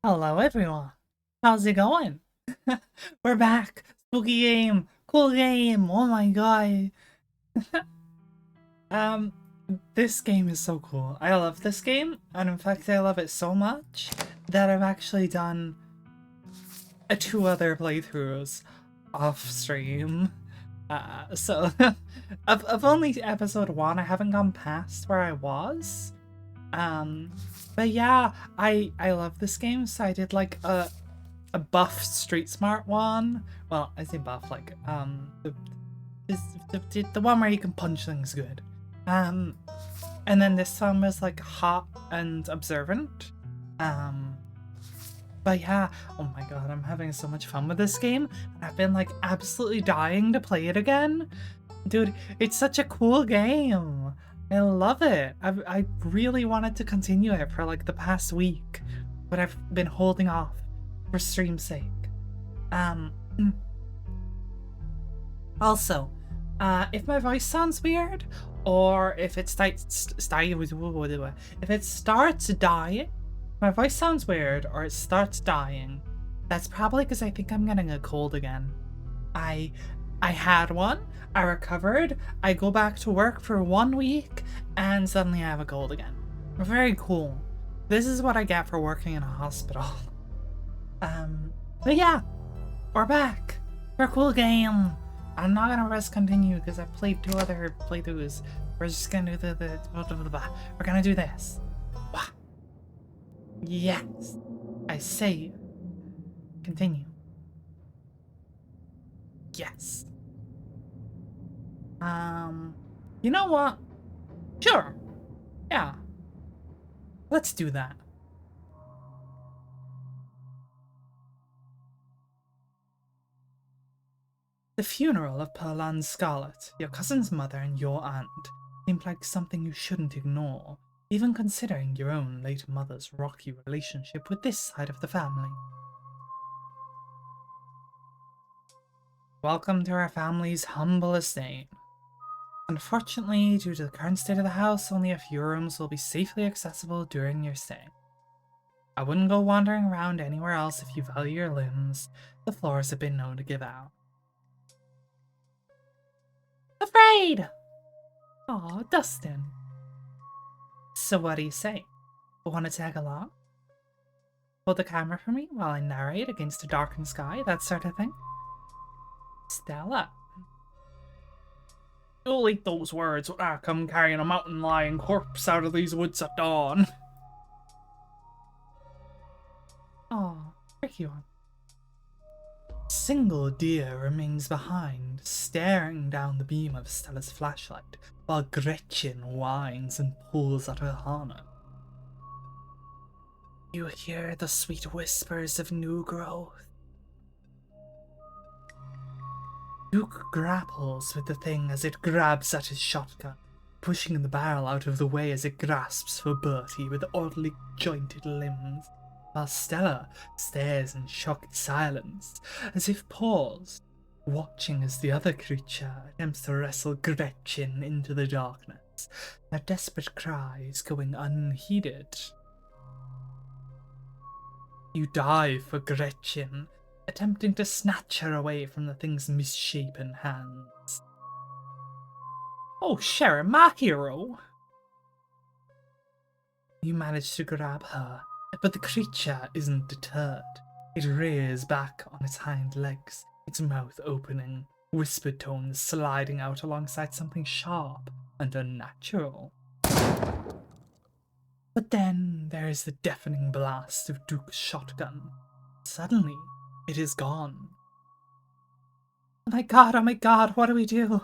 Hello everyone. How's it going? We're back. Spooky game. Cool game. Oh my god. Um this game is so cool. I love this game, and in fact I love it so much that I've actually done two other playthroughs off stream. So of only episode 1, I haven't gone past where I was. But yeah, I love this game, so I did like a buff street smart one. Well, I say buff, like the one where you can punch things good. And then this one was like hot and observant. Um, but yeah, oh my god, I'm having so much fun with this game. I've been like absolutely dying to play it again. Dude, it's such a cool game. I love it. I really wanted to continue it for like the past week, but I've been holding off for stream's sake. Also, if my voice sounds weird, or if it if it starts dying, my voice sounds weird, or it starts dying, that's probably because I think I'm getting a cold again. I had one, I recovered, I go back to work for 1 week, and suddenly I have a cold again. Very cool. This is what I get for working in a hospital. But yeah, we're back for a cool game. I'm not gonna press continue because I played 2 other playthroughs. We're just gonna do we're gonna do this. Yes, I say continue. Yes. You know what? Sure. Yeah. Let's do that. The funeral of Perlan's Scarlet, your cousin's mother and your aunt, seemed like something you shouldn't ignore, even considering your own late mother's rocky relationship with this side of the family. Welcome to our family's humble estate. Unfortunately, due to the current state of the house, only a few rooms will be safely accessible during your stay. I wouldn't go wandering around anywhere else if you value your limbs. The floors have been known to give out. Afraid! Aw, Dustin. So what do you say? Want to tag along? Hold the camera for me while I narrate against a darkened sky, that sort of thing? Stella. You'll eat those words when I come carrying a mountain lion corpse out of these woods at dawn. Aw, tricky one. Single deer remains behind, staring down the beam of Stella's flashlight, while Gretchen whines and pulls at her harness. You hear the sweet whispers of new growth. Duke grapples with the thing as it grabs at his shotgun, pushing the barrel out of the way as it grasps for Bertie with oddly jointed limbs, while Stella stares in shocked silence, as if paused, watching as the other creature attempts to wrestle Gretchen into the darkness, their desperate cries going unheeded. You dive for Gretchen, attempting to snatch her away from the thing's misshapen hands. Oh, Sharon, my hero! You manage to grab her, but the creature isn't deterred. It rears back on its hind legs, its mouth opening, whispered tones sliding out alongside something sharp and unnatural. But then there is the deafening blast of Duke's shotgun. Suddenly, it is gone. Oh my god, what do we do?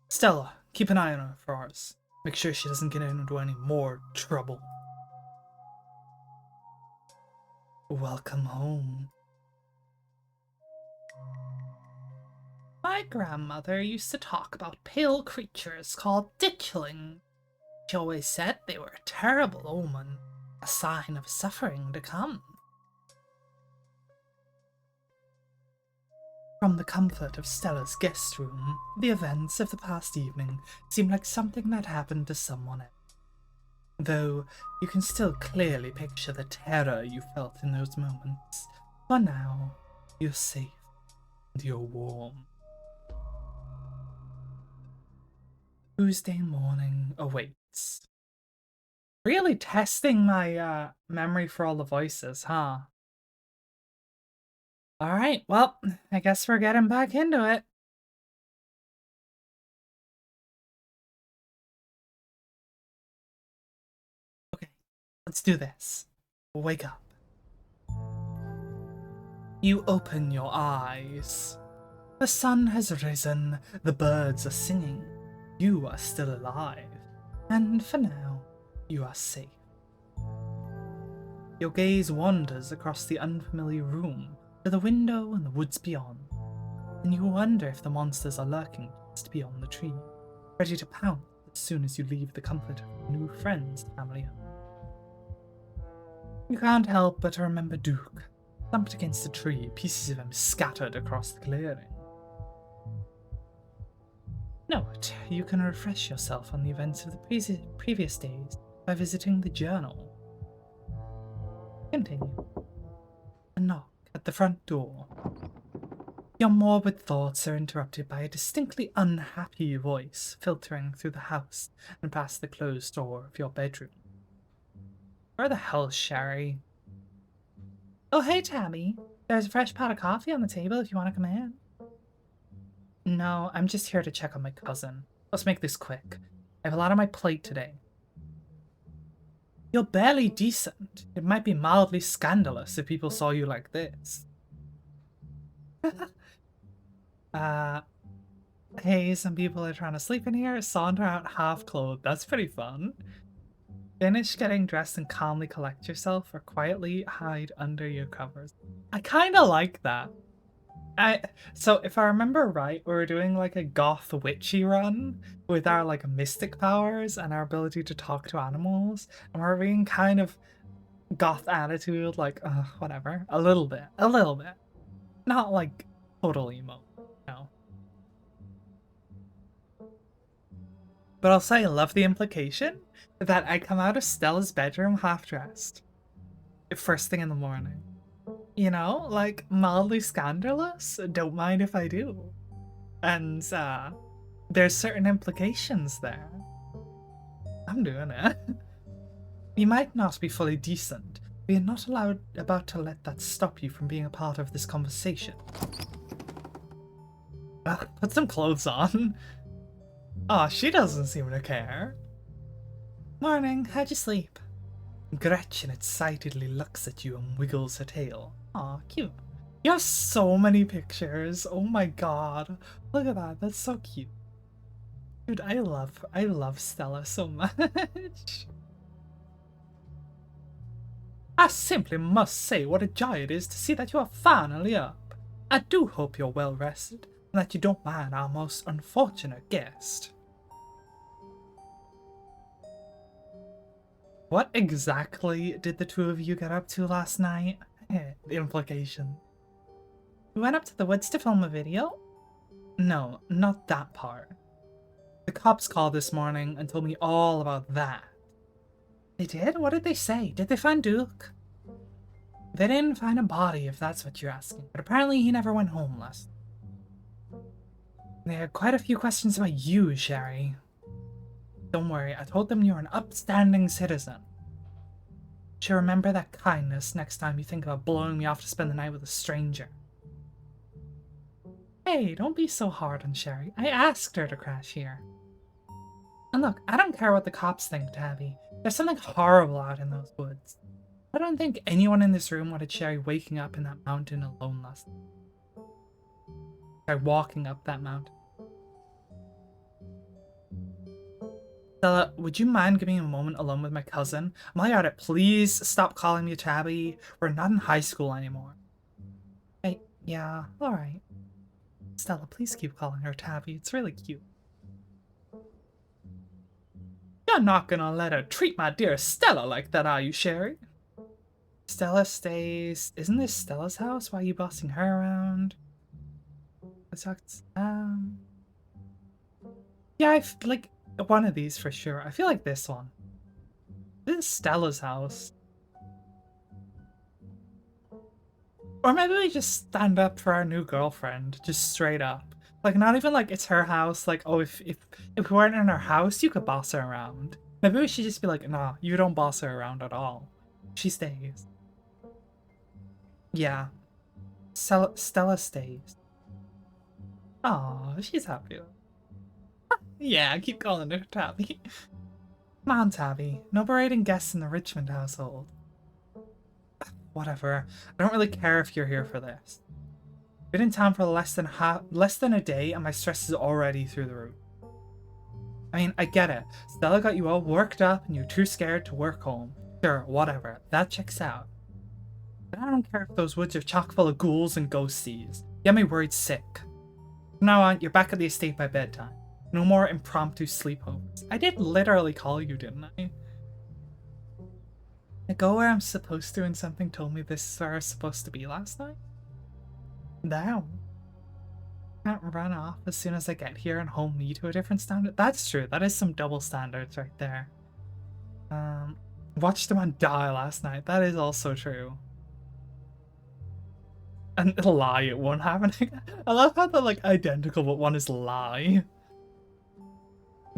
Stella, keep an eye on her for us. Make sure she doesn't get into any more trouble. Welcome home. My grandmother used to talk about pale creatures called ditchlings. She always said they were a terrible omen, a sign of suffering to come. From the comfort of Stella's guest room, the events of the past evening seem like something that happened to someone else. Though you can still clearly picture the terror you felt in those moments. For now, you're safe and you're warm. Tuesday morning awaits. Really testing my memory for all the voices, huh? Alright, well, I guess we're getting back into it. Okay, let's do this. Wake up. You open your eyes. The sun has risen, the birds are singing. You are still alive, and for now, you are safe. Your gaze wanders across the unfamiliar room to the window and the woods beyond, and you wonder if the monsters are lurking just beyond the tree, ready to pounce as soon as you leave the comfort of your new friend's family home. You can't help but remember Duke, thumped against a tree, pieces of him scattered across the clearing. Note, you can refresh yourself on the events of the previous days by visiting the journal. Continue. A knock at the front door. Your morbid thoughts are interrupted by a distinctly unhappy voice filtering through the house and past the closed door of your bedroom. Where the hell's Sherry? Oh, hey, Tabby. There's a fresh pot of coffee on the table if you want to come in. No, I'm just here to check on my cousin. Let's make this quick. I have a lot on my plate today. You're barely decent. It might be mildly scandalous if people saw you like this. Hey, some people are trying to sleep in here, saunter out half-clothed. That's pretty fun. Finish getting dressed and calmly collect yourself, or quietly hide under your covers. I kinda like that. So if I remember right, we were doing like a goth witchy run with our like mystic powers and our ability to talk to animals, and we're being kind of goth attitude, like whatever, a little bit, not like total emo, no. But I'll say I love the implication that I come out of Stella's bedroom half dressed, first thing in the morning. You know, like, mildly scandalous? Don't mind if I do. And, there's certain implications there. I'm doing it. You might not be fully decent, but you're not about to let that stop you from being a part of this conversation. Put some clothes on. Aw, she doesn't seem to care. Morning, how'd you sleep? Gretchen excitedly looks at you and wiggles her tail. Aw, cute. You have so many pictures. Oh my god. Look at that. That's so cute. Dude, I love Stella so much. I simply must say what a joy it is to see that you are finally up. I do hope you're well rested and that you don't mind our most unfortunate guest. What exactly did the two of you get up to last night? The implication. We went up to the woods to film a video? No, not that part. The cops called this morning and told me all about that. They did? What did they say? Did they find Duke? They didn't find a body, if that's what you're asking, but apparently he never went home last. They had quite a few questions about you, Sherry. Don't worry, I told them you're an upstanding citizen. Should remember that kindness next time you think about blowing me off to spend the night with a stranger. Hey, don't be so hard on Sherry. I asked her to crash here. And look, I don't care what the cops think, Tabby. There's something horrible out in those woods. I don't think anyone in this room wanted Sherry waking up in that mountain alone last night. Or walking up that mountain. Stella, would you mind giving me a moment alone with my cousin? I'm all at it. Please stop calling me Tabby. We're not in high school anymore. Hey, yeah, alright. Stella, please keep calling her Tabby. It's really cute. You're not gonna let her treat my dear Stella like that, are you, Sherry? Stella stays... Isn't this Stella's house? Why are you bossing her around? Yeah, like one of these for sure. I feel like this one. This is Stella's house. Or maybe we just stand up for our new girlfriend, just straight up. Like, not even like it's her house, like, oh, if we weren't in her house, you could boss her around. Maybe we should just be like, nah, you don't boss her around at all. She stays. Yeah. Stella stays. Aw, she's happy. Yeah, keep calling her Tabby. Come on, Tabby. No berating guests in the Richmond household. Whatever. I don't really care if you're here for this. Been in town for less than a day, and my stress is already through the roof. I mean, I get it. Stella got you all worked up, and you're too scared to work home. Sure, whatever. That checks out. But I don't care if those woods are chock full of ghouls and ghosties. Get me worried sick. From now on, you're back at the estate by bedtime. No more impromptu sleepovers. I did literally call you, didn't I? I go where I'm supposed to and something told me this is where I was supposed to be last night? Damn. Can't run off as soon as I get here and hold me to a different standard. That's true. That is some double standards right there. Watched the man die last night. That is also true. And lie, it won't happen. I love how they're like identical, but one is lie.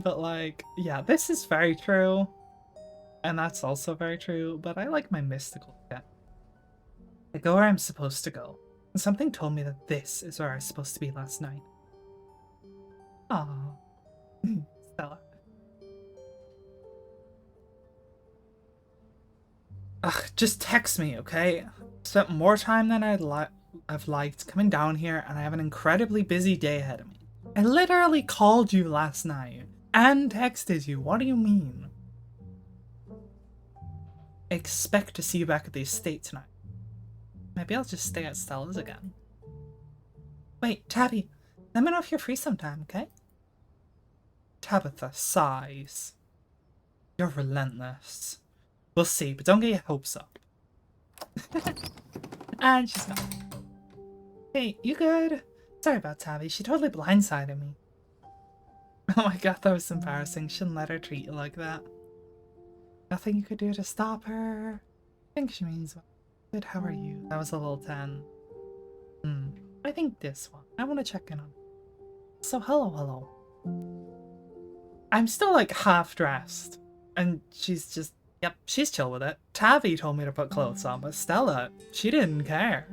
But like, yeah, this is very true. And that's also very true, but I like my mystical shit. I go where I'm supposed to go. And something told me that this is where I was supposed to be last night. Aww. Stella. Ugh, just text me, okay? Spent more time than I've liked coming down here, and I have an incredibly busy day ahead of me. I literally called you last night and texted you. What do you mean? I expect to see you back at the estate tonight. Maybe I'll just stay at Stella's again. Wait, Tabby, let me know if you're free sometime, okay? Tabitha sighs. You're relentless. We'll see, but don't get your hopes up. And she's gone. Hey, you good? Sorry about Tabby, she totally blindsided me. Oh my god, that was embarrassing. Shouldn't let her treat you like that. Nothing you could do to stop her. I think she means well. Good, how are you? That was a little 10. I think this one. I want to check in on. So hello. I'm still like half dressed. And she's just, yep, she's chill with it. Tavi told me to put clothes on, but Stella, she didn't care.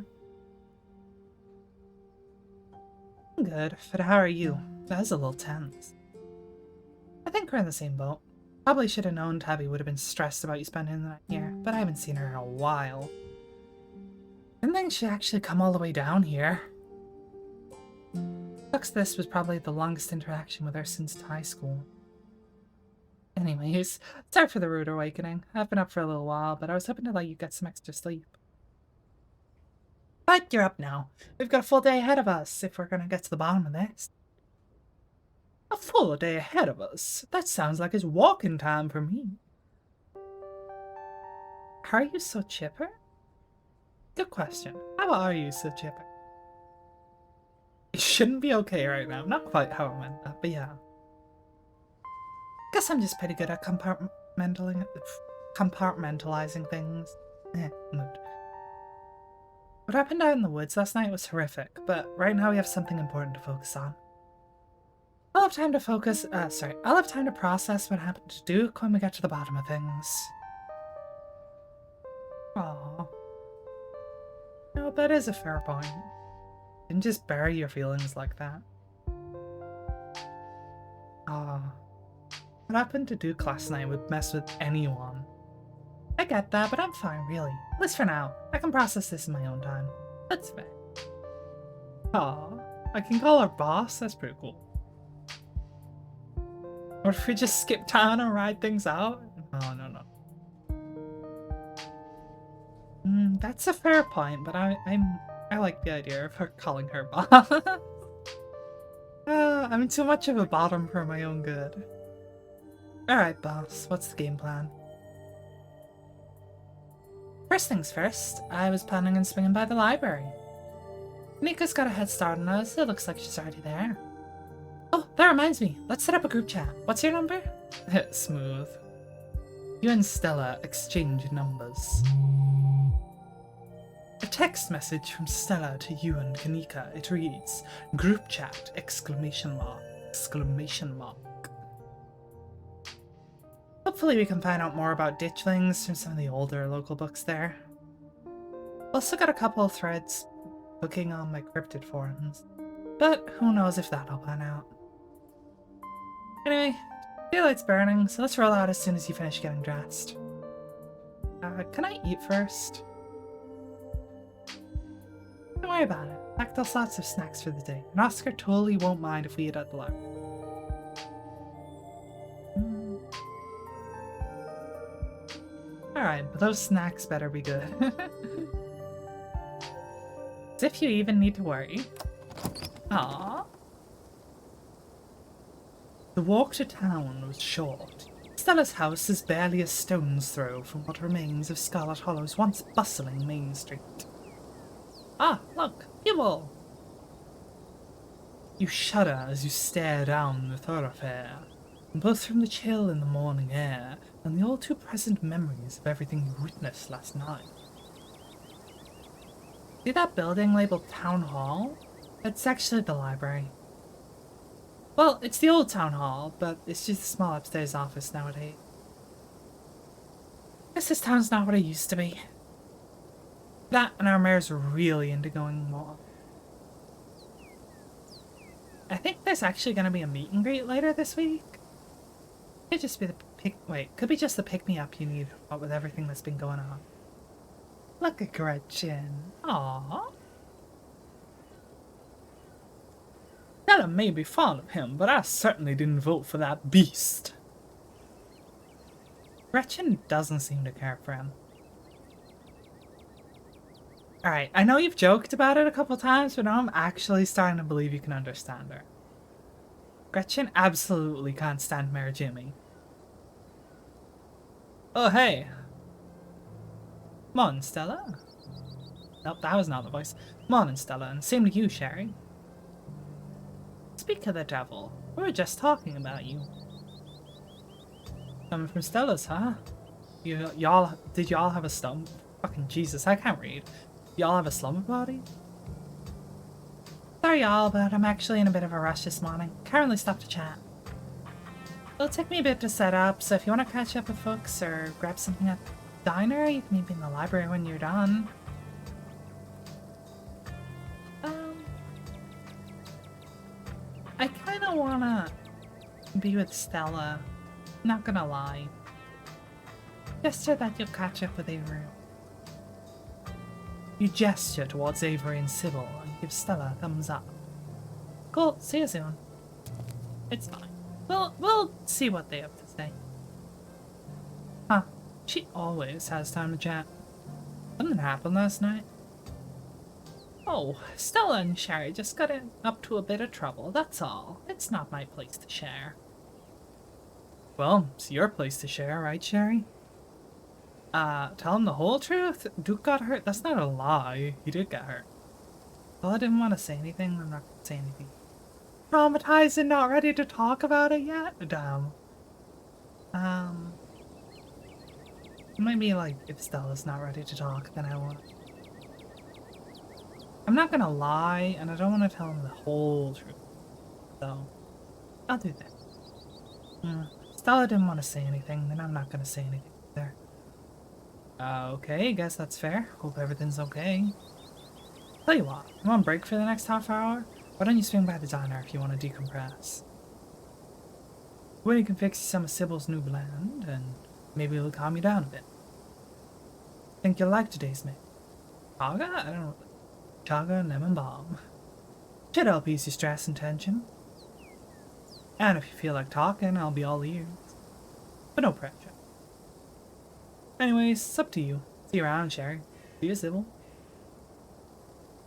I'm good, but how are you? That was a little tense. I think we're in the same boat. Probably should have known Tabby would have been stressed about you spending the night here, but I haven't seen her in a while. Didn't think she'd actually come all the way down here. Sucks this was probably the longest interaction with her since high school. Anyways, sorry for the rude awakening. I've been up for a little while, but I was hoping to let you get some extra sleep. But you're up now. We've got a full day ahead of us if we're gonna get to the bottom of this. A full day ahead of us? That sounds like it's walking time for me. How are you so chipper? Good question. How are you so chipper? It shouldn't be okay right now. Not quite how I meant that, but yeah. Guess I'm just pretty good at compartmentalizing things. Mood. What happened out in the woods last night was horrific, but right now we have something important to focus on. I'll have time to I'll have time to process what happened to Duke when we get to the bottom of things. Aww. No, that is a fair point. Didn't just bury your feelings like that. Aww. What happened to Duke last night would mess with anyone. I get that, but I'm fine, really. At least for now. I can process this in my own time. That's fair. Aww. I can call her boss? That's pretty cool. Or if we just skip town and ride things out? Oh, no. That's a fair point, but I like the idea of her calling her boss. I'm too much of a bottom for my own good. Alright, boss. What's the game plan? First things first, I was planning on swinging by the library. Nika's got a head start on us. It looks like she's already there. Oh, that reminds me. Let's set up a group chat. What's your number? Smooth. You and Stella exchange numbers. A text message from Stella to you and Kanika. It reads, group chat, exclamation mark, exclamation mark. Hopefully we can find out more about ditchlings from some of the older local books there. Also got a couple of threads looking on my cryptid forums, but who knows if that'll pan out. Anyway, daylight's burning, so let's roll out as soon as you finish getting dressed. Can I eat first? Don't worry about it. Packed us lots of snacks for the day, and Oscar totally won't mind if we eat at the library. Alright, but those snacks better be good. As if you even need to worry. Aww. The walk to town was short. Stella's house is barely a stone's throw from what remains of Scarlet Hollow's once bustling main street. Ah, look, people! You shudder as you stare down the thoroughfare, both from the chill in the morning air and the all-too-present memories of everything you witnessed last night. See that building labeled Town Hall? It's actually the library. Well, it's the old Town Hall, but it's just a small upstairs office nowadays. Guess this town's not what it used to be. That and our mayor's really into going more. I think there's actually going to be a meet and greet later this week. Could just be the could be just the pick-me-up you need, what with everything that's been going on. Look at Gretchen. Aww. Stella may be fond of him, but I certainly didn't vote for that beast. Gretchen doesn't seem to care for him. Alright, I know you've joked about it a couple times, but now I'm actually starting to believe you can understand her. Gretchen absolutely can't stand Mayor Jimmy. Oh, hey. Morning, Stella. Nope, that was not the voice. Morning, Stella, and same to you, Sherry. Speak of the devil. We were just talking about you. Coming from Stella's, huh? Did y'all have a slump? Fucking Jesus, I can't read. Y'all have a slumber party? Sorry y'all, but I'm actually in a bit of a rush this morning. Can't really stop to chat. It'll take me a bit to set up, so if you want to catch up with folks or grab something at the diner, you can meet me in the library when you're done. I kinda wanna be with Stella. Not gonna lie. Gesture that you'll catch up with Avery. You gesture towards Avery and Sybil and give Stella a thumbs up. Cool, see you soon. It's fine. We'll see what they have to say. Huh, she always has time to chat. Something happened last night. Oh, Stella and Sherry just got up to a bit of trouble, that's all. It's not my place to share. Well, it's your place to share, right, Sherry? Tell him the whole truth? Duke got hurt? That's not a lie. He did get hurt. Well, I didn't want to say anything. I'm not gonna say anything. Traumatized and not ready to talk about it yet? Damn. It might be like, if Stella's not ready to talk, then I won't. I'm not gonna lie, and I don't want to tell him the whole truth. So, I'll do that. Stella didn't want to say anything, then I'm not gonna say anything there. Okay, guess that's fair. Hope everything's okay. Tell you what, I'm on break for the next half hour. Why don't you swing by the diner if you want to decompress? Winnie can fix you some of Sybil's new blend, and maybe it'll calm you down a bit. Think you'll like today's meal? Chaga? I don't know. Chaga lemon balm. Should help ease your stress and tension. And if you feel like talking, I'll be all ears. But no pressure. Anyways, it's up to you. See you around, Sherry. See you, Sybil.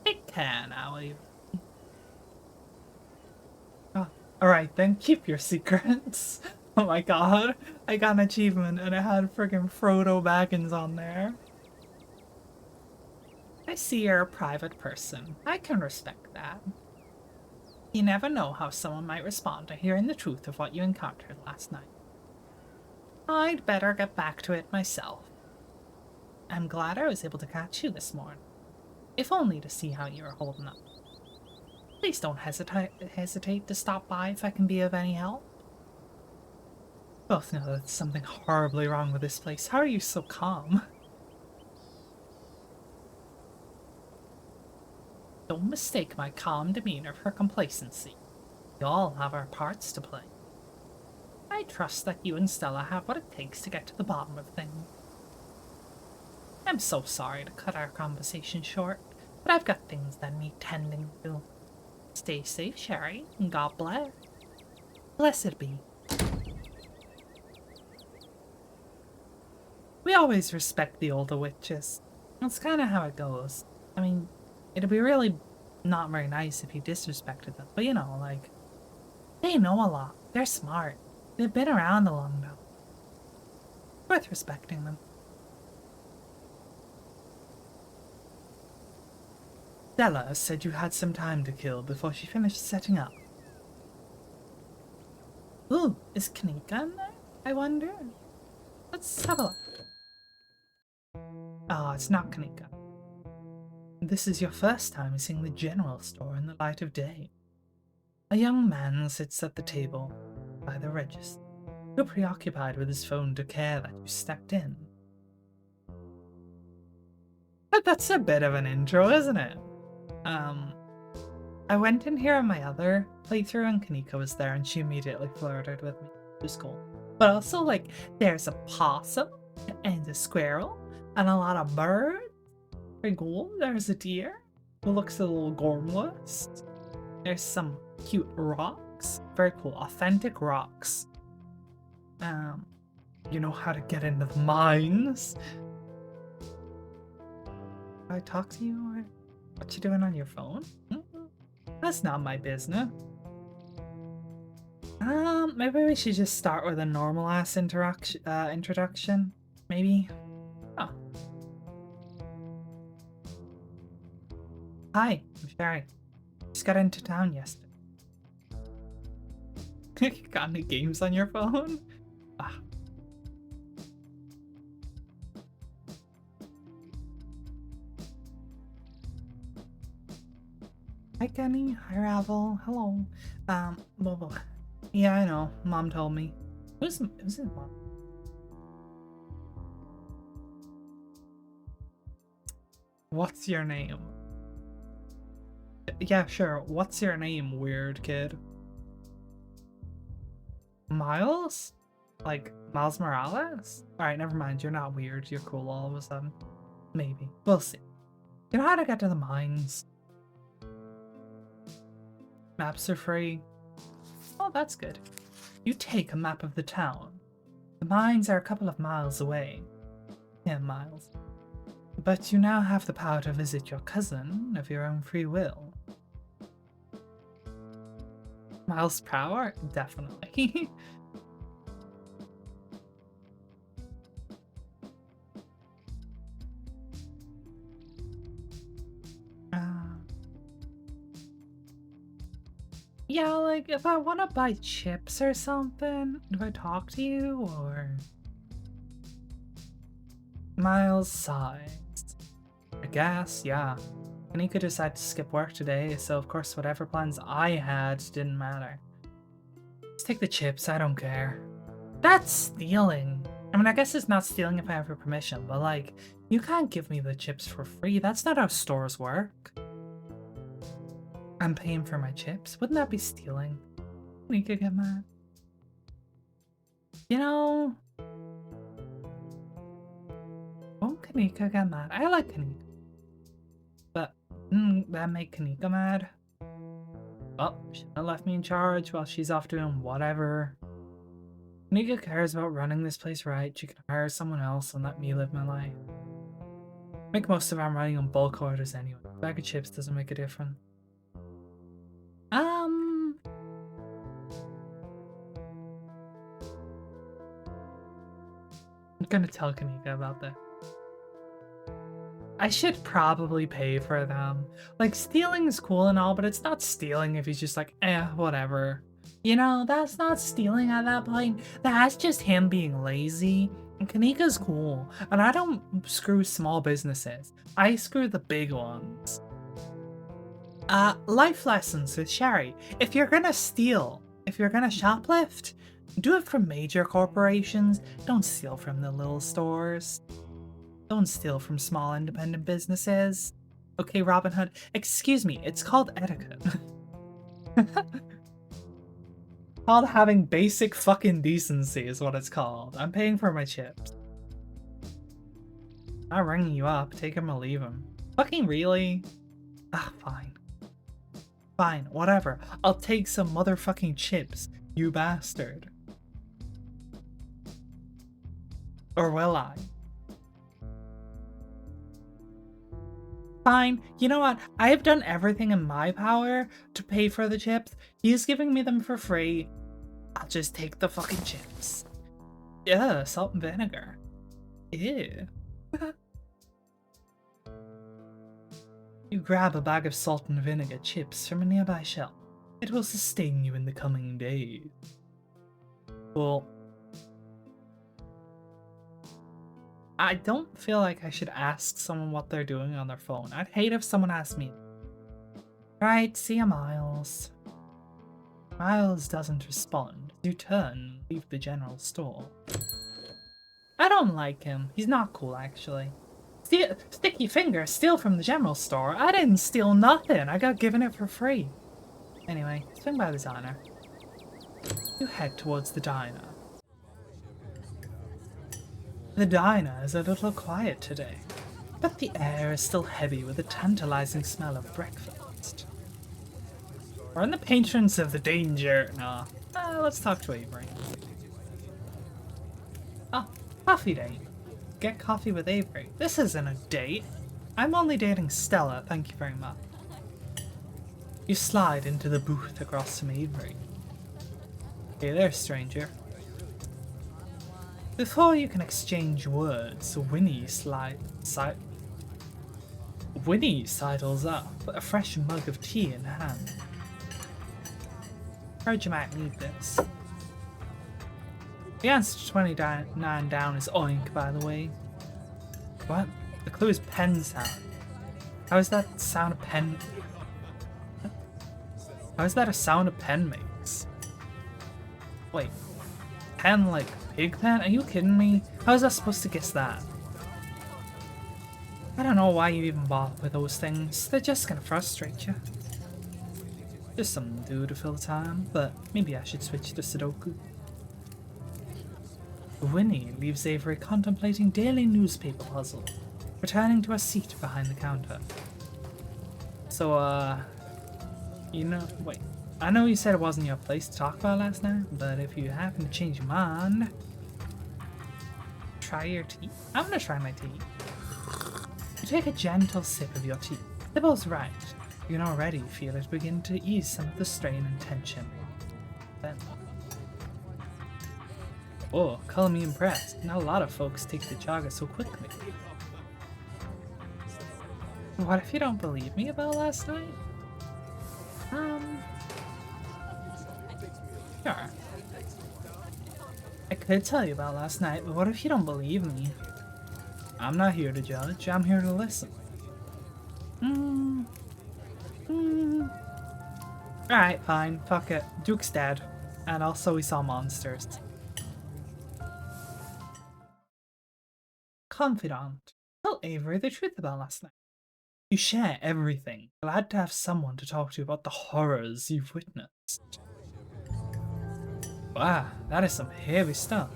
Take care now, Avery. Oh, alright then, keep your secrets. Oh my god, I got an achievement and it had friggin' Frodo Baggins on there. I see you're a private person. I can respect that. You never know how someone might respond to hearing the truth of what you encountered last night. I'd better get back to it myself. I'm glad I was able to catch you this morning, if only to see how you're holding up. Please don't hesitate to stop by if I can be of any help. Both know that there's something horribly wrong with this place. How are you so calm? Don't mistake my calm demeanor for complacency. We all have our parts to play. I trust that you and Stella have what it takes to get to the bottom of things. I'm so sorry to cut our conversation short, but I've got things that need tending to. Stay safe, Sherry, and God bless. Blessed be. We always respect the older witches. That's kind of how it goes. I mean, it'd be really not very nice if you disrespected them, but you know, like, they know a lot. They're smart. They've been around a long time. Worth respecting them. Stella said you had some time to kill before she finished setting up. Ooh, is Kanika in there? I wonder. Let's have a look. Oh, it's not Kanika. This is your first time seeing the general store in the light of day. A young man sits at the table by the register, too preoccupied with his phone to care that you stepped in. But that's a bit of an intro, isn't it? I went in here on my other playthrough and Kanika was there and she immediately flirted with me, which was cool. But also, like, there's a possum and a squirrel and a lot of birds. Very cool. There's a deer who looks a little gormless. There's some cute rocks. Very cool. Authentic rocks. You know how to get into the mines. Do I talk to you or what you doing on your phone? That's not my business. Maybe we should just start with a normal ass introduction. Maybe. Oh. Hi, I'm Sherry. Just got into town yesterday. You got any games on your phone? Ah. Hi Kenny, hi Ravel, hello. Yeah, I know, Mom told me. Who's his mom? What's your name? Yeah, sure, what's your name, weird kid? Miles? Like, Miles Morales? Alright, never mind, you're not weird, you're cool all of a sudden. Maybe, we'll see. You know how to get to the mines? Maps are free. Oh, that's good. You take a map of the town. The mines are a couple of miles away. 10 miles. But you now have the power to visit your cousin of your own free will. Miles per hour? Definitely. Yeah, like, if I want to buy chips or something, do I talk to you, or... Miles sighs. I guess, yeah. Kanika decided to skip work today, so of course whatever plans I had didn't matter. Just take the chips, I don't care. That's stealing. I mean, I guess it's not stealing if I have your permission, but like, you can't give me the chips for free. That's not how stores work. I'm paying for my chips. Wouldn't that be stealing? Kanika get mad. You know... Won't Kanika get mad? I like Kanika. But, that make Kanika mad? Well, she shouldn't have left me in charge while she's off doing whatever. Kanika cares about running this place right. She can hire someone else and let me live my life. Make most of I'm running on bulk orders anyway. A bag of chips doesn't make a difference. I'm gonna tell Kanika about that. I should probably pay for them. Like, stealing is cool and all, but it's not stealing if he's just like, whatever. You know, that's not stealing at that point. That's just him being lazy. And Kanika's cool. And I don't screw small businesses. I screw the big ones. Life lessons with Sherry. If you're gonna steal, if you're gonna shoplift, do it from major corporations. Don't steal from the little stores. Don't steal from small independent businesses. Okay, Robin Hood. Excuse me, it's called etiquette. Called having basic fucking decency is what it's called. I'm paying for my chips. I'm ringing you up. Take him or leave him. Fucking really? Ah, fine. Fine, whatever. I'll take some motherfucking chips, you bastard. Or will I? Fine, you know what? I have done everything in my power to pay for the chips. He's giving me them for free. I'll just take the fucking chips. Yeah, salt and vinegar. Ew. You grab a bag of salt and vinegar chips from a nearby shelf. It will sustain you in the coming days. Well, I don't feel like I should ask someone what they're doing on their phone. I'd hate if someone asked me. Right, see ya, Miles. Miles doesn't respond. You turn and leave the general store. I don't like him. He's not cool, actually. Sticky finger, steal from the general store. I didn't steal nothing. I got given it for free. Anyway, swing by the diner. You head towards the diner. The diner is a little quiet today, but the air is still heavy with the tantalizing smell of breakfast. We're in the patrons of the danger. Nah. Let's talk to Avery. Oh, coffee date. Get coffee with Avery. This isn't a date. I'm only dating Stella, thank you very much. You slide into the booth across from Avery. Hey there, stranger. Before you can exchange words, Winnie sidles up, a fresh mug of tea in hand. Heard you might need this. The answer to 29 down is oink, by the way. What? The clue is pen sound. How is that sound a pen? How is that a sound a pen makes? Wait. Pen like pig pen? Are you kidding me? How is that supposed to guess that? I don't know why you even bother with those things. They're just gonna frustrate you. Just something to do to fill the time, but maybe I should switch to Sudoku. Winnie leaves Avery contemplating daily newspaper puzzle, returning to a seat behind the counter. So, you know, wait. I know you said it wasn't your place to talk about last night, but if you happen to change your mind, try your tea. I'm gonna try my tea. You take a gentle sip of your tea. Sybil's right. You can already feel it begin to ease some of the strain and tension. Then, oh, call me impressed. Not a lot of folks take the jogger so quickly. What if you don't believe me about last night? Sure. I could tell you about last night, but what if you don't believe me? I'm not here to judge, I'm here to listen. Alright, fine, fuck it. Duke's dead. And also we saw monsters. Confidant. Tell Avery the truth about last night. You share everything. Glad to have someone to talk to about the horrors you've witnessed. Wow, that is some heavy stuff.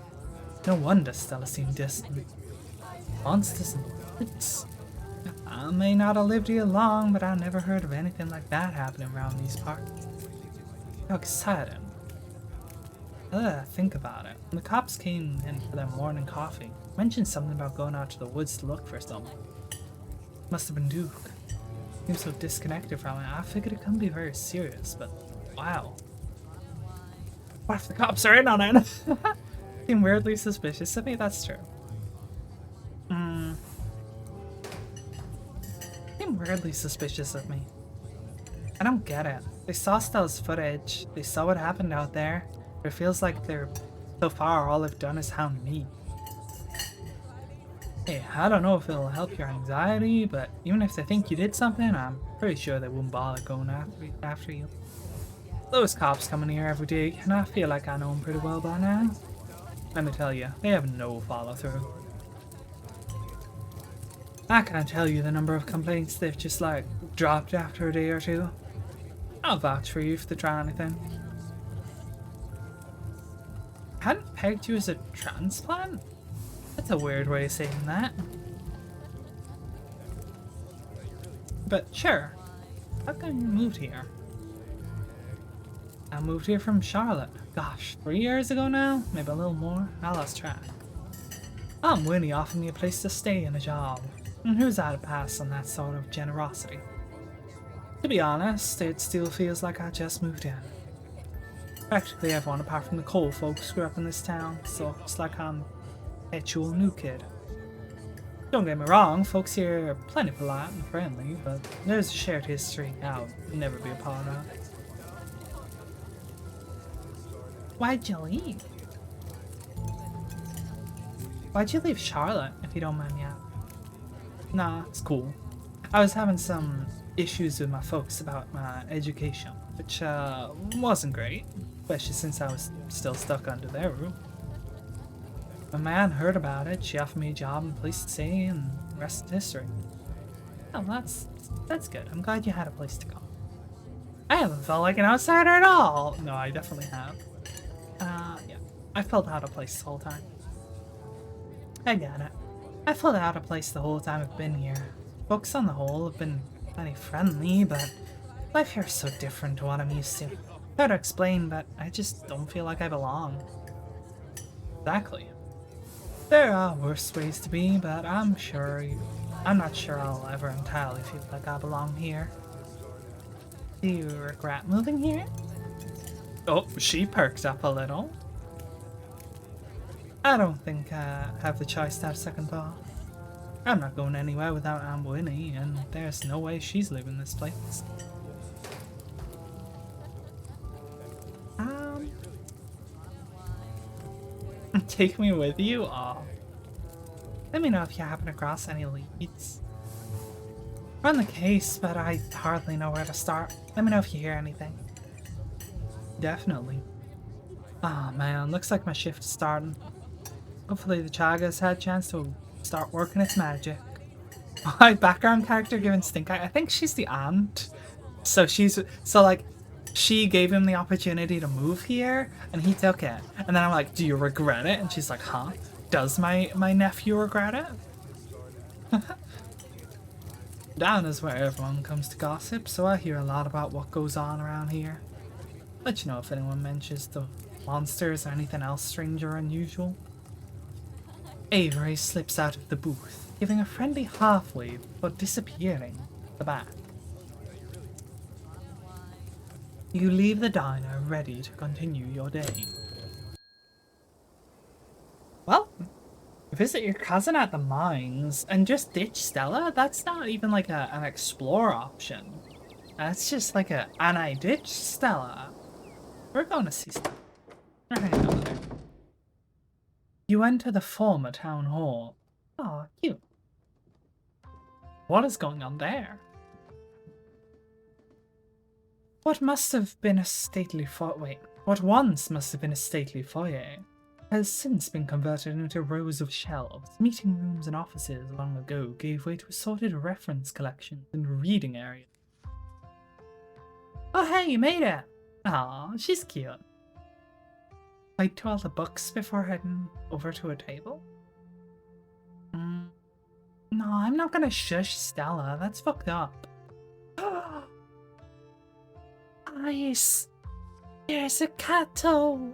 No wonder Stella seemed distant. Monsters in the woods. I may not have lived here long, but I never heard of anything like that happening around these parts. How exciting. Think about it. When the cops came in for their morning coffee, mentioned something about going out to the woods to look for someone. Must have been Duke. He was so disconnected from it, I figured it couldn't be very serious, but wow. What if the cops are in on it? Seem weirdly suspicious to me, that's true. weirdly suspicious of me. I don't get it. They saw Stella's footage, they saw what happened out there, but it feels like so far all they've done is hound me. Hey, I don't know if it'll help your anxiety, but even if they think you did something, I'm pretty sure they wouldn't bother going after you. Those cops coming here every day, and I feel like I know them pretty well by now. Let me tell you, they have no follow-through. I can't tell you the number of complaints they've just, like, dropped after a day or two. I'll vouch for you if they try anything. I hadn't pegged you as a transplant? That's a weird way of saying that. But sure, how come you moved here? I moved here from Charlotte. Gosh, 3 years ago now? Maybe a little more? I lost track. Winnie offered me a place to stay and a job. And who's out of pass on that sort of generosity? To be honest, it still feels like I just moved in. Practically everyone apart from the Cole folks grew up in this town, so it's like I'm a perpetual new kid. Don't get me wrong, folks here are plenty polite and friendly, but there's a shared history I'll never be a part of. Why'd you leave? Why'd you leave Charlotte, if you don't mind me asking? Nah, it's cool. I was having some issues with my folks about my education, which wasn't great, especially since I was still stuck under their roof. When my aunt heard about it, she offered me a job and a place to stay, and the rest is history. Oh, that's good. I'm glad you had a place to go. I haven't felt like an outsider at all. No, I definitely have. Yeah. I felt out of place the whole time. I get it. I felt out of place the whole time I've been here. Folks on the whole have been plenty friendly, but life here is so different to what I'm used to. Hard to explain, but I just don't feel like I belong. Exactly. There are worse ways to be, but I'm not sure I'll ever entirely feel like I belong here. Do you regret moving here? Oh, she perked up a little. I don't think I have the choice to have second thought. I'm not going anywhere without Aunt Winnie, and there's no way she's leaving this place. Take me with you? Aw. Let me know if you happen across any leads. Run the case, but I hardly know where to start. Let me know if you hear anything. Definitely. Ah, man, looks like my shift is starting. Hopefully the Chaga's had a chance to start working its magic. My background character giving stink eye. I think she's the aunt. So she gave him the opportunity to move here, and he took it. And then I'm like, do you regret it? And she's like, huh? Does my nephew regret it? Down is where everyone comes to gossip, so I hear a lot about what goes on around here. Let you know if anyone mentions the monsters or anything else strange or unusual. Avery slips out of the booth, giving a friendly half-wave but disappearing at the back. You leave the diner ready to continue your day. Well, visit your cousin at the mines and just ditch Stella? That's not even like an explore option. That's just like and I ditched Stella. We're going to see Stella. We're hanging out there. You enter the former town hall. Aw, cute. What is going on there? What once must have been a stately foyer has since been converted into rows of shelves. Meeting rooms and offices long ago gave way to assorted reference collections and reading areas. Oh hey, you made it! Aw, she's cute. Like to all the books before heading over to a table? No, I'm not gonna shush Stella, that's fucked up. Ice! There's a cat toe!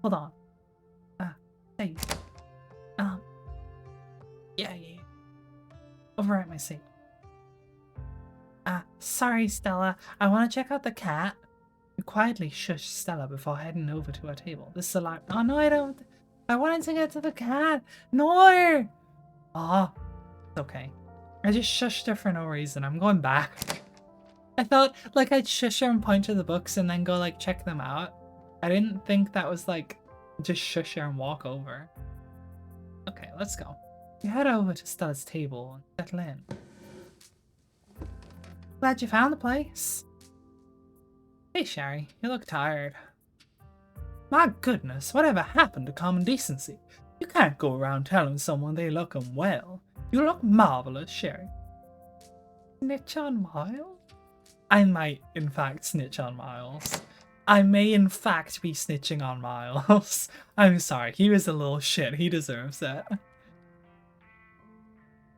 Hold on. Hey. Yeah. Over at my seat. Sorry, Stella. I want to check out the cat. You quietly shush Stella before heading over to our table. This is a lot. Oh, no, I don't. I wanted to get to the cat. No! Oh, it's okay. I just shushed her for no reason. I'm going back. I thought like I'd shush her and point to the books and then go like check them out. I didn't think that was like just shush her and walk over. Okay, let's go. We head over to Stella's table and settle in. Glad you found the place. Hey Sherry, you look tired. My goodness, whatever happened to common decency? You can't go around telling someone they look unwell. You look marvelous, Sherry. Snitch on Miles? I might, in fact, snitch on Miles. I may, in fact, be snitching on Miles. I'm sorry, he was a little shit. He deserves it.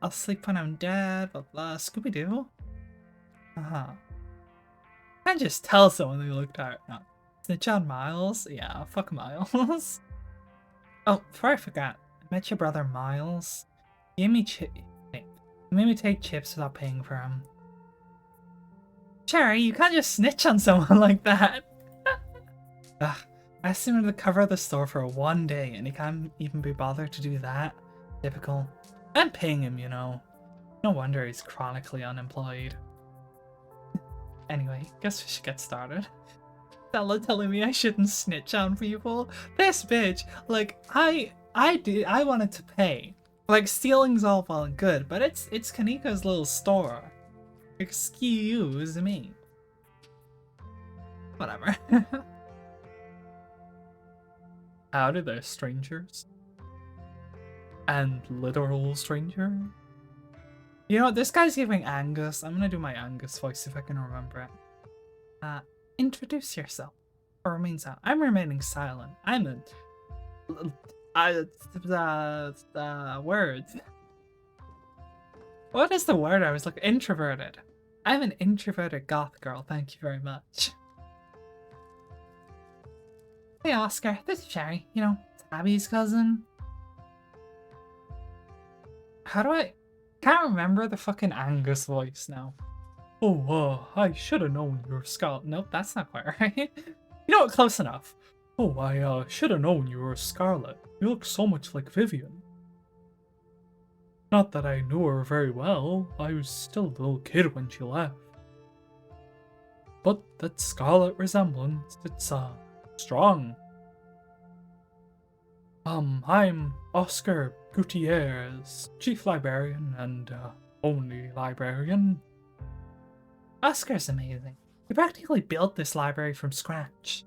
I'll sleep when I'm dead, blah blah. Scooby-Doo? Uh-huh. Can't just tell someone they look tired. No. Snitch on Miles? Yeah, fuck Miles. Oh, before I forgot, I met your brother Miles. He made me take chips without paying for them. Cherry, you can't just snitch on someone like that. Ugh, I asked him to cover the store for 1 day and he can't even be bothered to do that. Typical. I'm paying him, you know. No wonder he's chronically unemployed. Anyway, guess we should get started. Stella telling me I shouldn't snitch on people. This bitch, like, I wanted to pay. Like, stealing's all well and good, but it's Kaniko's little store. Excuse me. Whatever. Howdy there, strangers. And literal stranger. You know what, this guy's giving Angus. I'm gonna do my Angus voice if I can remember it. Introduce yourself. Or remain silent. I'm remaining silent. I'm word. What is the word I was looking? Introverted. I'm an introverted goth girl, thank you very much. Hey Oscar, this is Sherry. You know, Tabby's cousin. How do I... Can't remember the fucking Angus voice now. Oh, I should have known you were Scarlet. Nope, that's not quite right. You know what, close enough. Oh, I should have known you were Scarlet. You look so much like Vivian. Not that I knew her very well. I was still a little kid when she left. But that Scarlet resemblance, it's, strong. I'm Oscar Gutierrez, Chief Librarian and, only librarian. Oscar's amazing. He practically built this library from scratch.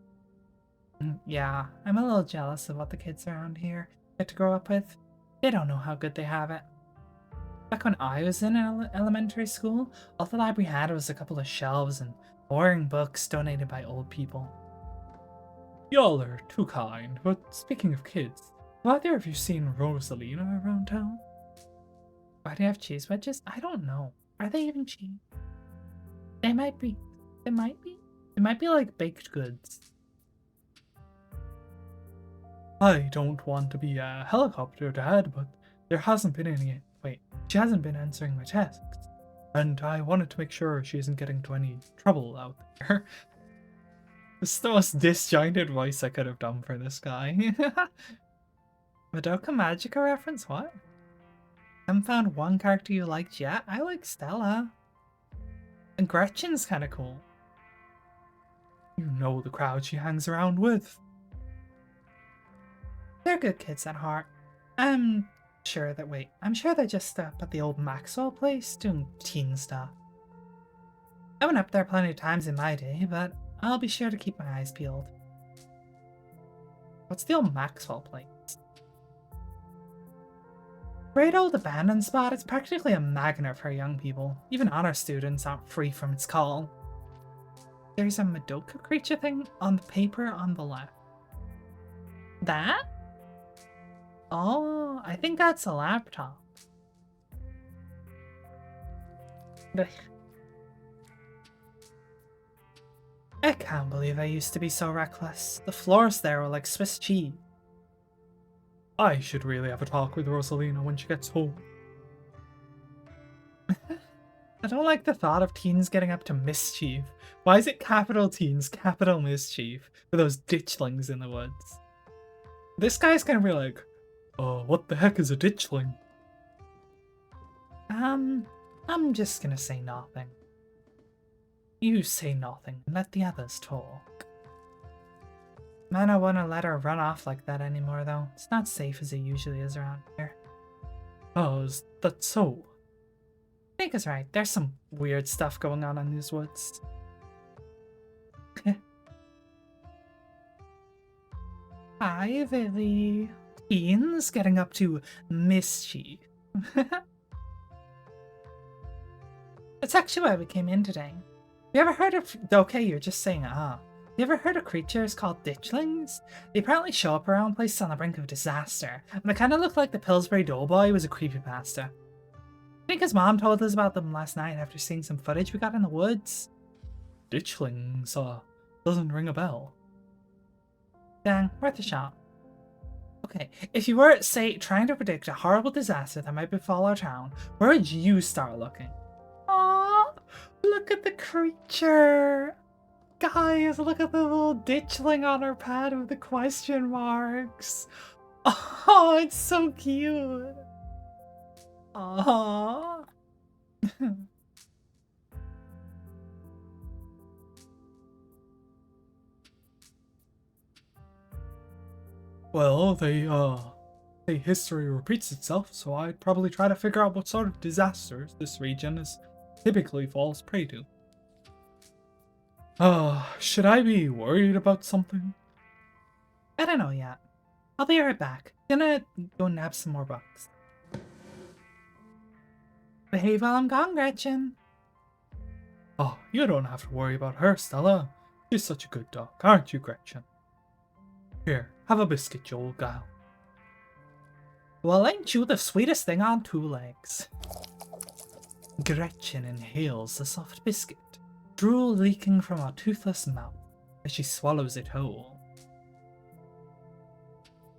Yeah, I'm a little jealous of what the kids around here get to grow up with. They don't know how good they have it. Back when I was in elementary school, all the library had was a couple of shelves and boring books donated by old people. Y'all are too kind, but speaking of kids, have either of you seen Rosalina around town? Why do you have cheese wedges? I don't know. Are they even cheese? They might be. They might be. It might be like baked goods. I don't want to be a helicopter dad, but there hasn't been any... Wait, she hasn't been answering my texts. And I wanted to make sure she isn't getting into any trouble out there. This is the most disjointed voice I could have done for this guy. Madoka Magica reference? What? Haven't found one character you liked yet? I like Stella. And Gretchen's kinda cool. You know the crowd she hangs around with. They're good kids at heart. I'm sure they're just up at the old Maxwell place doing teen stuff. I went up there plenty of times in my day, but I'll be sure to keep my eyes peeled. What's the old Maxwell place? Great old abandoned spot. It's practically a magnet for young people. Even honor students aren't free from its call. There's a Madoka creature thing on the paper on the left. That? Oh, I think that's a laptop. I can't believe I used to be so reckless. The floors there were like Swiss cheese. I should really have a talk with Rosalina when she gets home. I don't like the thought of teens getting up to mischief. Why is it capital teens, capital mischief for those ditchlings in the woods? This guy's gonna be like, what the heck is a ditchling? I'm just gonna say nothing. You say nothing and let the others talk. Man, I wouldn't let her run off like that anymore, though. It's not safe as it usually is around here. Oh, is that so? Nick is right. There's some weird stuff going on in these woods. Hi, Vivi. Ian's getting up to mischief. That's actually why we came in today. You ever heard of... Okay, you're just saying ah. You ever heard of creatures called ditchlings? They apparently show up around places on the brink of disaster, and they kind of look like the Pillsbury Doughboy was a creepypasta. I think his mom told us about them last night after seeing some footage we got in the woods. Ditchlings, doesn't ring a bell. Dang, worth a shot. Okay, if you were, say, trying to predict a horrible disaster that might befall our town, where would you start looking? Aww, look at the creature! Guys, look at the little ditchling on her pad with the question marks! Oh, it's so cute! Aww! Well, they history repeats itself, so I'd probably try to figure out what sort of disasters this region is typically falls prey to. Should I be worried about something? I don't know yet. I'll be right back. Gonna go nab some more books. Behave while I'm gone, Gretchen. Oh, you don't have to worry about her, Stella. She's such a good dog, aren't you, Gretchen? Here, have a biscuit, you old gal. Well, ain't you the sweetest thing on two legs? Gretchen inhales the soft biscuit, drool leaking from her toothless mouth as she swallows it whole.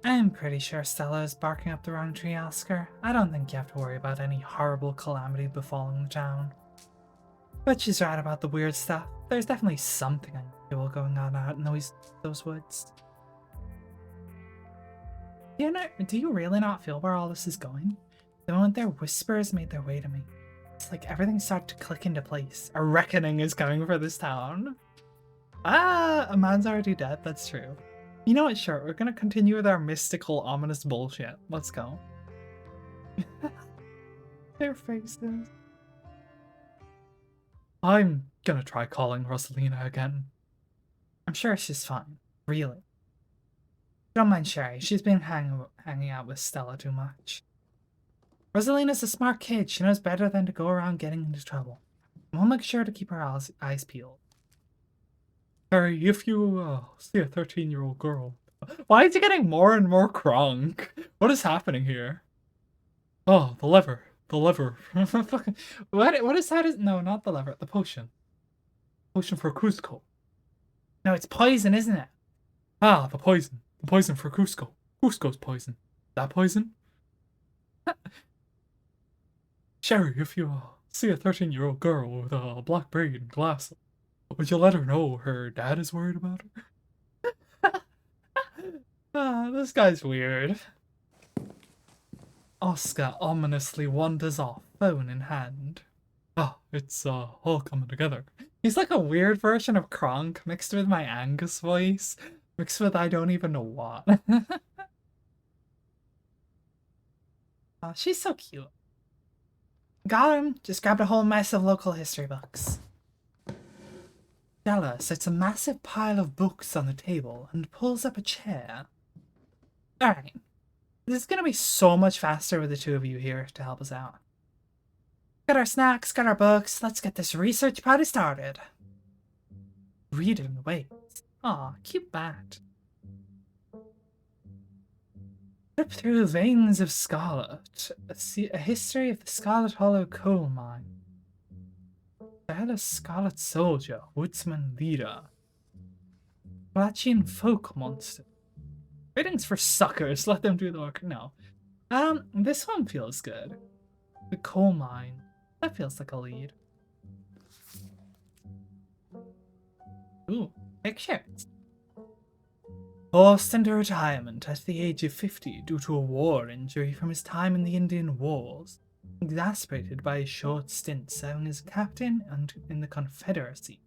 I'm pretty sure Stella is barking up the wrong tree, Oscar. I don't think you have to worry about any horrible calamity befalling the town. But she's right about the weird stuff. There's definitely something unusual going on out in those woods. Do you really not feel where all this is going? The moment their whispers made their way to me, it's like everything started to click into place. A reckoning is coming for this town. Ah, a man's already dead, that's true. You know what, sure, we're gonna continue with our mystical, ominous bullshit. Let's go. Their faces. I'm gonna try calling Rosalina again. I'm sure she's fine, really. Don't mind Sherry, she's been hanging out with Stella too much. Rosalina's a smart kid, she knows better than to go around getting into trouble. We'll make sure to keep our eyes peeled. Harry, if you see a 13-year-old girl... Why is he getting more and more crunk? What is happening here? Oh, the lever. The lever. What is that? No, not the lever. The potion. Potion for Cusco. No, it's poison, isn't it? Ah, the poison. The poison for Cusco. Cusco's poison. That poison? Sherry, if you see a 13-year-old girl with a black braid and glasses, would you let her know her dad is worried about her? This guy's weird. Oscar ominously wanders off, phone in hand. It's all coming together. He's like a weird version of Kronk mixed with my Angus voice, mixed with I don't even know what. Oh, she's so cute. Got him. Just grabbed a whole mess of local history books. Stella sets a massive pile of books on the table and pulls up a chair. Alright. This is gonna be so much faster with the two of you here to help us out. Got our snacks, got our books, let's get this research party started. Reading waits. Aw, cute bat. Trip through the veins of Scarlet. A history of the Scarlet Hollow coal mine. Stella Scarlet Soldier, Woodsman Leader. Appalachian Folk Monster. Ratings for suckers, let them do the work. No. This one feels good. The coal mine. That feels like a lead. Ooh, pictures. Forced into retirement at the age of 50 due to a war injury from his time in the Indian Wars, exasperated by his short stint serving as a captain and in the Confederacy.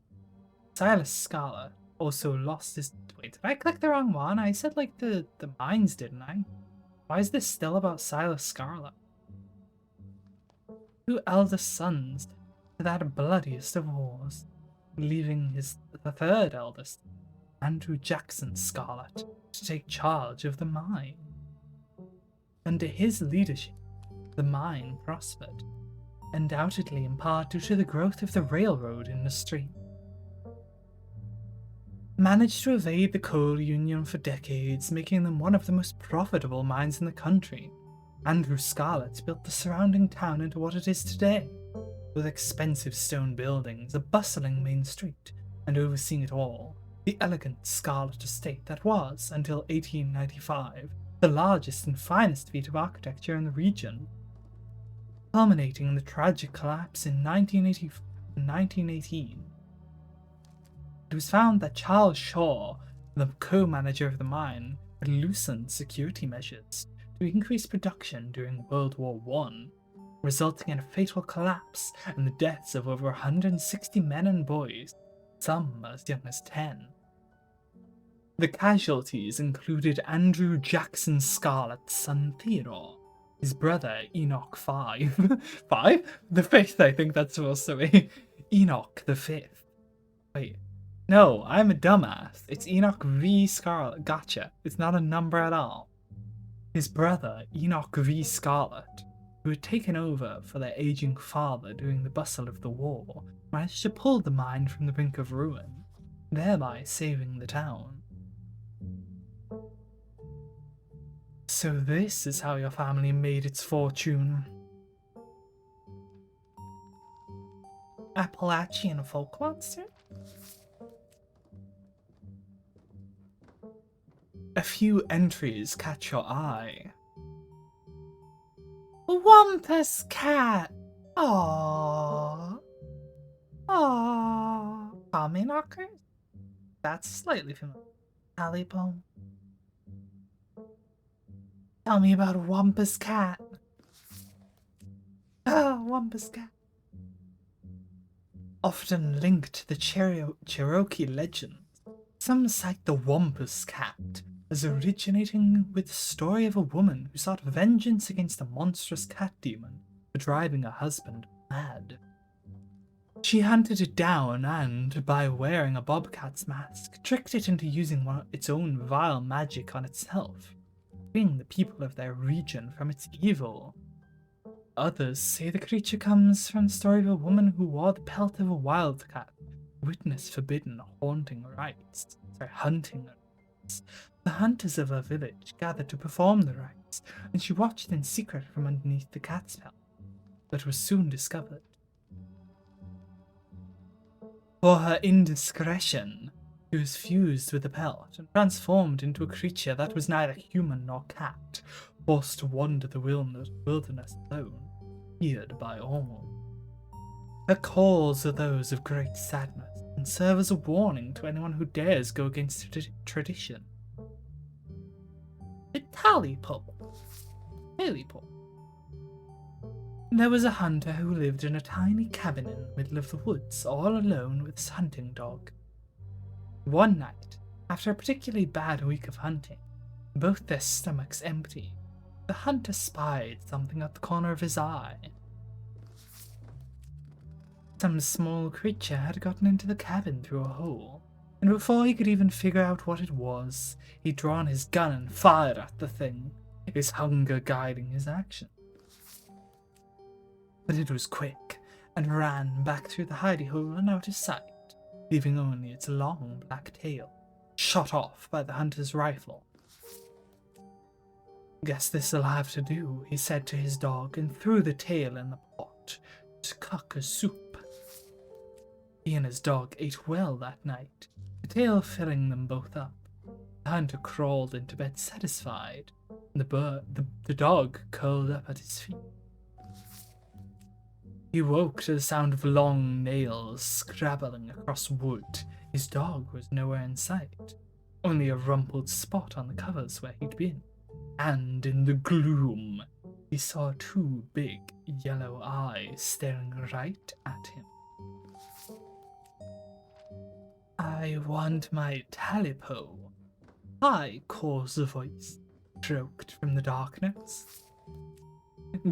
Silas Scarlet also lost his... Wait, did I click the wrong one? I said like the mines, didn't I? Why is this still about Silas Scarlet? 2 eldest sons to that bloodiest of wars, leaving the 3rd eldest, Andrew Jackson Scarlet, to take charge of the mine. Under his leadership, the mine prospered, undoubtedly in part due to the growth of the railroad industry. Managed to evade the coal union for decades, making them one of the most profitable mines in the country. Andrew Scarlet built the surrounding town into what it is today, with expensive stone buildings, a bustling main street, and overseeing it all, the elegant Scarlet estate that was, until 1895, the largest and finest feat of architecture in the region, culminating in the tragic collapse in 1918. It was found that Charles Shaw, the co-manager of the mine, had loosened security measures to increase production during World War I, resulting in a fatal collapse and the deaths of over 160 men and boys, some as young as 10. The casualties included Andrew Jackson Scarlet's son Theodore, his brother Enoch V. 5? The 5th, I think that's supposed to be. Enoch the 5th. Wait. No, I'm a dumbass. It's Enoch V. Scarlet. Gotcha. It's not a number at all. His brother, Enoch V. Scarlet, who had taken over for their aging father during the bustle of the war, managed to pull the mine from the brink of ruin, thereby saving the town. So this is how your family made its fortune. Appalachian folk monster? A few entries catch your eye. Wampus cat! Aww. Aww. Tommy knockers? That's slightly familiar. Alley poem. Tell me about Wampus cat. Ah, Wampus cat. Often linked to the Cherokee legend, some cite the Wampus cat as originating with the story of a woman who sought vengeance against a monstrous cat demon for driving her husband mad. She hunted it down and, by wearing a bobcat's mask, tricked it into using its own vile magic on itself, freeing the people of their region from its evil. Others say the creature comes from the story of a woman who wore the pelt of a wildcat, witnessed forbidden hunting rites. The hunters of her village gathered to perform the rites, and she watched in secret from underneath the cat's pelt, but was soon discovered. For her indiscretion, she was fused with the pelt and transformed into a creature that was neither human nor cat, forced to wander the wilderness alone, feared by all. Her calls are those of great sadness and serve as a warning to anyone who dares go against tradition. The Tallypop. There was a hunter who lived in a tiny cabin in the middle of the woods, all alone with his hunting dog. One night, after a particularly bad week of hunting, both their stomachs empty, the hunter spied something at the corner of his eye. Some small creature had gotten into the cabin through a hole, and before he could even figure out what it was, he'd drawn his gun and fired at the thing, his hunger guiding his action. But it was quick, and ran back through the hidey hole and out of sight, leaving only its long black tail, shot off by the hunter's rifle. "Guess this'll have to do," he said to his dog, and threw the tail in the pot to cook a soup. He and his dog ate well that night, the tail filling them both up. The hunter crawled into bed satisfied, and the dog curled up at his feet. He woke to the sound of long nails scrabbling across wood. His dog was nowhere in sight, only a rumpled spot on the covers where he'd been. And in the gloom, he saw two big yellow eyes staring right at him. "I want my talipo," high, coarse voice stroked from the darkness.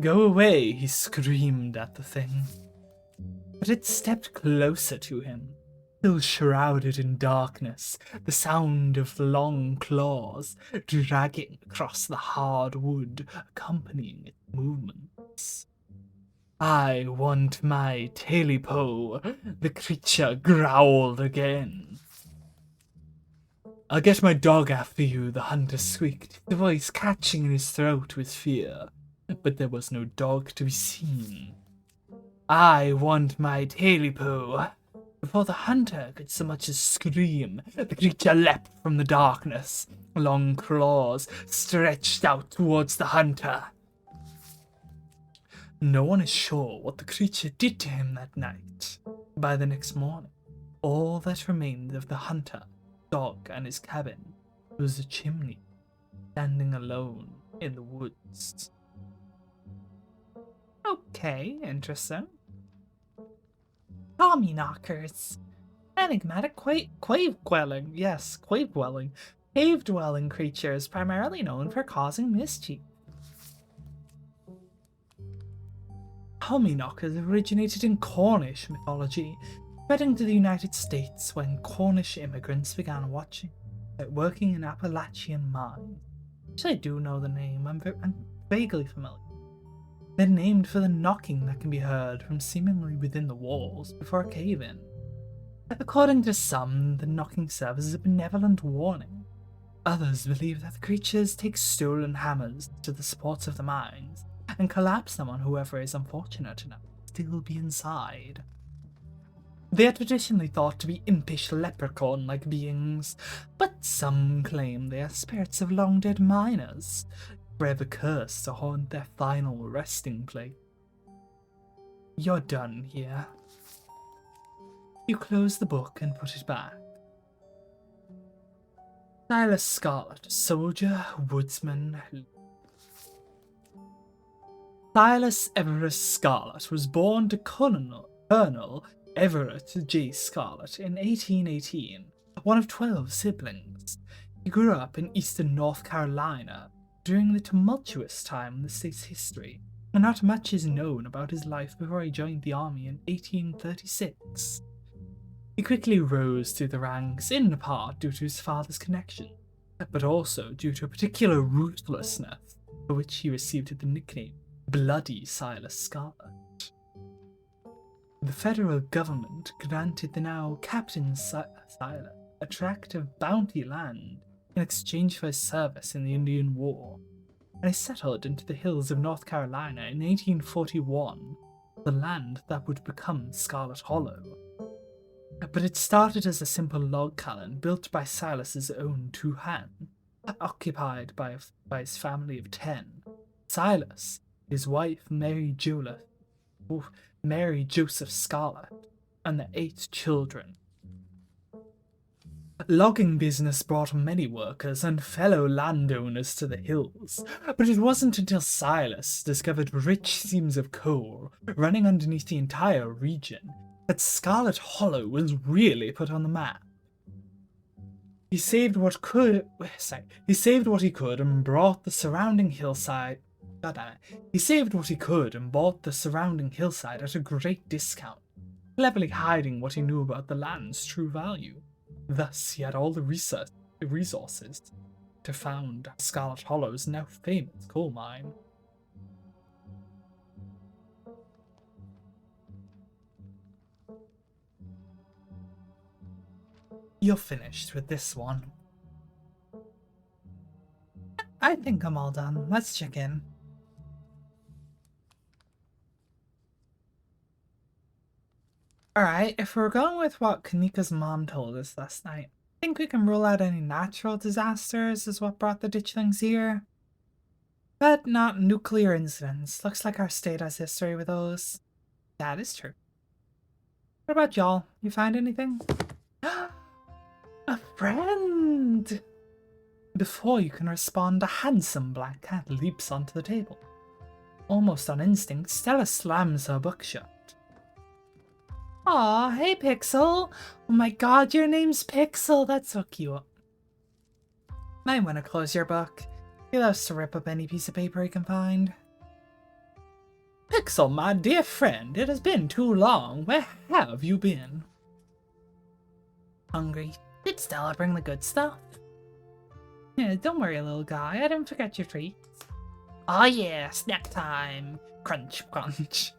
"Go away," he screamed at the thing. But it stepped closer to him, still shrouded in darkness, the sound of long claws dragging across the hard wood accompanying its movements. "I want my talipo," the creature growled again. "I'll get my dog after you," the hunter squeaked, the voice catching in his throat with fear. But there was no dog to be seen. "I want my talipo." Before the hunter could so much as scream, the creature leapt from the darkness, long claws stretched out towards the hunter. No one is sure what the creature did to him that night. By the next morning, all that remained of the hunter, dog, and his cabin was a chimney, standing alone in the woods. Okay, interesting. Tommy knockers. Enigmatic cave-dwelling creatures primarily known for causing mischief. Tommyknockers originated in Cornish mythology, spreading to the United States when Cornish immigrants began working in Appalachian mines. Actually, I do know the name. I'm vaguely familiar. They're named for the knocking that can be heard from seemingly within the walls before a cave-in. According to some, the knocking serves as a benevolent warning. Others believe that the creatures take stolen hammers to the supports of the mines and collapse them on whoever is unfortunate enough to still be inside. They are traditionally thought to be impish leprechaun-like beings, but some claim they are spirits of long-dead miners, forever cursed to haunt their final resting place. You're done here. You close the book and put it back. Silas Scarlet, soldier, woodsman. Silas Everett Scarlet was born to Colonel Everett J. Scarlet in 1818, one of 12 siblings. He grew up in eastern North Carolina during the tumultuous time in the state's history, and not much is known about his life before he joined the army in 1836. He quickly rose through the ranks, in part due to his father's connection, but also due to a particular ruthlessness for which he received the nickname Bloody Silas Scarlet. The federal government granted the now Captain Silas a tract of bounty land in exchange for his service in the Indian War, and he settled into the hills of North Carolina in 1841, the land that would become Scarlet Hollow. But it started as a simple log cabin built by Silas's own two hands, occupied by his family of 10. Silas, his wife Mary Joseph Scarlet, and their 8 children. Logging business brought many workers and fellow landowners to the hills, but it wasn't until Silas discovered rich seams of coal running underneath the entire region that Scarlet Hollow was really put on the map. He saved what he could and brought the surrounding hillside. He saved what he could and bought the surrounding hillside at a great discount, cleverly hiding what he knew about the land's true value. Thus, he had all the resources to found Scarlet Hollow's now famous coal mine. You're finished with this one. I think I'm all done. Let's check in. Alright, if we're going with what Kanika's mom told us last night, I think we can rule out any natural disasters as what brought the Ditchlings here. But not nuclear incidents. Looks like our state has history with those. That is true. What about y'all? You find anything? A friend! Before you can respond, a handsome black cat leaps onto the table. Almost on instinct, Stella slams her book shut. Aw, hey Pixel! Oh my god, your name's Pixel! That's so cute. Might want to close your book. He loves to rip up any piece of paper he can find. Pixel, my dear friend, it has been too long. Where have you been? Hungry. Did Stella bring the good stuff? Yeah, don't worry, little guy. I didn't forget your treats. Oh yeah, snack time. Crunch, crunch.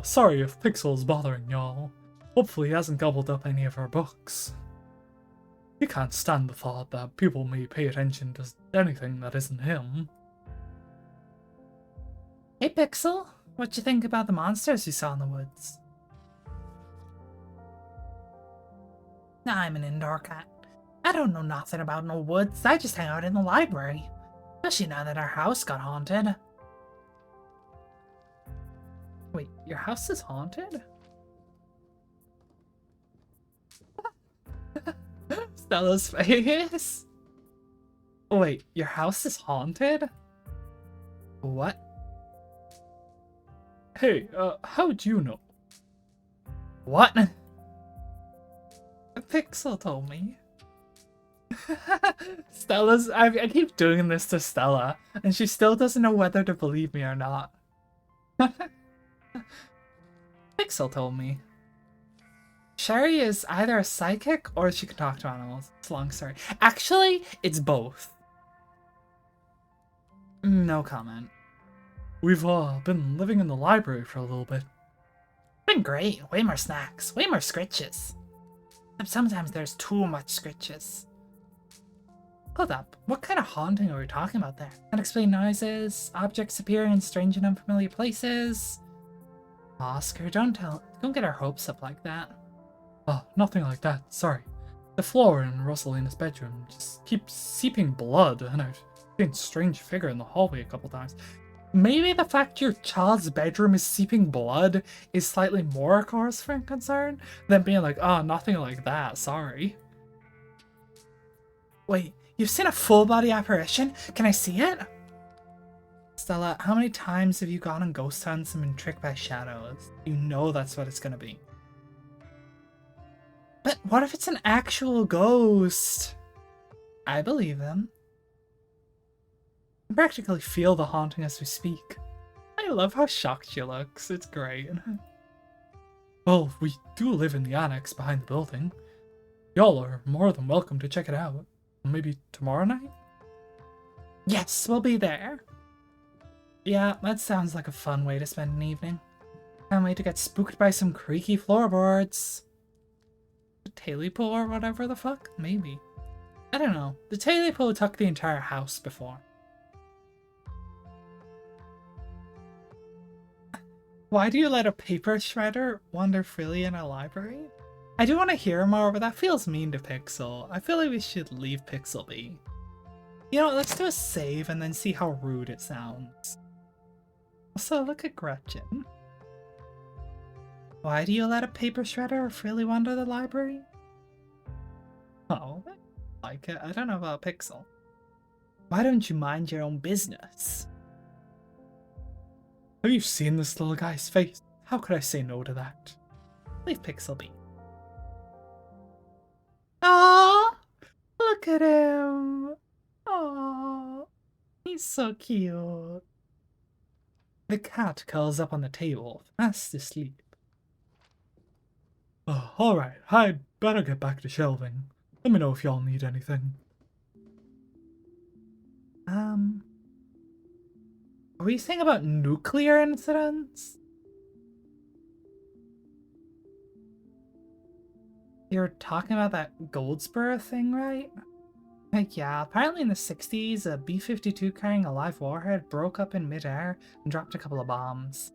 Sorry if Pixel's bothering y'all. Hopefully he hasn't gobbled up any of our books. He can't stand the thought that people may pay attention to anything that isn't him. Hey Pixel, what you think about the monsters you saw in the woods? I'm an indoor cat. I don't know nothing about no woods, I just hang out in the library. Especially now that our house got haunted. Wait, your house is haunted? Stella's face. Wait, your house is haunted? What? Hey, how'd you know? What? Pixel told me. Stella's... I keep doing this to Stella, and she still doesn't know whether to believe me or not. Pixel told me. Sherry is either a psychic or she can talk to animals. It's a long story. Actually, it's both. No comment. We've, been living in the library for a little bit. Been great. Way more snacks. Way more scritches. Sometimes there's too much scritches. Hold up. What kind of haunting are we talking about there? Unexplained noises, objects appearing in strange and unfamiliar places. Oscar, don't get our hopes up like that. Oh, nothing like that, sorry. The floor in Rosalina's bedroom just keeps seeping blood, and I've seen a strange figure in the hallway a couple times. Maybe the fact your child's bedroom is seeping blood is slightly more a cause for concern than being like, oh, nothing like that, sorry. Wait, you've seen a full-body apparition? Can I see it? Stella, how many times have you gone on ghost hunts and been tricked by shadows? You know that's what it's gonna be. But what if it's an actual ghost? I believe them. I practically feel the haunting as we speak. I love how shocked she looks. It's great. Well, we do live in the annex behind the building. Y'all are more than welcome to check it out. Maybe tomorrow night? Yes, we'll be there. Yeah, that sounds like a fun way to spend an evening. Can't wait to get spooked by some creaky floorboards. The Tailypo or whatever the fuck? Maybe. I don't know. The Tailypo took the entire house before. Why do you let a paper shredder wander freely in a library? I do want to hear more, but that feels mean to Pixel. I feel like we should leave Pixel be. You know what, let's do a save and then see how rude it sounds. Also, look at Gretchen. Why do you let a paper shredder freely wander the library? Oh, I like it. I don't know about Pixel. Why don't you mind your own business? Have you seen this little guy's face? How could I say no to that? Leave Pixel be. Aww! Look at him! Aww! He's so cute. The cat curls up on the table, fast asleep. Alright, I'd better get back to shelving. Let me know if y'all need anything. Are we saying about nuclear incidents? You're talking about that Goldsboro thing, right? Like, yeah, apparently in the 60s, a B-52 carrying a live warhead broke up in midair and dropped a couple of bombs.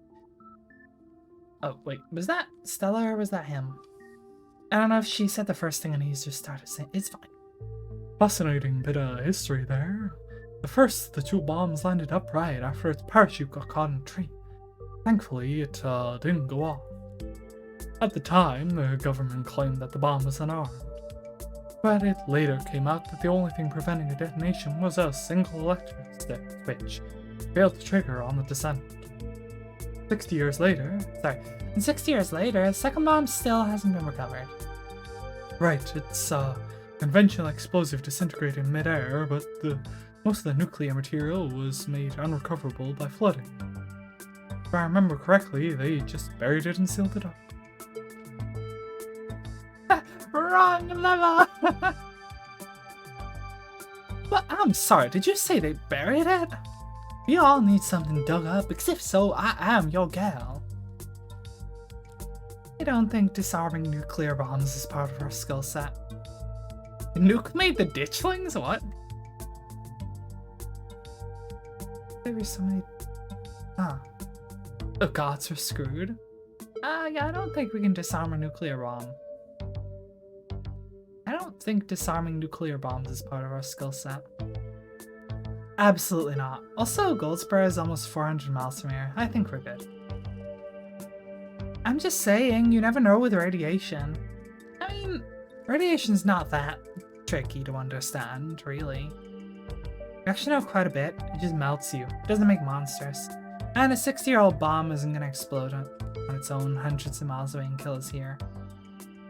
Oh, wait, was that Stella or was that him? I don't know if she said the first thing and he's just started saying, it's fine. Fascinating bit of history there. At first, the two bombs landed upright after its parachute got caught in a tree. Thankfully, it didn't go off. At the time, the government claimed that the bomb was unarmed. But it later came out that the only thing preventing a detonation was a single electric switch failed to trigger on the descent. 60 years later, And 60 years later, the second bomb still hasn't been recovered. right, it's a conventional explosive disintegrating midair, but most of the nuclear material was made unrecoverable by flooding. If I remember correctly, they just buried it and sealed it up. Wrong level! But I'm sorry, did you say they buried it? We all need something dug up, because if so, I am your gal. I don't think disarming nuclear bombs is part of our skill set. Nuke made the Ditchlings? What? There were so many... The gods are screwed. Yeah, I don't think we can disarm a nuclear bomb. I don't think disarming nuclear bombs is part of our skill set. Absolutely not. Also, Goldspur is almost 400 miles from here. I think we're good. I'm just saying, you never know with radiation. I mean, radiation's not that tricky to understand, really. You actually know quite a bit. It just melts you. It doesn't make monsters. And a 60-year-old bomb isn't gonna explode on its own hundreds of miles away and kill us here.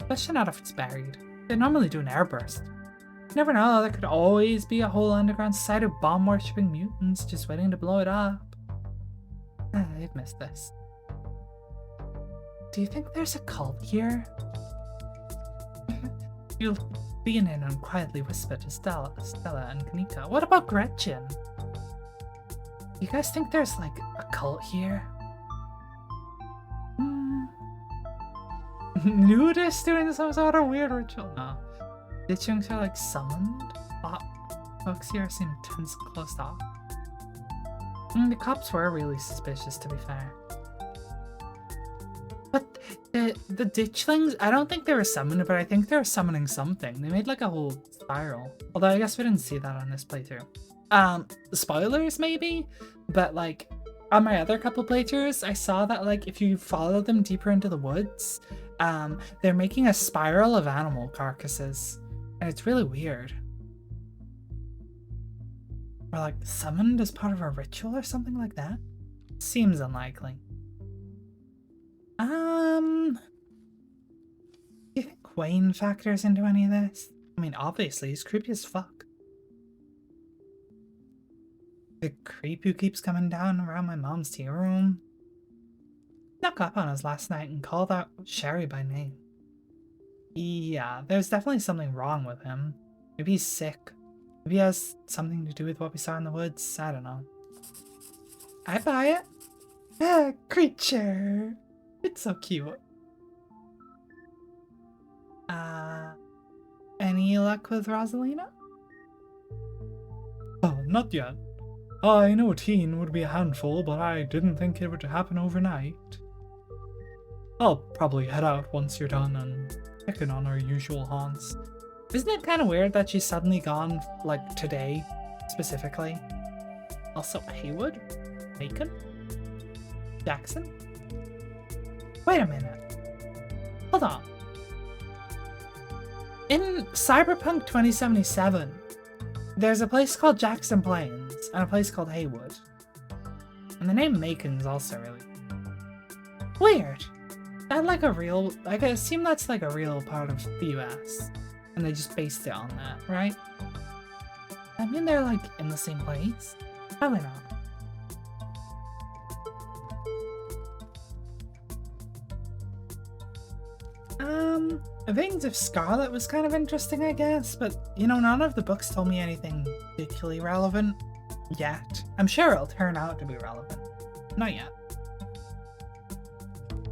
Especially not if it's buried. They normally do an airburst. You never know, there could always be a whole underground site of bomb-worshipping mutants just waiting to blow it up. I've missed this. Do you think there's a cult here? You'll lean in and quietly whisper to Stella and Kanika. What about Gretchen? You guys think there's like a cult here? Nudists doing some sort of weird ritual? No. Ditchlings are like summoned? Folks here seem tense and closed off. The cops were really suspicious, to be fair. But the Ditchlings, I don't think they were summoned, but I think they were summoning something. They made like a whole spiral. Although I guess we didn't see that on this playthrough. Spoilers maybe? But like, on my other couple playthroughs, I saw that like if you follow them deeper into the woods, they're making a spiral of animal carcasses. And it's really weird. Or like summoned as part of a ritual or something like that? Seems unlikely. Do you think Wayne factors into any of this? I mean, obviously, he's creepy as fuck. The creep who keeps coming down around my mom's tea room. Snuck up on us last night and called out Sherry by name. Yeah, there's definitely something wrong with him. Maybe he's sick. Maybe it has something to do with what we saw in the woods. I don't know. I buy it. Ah, creature. It's so cute. Any luck with Rosalina? Oh, not yet. I know a teen would be a handful, but I didn't think it would happen overnight. I'll probably head out once you're done and check in on our usual haunts. Isn't it kind of weird that she's suddenly gone, like, today, specifically? Also, Haywood? Macon? Jackson? Wait a minute. Hold on. In Cyberpunk 2077, there's a place called Jackson Plains and a place called Haywood. And the name Macon's also really weird. That like a real, like I assume that's like a real part of the US. And they just based it on that, right? I mean they're like in the same place? Probably not. Veins of Scarlet was kind of interesting, I guess, but, you know, none of the books told me anything particularly relevant yet. I'm sure it'll turn out to be relevant. Not yet.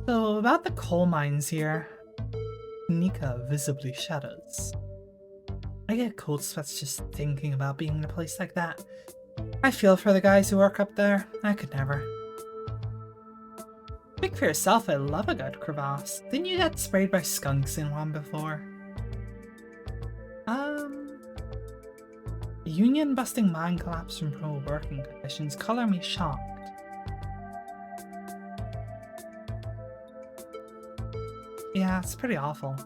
So, about the coal mines here. Nika visibly shudders. I get cold sweats just thinking about being in a place like that. I feel for the guys who work up there. I could never. Speak for yourself, I love a good crevasse. Didn't you get sprayed by skunks in one before? Union busting mine collapse from poor working conditions color me shocked. Yeah, it's pretty awful.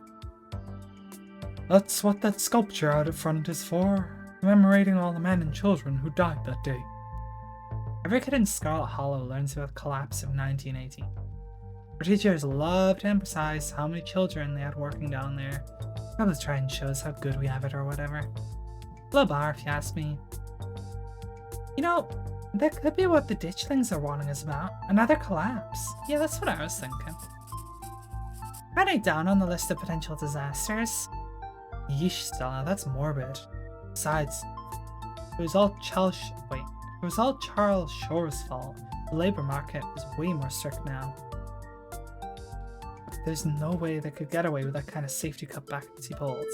That's what that sculpture out in front is for, commemorating all the men and children who died that day. Every kid in Scarlet Hollow learns about the collapse of 1918. Our teachers love to emphasize how many children they had working down there. Probably try and show us how good we have it or whatever. Low bar if you ask me. You know, that could be what the Ditchlings are warning us about. Another collapse. Yeah, that's what I was thinking. Writing down on the list of potential disasters. Yeesh, Stella, that's morbid. Besides, it was all Charles Shore's fault. The labor market is way more strict now. There's no way they could get away with that kind of safety cutback he pulled.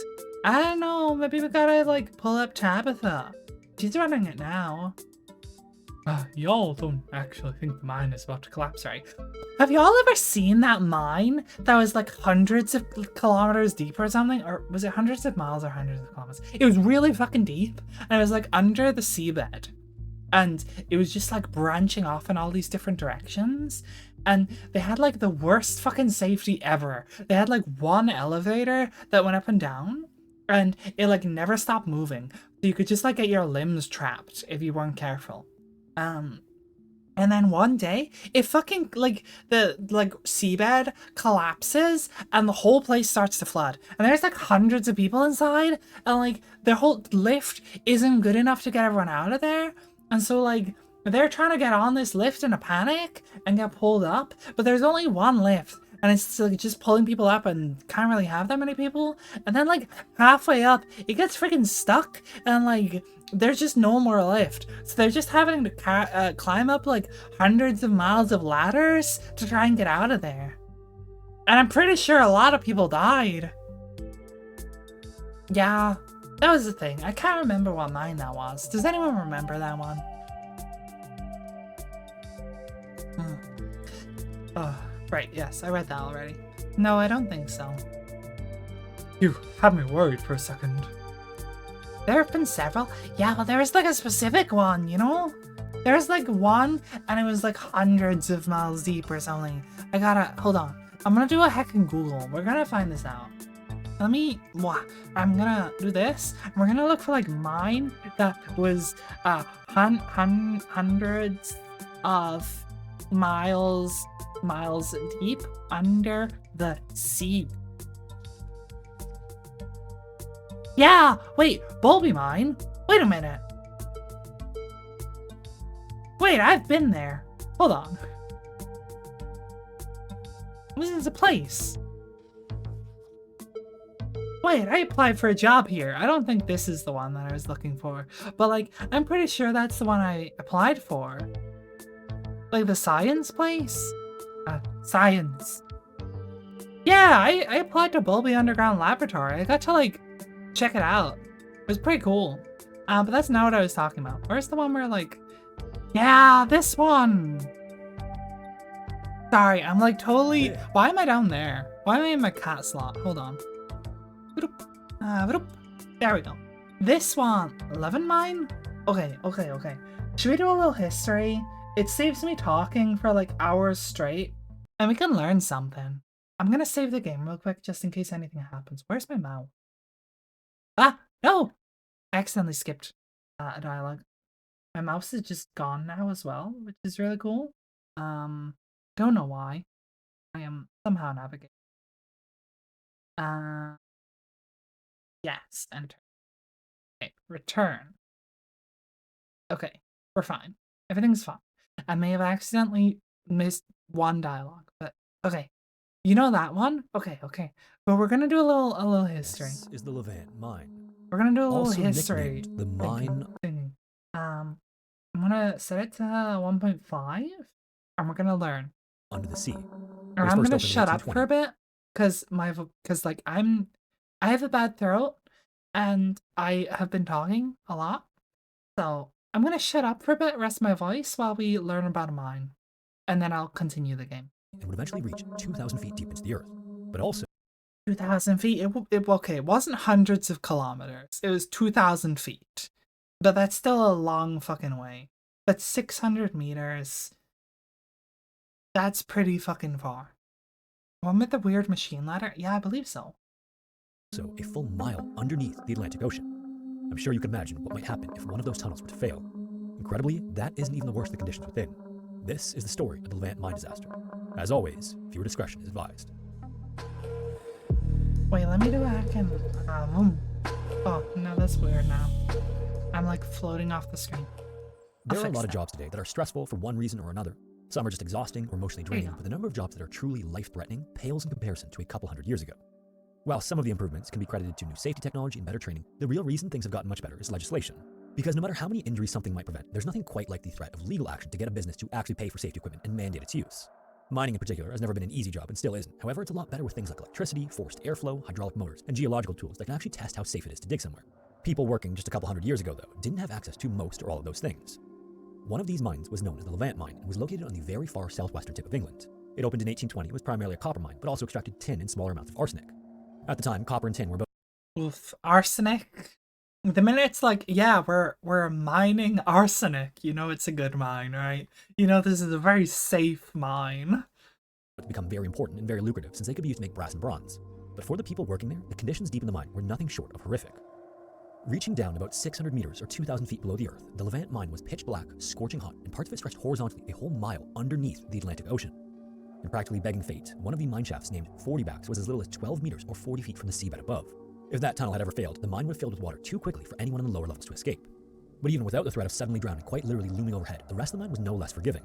I don't know, maybe we gotta like pull up Tabitha. She's running it now. Y'all don't actually think the mine is about to collapse, right? Have y'all ever seen that mine that was like hundreds of kilometers deep or something? Or was it hundreds of miles or hundreds of kilometers? It was really fucking deep and it was like under the seabed. And it was just like branching off in all these different directions. And they had like the worst fucking safety ever. They had like one elevator that went up and down and it like never stopped moving. So you could just like get your limbs trapped if you weren't careful. And then one day it fucking like the seabed collapses and the whole place starts to flood. And there's like hundreds of people inside and like their whole lift isn't good enough to get everyone out of there. And so like they're trying to get on this lift in a panic and get pulled up, but there's only one lift and it's like just pulling people up and can't really have that many people. And then like halfway up it gets freaking stuck and like there's just no more lift, so they're just having to climb up like hundreds of miles of ladders to try and get out of there. And I'm pretty sure a lot of people died. Yeah, that was the thing. I can't remember what mine that was. Does anyone remember that one? Oh, right, yes, I read that already. No, I don't think so. You had me worried for a second. There have been several. Yeah, but there was like a specific one, you know? There was like one and it was like hundreds of miles deep or something. I gotta, hold on. I'm gonna do a heckin' Google. We're gonna find this out. I'm gonna do this. And we're gonna look for like mine that was hundreds of miles deep under the sea. Yeah, wait, Bulby Mine? Wait a minute. Wait, I've been there. Hold on. This is a place. Wait, I applied for a job here. I don't think this is the one that I was looking for. But like, I'm pretty sure that's the one I applied for. Like the science place? Science. Yeah, I applied to Bulby Underground Laboratory. I got to like check it out. It was pretty cool. But that's not what I was talking about. Where's the one where like, yeah, this one. Sorry, I'm like totally, why am I down there? Why am I in my cat slot? Hold on. There we go. This one, 11 mine? Okay. Should we do a little history? It saves me talking for like hours straight and we can learn something. I'm gonna save the game real quick just in case anything happens. Where's my mouse? Ah, no! I accidentally skipped a dialogue. My mouse is just gone now as well, which is really cool. Don't know why. I am somehow navigating. Yes, enter. Okay, return. Okay, we're fine. Everything's fine. I may have accidentally missed one dialogue, but okay. You know that one? Okay. But we're gonna do a little history. This is the Levant mine. We're gonna do a little Also history. nicknamed the mine. I'm gonna set it to 1.5 and we're gonna learn. Under the sea. Or I'm gonna shut up for a bit because like I have a bad throat and I have been talking a lot. So I'm gonna shut up for a bit, rest my voice while we learn about a mine. And then I'll continue the game. And would eventually reach 2,000 feet deep into the earth. But also 2,000 feet? Okay, it wasn't hundreds of kilometers. It was 2,000 feet. But that's still a long fucking way. But 600 meters. That's pretty fucking far. One with the weird machine ladder? Yeah, I believe so. a full mile underneath the Atlantic Ocean. I'm sure you can imagine what might happen if one of those tunnels were to fail. Incredibly, that isn't even the worst of the conditions within. This is the story of the Levant mine disaster. As always, viewer discretion is advised. Wait, let me do a hack and... Oh, no, that's weird now. I'm like floating off the screen. There are a lot of jobs today that are stressful for one reason or another. Some are just exhausting or emotionally draining, but the number of jobs that are truly life-threatening pales in comparison to a couple hundred years ago. While some of the improvements can be credited to new safety technology and better training, the real reason things have gotten much better is legislation. Because no matter how many injuries something might prevent, there's nothing quite like the threat of legal action to get a business to actually pay for safety equipment and mandate its use. Mining in particular has never been an easy job and still isn't. However, it's a lot better with things like electricity, forced airflow, hydraulic motors, and geological tools that can actually test how safe it is to dig somewhere. People working just a couple hundred years ago, though, didn't have access to most or all of those things. One of these mines was known as the Levant mine and was located on the very far southwestern tip of England. It opened in 1820 and was primarily a copper mine, but also extracted tin and smaller amounts of arsenic. At the time, copper and tin were both... Oof, arsenic? The minute it's like, yeah, we're mining arsenic, you know it's a good mine, right? You know this is a very safe mine. become very important and very lucrative since they could be used to make brass and bronze. But for the people working there, the conditions deep in the mine were nothing short of horrific. Reaching down about 600 meters or 2,000 feet below the earth, the Levant mine was pitch black, scorching hot, and parts of it stretched horizontally a whole mile underneath the Atlantic Ocean. And practically begging fate, one of the mine shafts named 40 Backs was as little as 12 meters or 40 feet from the seabed above. If that tunnel had ever failed, the mine would have filled with water too quickly for anyone in the lower levels to escape. But even without the threat of suddenly drowning quite literally looming overhead, the rest of the mine was no less forgiving.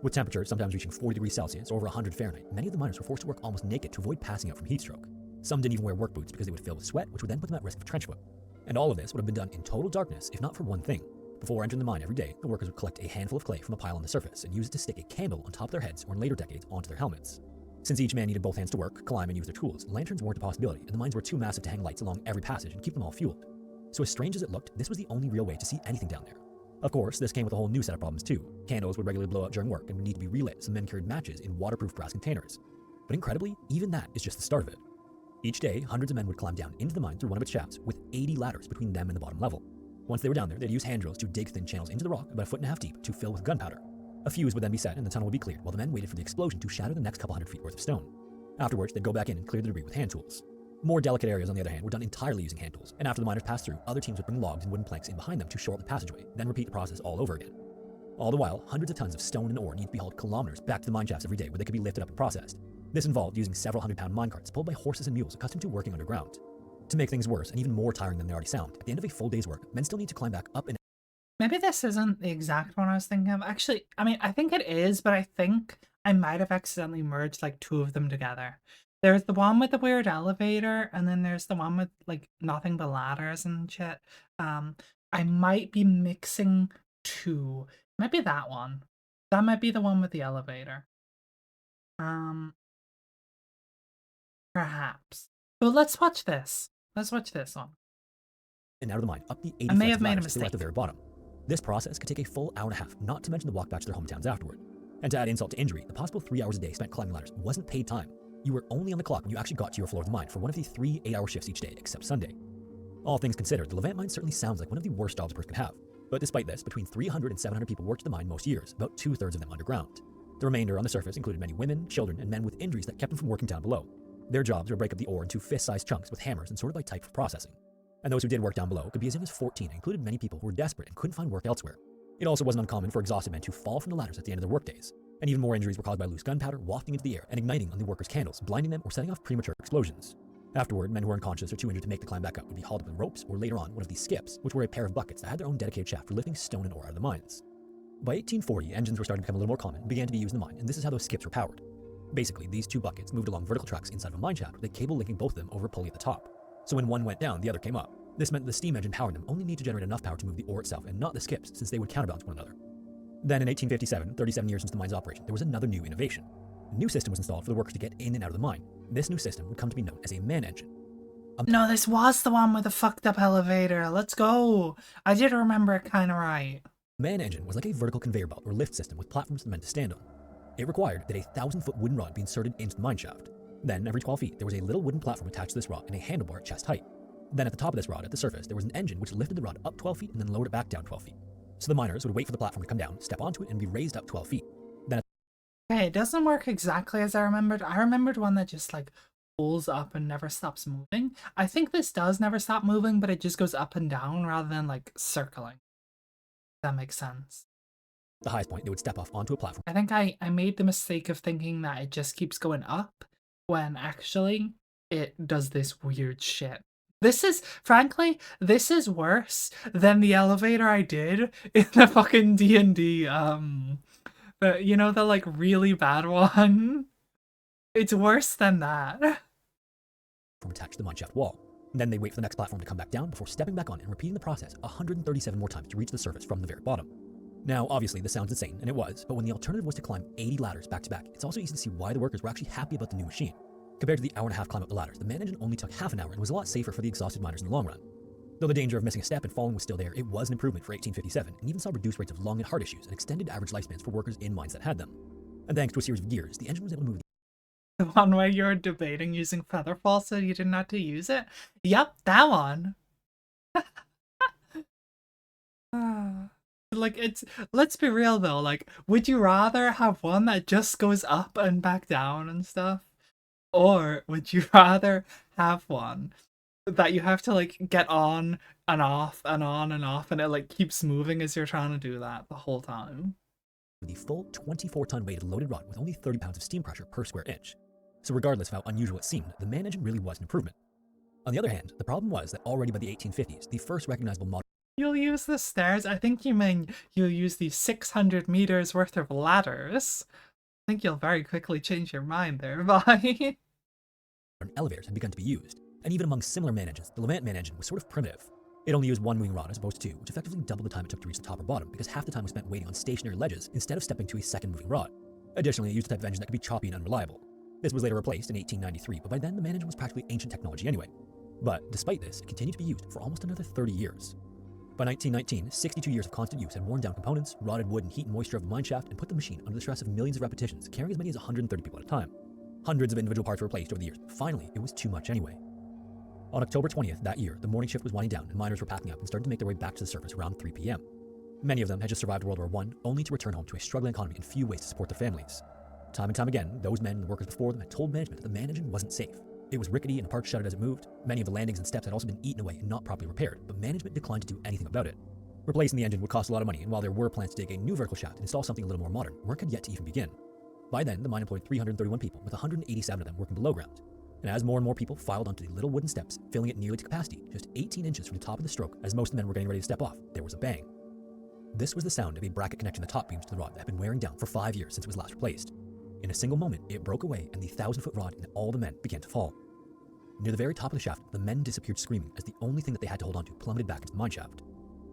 With temperatures sometimes reaching 40 degrees Celsius or over 100 Fahrenheit, many of the miners were forced to work almost naked to avoid passing out from heat stroke. Some didn't even wear work boots because they would fill with sweat, which would then put them at risk of trench foot. And all of this would have been done in total darkness, if not for one thing. Before entering the mine every day, the workers would collect a handful of clay from a pile on the surface and use it to stick a candle on top of their heads or in later decades onto their helmets. Since each man needed both hands to work, climb, and use their tools, lanterns weren't a possibility, and the mines were too massive to hang lights along every passage and keep them all fueled. So as strange as it looked, this was the only real way to see anything down there. Of course, this came with a whole new set of problems too. Candles would regularly blow out during work and would need to be relit, so men carried matches in waterproof brass containers. But incredibly, even that is just the start of it. Each day, hundreds of men would climb down into the mine through one of its shafts, with 80 ladders between them and the bottom level. Once they were down there, they'd use hand drills to dig thin channels into the rock about 1.5 feet deep to fill with gunpowder. A fuse would then be set and the tunnel would be cleared while the men waited for the explosion to shatter the next couple hundred feet worth of stone. Afterwards, they'd go back in and clear the debris with hand tools. More delicate areas, on the other hand, were done entirely using hand tools, and after the miners passed through, other teams would bring logs and wooden planks in behind them to shore up the passageway, then repeat the process all over again. All the while, hundreds of tons of stone and ore needed to be hauled kilometers back to the mine shafts every day where they could be lifted up and processed. This involved using several 100-pound mine carts pulled by horses and mules accustomed to working underground. To make things worse, and even more tiring than they already sound, at the end of a full day's work, men still need to climb back up and... Maybe this isn't the exact one I was thinking of. Actually, I mean, I think it is, but I think I might have accidentally merged like two of them together. There's the one with the weird elevator, and then there's the one with like nothing but ladders and shit. I might be mixing two. Might be that one. That might be the one with the elevator. Perhaps. But let's watch this. Let's watch this one. And out of the mine, up the 80 I may flights have of made a ladders still mistake. at the very bottom. This process could take a full hour and a half, not to mention the walk back to their hometowns afterward. And to add insult to injury, the possible 3 hours a day spent climbing ladders wasn't paid time. You were only on the clock when you actually got to your floor of the mine for one of the 3 8-hour shifts each day, except Sunday. All things considered, the Levant mine certainly sounds like one of the worst jobs a person could have. But despite this, between 300 and 700 people worked at the mine most years, about 2/3 of them underground. The remainder on the surface included many women, children, and men with injuries that kept them from working down below. Their jobs were to break up the ore into fist-sized chunks with hammers and sorted by type for processing. And those who did work down below could be as young as 14 and included many people who were desperate and couldn't find work elsewhere. It also wasn't uncommon for exhausted men to fall from the ladders at the end of their workdays. And even more injuries were caused by loose gunpowder wafting into the air and igniting on the workers' candles, blinding them or setting off premature explosions. Afterward, men who were unconscious or too injured to make the climb back up would be hauled up with ropes or later on one of these skips, which were a pair of buckets that had their own dedicated shaft for lifting stone and ore out of the mines. By 1840, engines were starting to become a little more common and began to be used in the mine, and this is how those skips were powered. Basically, these two buckets moved along vertical tracks inside of a mine shaft with a cable linking both of them over a pulley at the top. So when one went down, the other came up. This meant the steam engine powering them only needed to generate enough power to move the ore itself and not the skips, since they would counterbalance one another. Then in 1857, 37 years into the mine's operation, there was another new innovation. A new system was installed for the workers to get in and out of the mine. This new system would come to be known as a man engine. No, this was the one with the fucked up elevator. Let's go. I did remember it kind of right. Man engine was like a vertical conveyor belt or lift system with platforms for men to stand on. It required that a 1,000-foot wooden rod be inserted into the mine shaft. Then, every 12 feet, there was a little wooden platform attached to this rod and a handlebar at chest height. Then at the top of this rod, at the surface, there was an engine which lifted the rod up 12 feet and then lowered it back down 12 feet. So the miners would wait for the platform to come down, step onto it, and be raised up 12 feet. Then Okay, it doesn't work exactly as I remembered. I remembered one that just like pulls up and never stops moving. I think this does never stop moving, but it just goes up and down rather than like circling. That makes sense. The highest point, they would step off onto a platform. I think I made the mistake of thinking that it just keeps going up when actually it does this weird shit. This is, frankly, this is worse than the elevator I did in the fucking D&D, the like really bad one. It's worse than that. Attached to the mineshaft wall. Then they wait for the next platform to come back down before stepping back on and repeating the process 137 more times to reach the surface from the very bottom. Now, obviously, this sounds insane, and it was, but when the alternative was to climb 80 ladders back to back, it's also easy to see why the workers were actually happy about the new machine. Compared to the hour-and-a-half climb up the ladders, the man engine only took half an hour and was a lot safer for the exhausted miners in the long run. Though the danger of missing a step and falling was still there, it was an improvement for 1857, and even saw reduced rates of lung and heart issues and extended average lifespans for workers in mines that had them. And thanks to a series of gears, the engine was able to move. The one where you're debating using featherfall so you didn't have to use it? Yep, that one. Like, it's, let's be real though, like, would you rather have one that just goes up and back down and stuff? Or would you rather have one that you have to like get on and off and on and off and it like keeps moving as you're trying to do that the whole time? The full 24-ton weight of the loaded rod with only 30 pounds of steam pressure per square inch. So regardless of how unusual it seemed, the man engine really was an improvement. On the other hand, the problem was that already by the 1850s, the first recognizable model. You'll use the stairs? I think you mean you'll use the 600 meters worth of ladders. I think you'll very quickly change your mind there, bye. Elevators had begun to be used, and even among similar man engines, the Levant man engine was sort of primitive. It only used one moving rod as opposed to two, which effectively doubled the time it took to reach the top or bottom, because half the time was spent waiting on stationary ledges instead of stepping to a second moving rod. Additionally, it used a type of engine that could be choppy and unreliable. This was later replaced in 1893, but by then the man engine was practically ancient technology anyway. But despite this, it continued to be used for almost another 30 years. By 1919, 62 years of constant use had worn down components, rotted wood and heat and moisture of the mineshaft, and put the machine under the stress of millions of repetitions, carrying as many as 130 people at a time. Hundreds of individual parts were replaced over the years, but finally, it was too much anyway. On October 20th that year, the morning shift was winding down and miners were packing up and started to make their way back to the surface around 3 p.m. Many of them had just survived World War I, only to return home to a struggling economy and few ways to support their families. Time and time again, those men and the workers before them had told management that the man engine wasn't safe. It was rickety and parts shuttered as it moved. Many of the landings and steps had also been eaten away and not properly repaired, but management declined to do anything about it. Replacing the engine would cost a lot of money, and while there were plans to dig a new vertical shaft and install something a little more modern, work had yet to even begin. By then, the mine employed 331 people, with 187 of them working below ground. And as more and more people filed onto the little wooden steps, filling it nearly to capacity, just 18 inches from the top of the stroke, as most of the men were getting ready to step off, there was a bang. This was the sound of a bracket connecting the top beams to the rod that had been wearing down for 5 years since it was last replaced. In a single moment, it broke away and the 1,000-foot rod and all the men began to fall. Near the very top of the shaft, the men disappeared screaming as the only thing that they had to hold onto plummeted back into the mine shaft.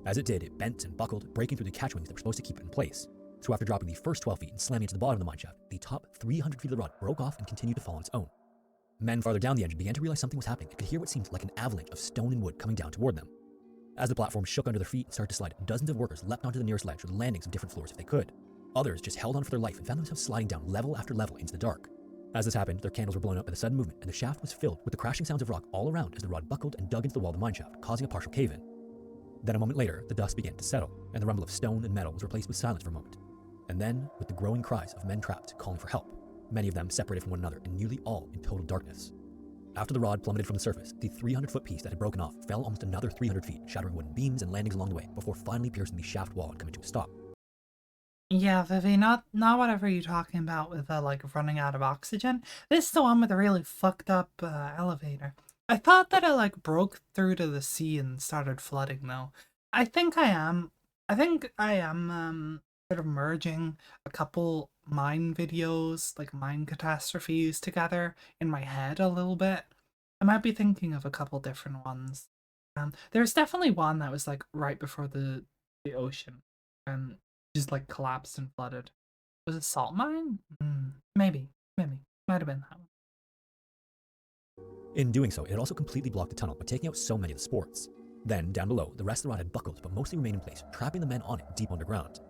As it did, it bent and buckled, breaking through the catch wings that were supposed to keep it in place. So after dropping the first 12 feet and slamming into the bottom of the mine shaft, the top 300 feet of the rod broke off and continued to fall on its own. Men farther down the engine began to realize something was happening and could hear what seemed like an avalanche of stone and wood coming down toward them. As the platform shook under their feet and started to slide, dozens of workers leapt onto the nearest ledge or the landings of different floors if they could. Others just held on for their life and found themselves sliding down level after level into the dark. As this happened, their candles were blown up by the sudden movement, and the shaft was filled with the crashing sounds of rock all around as the rod buckled and dug into the wall of the mine shaft, causing a partial cave-in. Then a moment later, the dust began to settle, and the rumble of stone and metal was replaced with silence for a moment. And then, with the growing cries of men trapped calling for help, many of them separated from one another and nearly all in total darkness. After the rod plummeted from the surface, the 300-foot piece that had broken off fell almost another 300 feet, shattering wooden beams and landings along the way before finally piercing the shaft wall and coming to a stop. Yeah, Vivi, not whatever you're talking about with like running out of oxygen. This is the one with a really fucked up elevator. I thought that it like broke through to the sea and started flooding though. I think I am sort of merging a couple mine videos, like mine catastrophes together in my head a little bit. I might be thinking of a couple different ones. There's definitely one that was like right before the ocean and just like collapsed and flooded. Was it salt mine? Maybe. Might have been that one. In doing so, it also completely blocked the tunnel by taking out so many of the supports. Then, down below, the rest of the rod had buckled but mostly remained in place, trapping the men on it deep underground.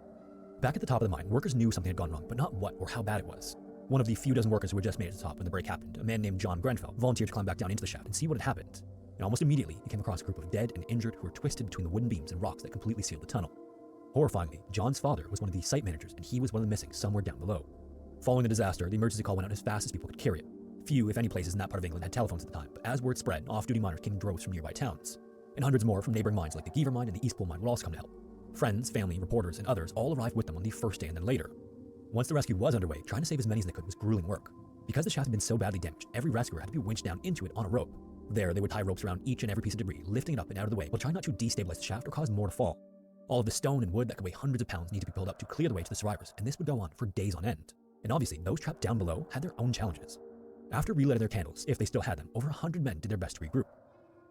Back at the top of the mine, workers knew something had gone wrong, but not what or how bad it was. One of the few dozen workers who had just made it to the top when the break happened, a man named John Grenfell, volunteered to climb back down into the shaft and see what had happened. And almost immediately, he came across a group of dead and injured who were twisted between the wooden beams and rocks that completely sealed the tunnel. Horrifyingly, John's father was one of the site managers, and he was one of the missing somewhere down below. Following the disaster, the emergency call went out as fast as people could carry it. Few, if any, places in that part of England had telephones at the time, but as word spread, off-duty miners came in droves from nearby towns. And hundreds more from neighboring mines like the Geaver Mine and the Eastpool Mine would also come to help. Friends, family, reporters, and others all arrived with them on the first day and then later. Once the rescue was underway, trying to save as many as they could was grueling work. Because the shaft had been so badly damaged, every rescuer had to be winched down into it on a rope. There, they would tie ropes around each and every piece of debris, lifting it up and out of the way while trying not to destabilize the shaft or cause more to fall. All of the stone and wood that could weigh hundreds of pounds needed to be pulled up to clear the way to the survivors, and this would go on for days on end. And obviously, those trapped down below had their own challenges. After relighting their candles, if they still had them, over 100 men did their best to regroup.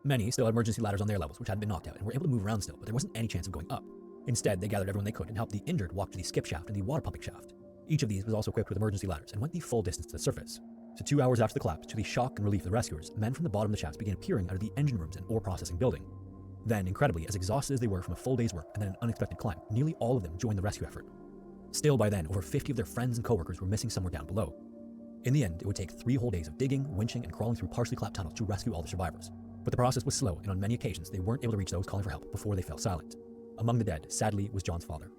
Many still had emergency ladders on their levels which hadn't been knocked out and were able to move around still, but there wasn't any chance of going up. Instead, they gathered everyone they could and helped the injured walk to the skip shaft and the water pumping shaft. Each of these was also equipped with emergency ladders and went the full distance to the surface. So 2 hours after the collapse, to the shock and relief of the rescuers, men from the bottom of the shafts began appearing out of the engine rooms and ore processing building. Then, incredibly, as exhausted as they were from a full day's work and then an unexpected climb, nearly all of them joined the rescue effort. Still, by then, over 50 of their friends and coworkers were missing somewhere down below. In the end, it would take 3 whole days of digging, winching, and crawling through partially collapsed tunnels to rescue all the survivors. But the process was slow, and on many occasions, they weren't able to reach those calling for help before they fell silent. Among the dead, sadly, was John's father.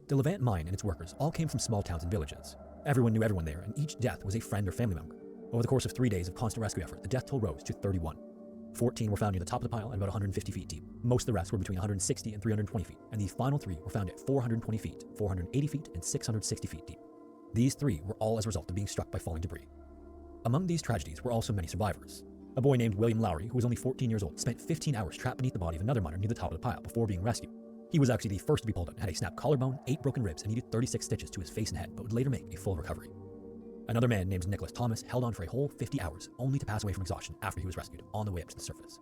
The Levant mine and its workers all came from small towns and villages. Everyone knew everyone there, and each death was a friend or family member. Over the course of 3 days of constant rescue effort, the death toll rose to 31. 14 were found near the top of the pile and about 150 feet deep. Most of the rest were between 160 and 320 feet, and the final 3 were found at 420 feet, 480 feet, and 660 feet deep. These 3 were all as a result of being struck by falling debris. Among these tragedies were also many survivors. A boy named William Lowry, who was only 14 years old, spent 15 hours trapped beneath the body of another miner near the top of the pile before being rescued. He was actually the first to be pulled out and had a snapped collarbone, 8 broken ribs, and needed 36 stitches to his face and head, but would later make a full recovery. Another man named Nicholas Thomas held on for a whole 50 hours, only to pass away from exhaustion after he was rescued, on the way up to the surface.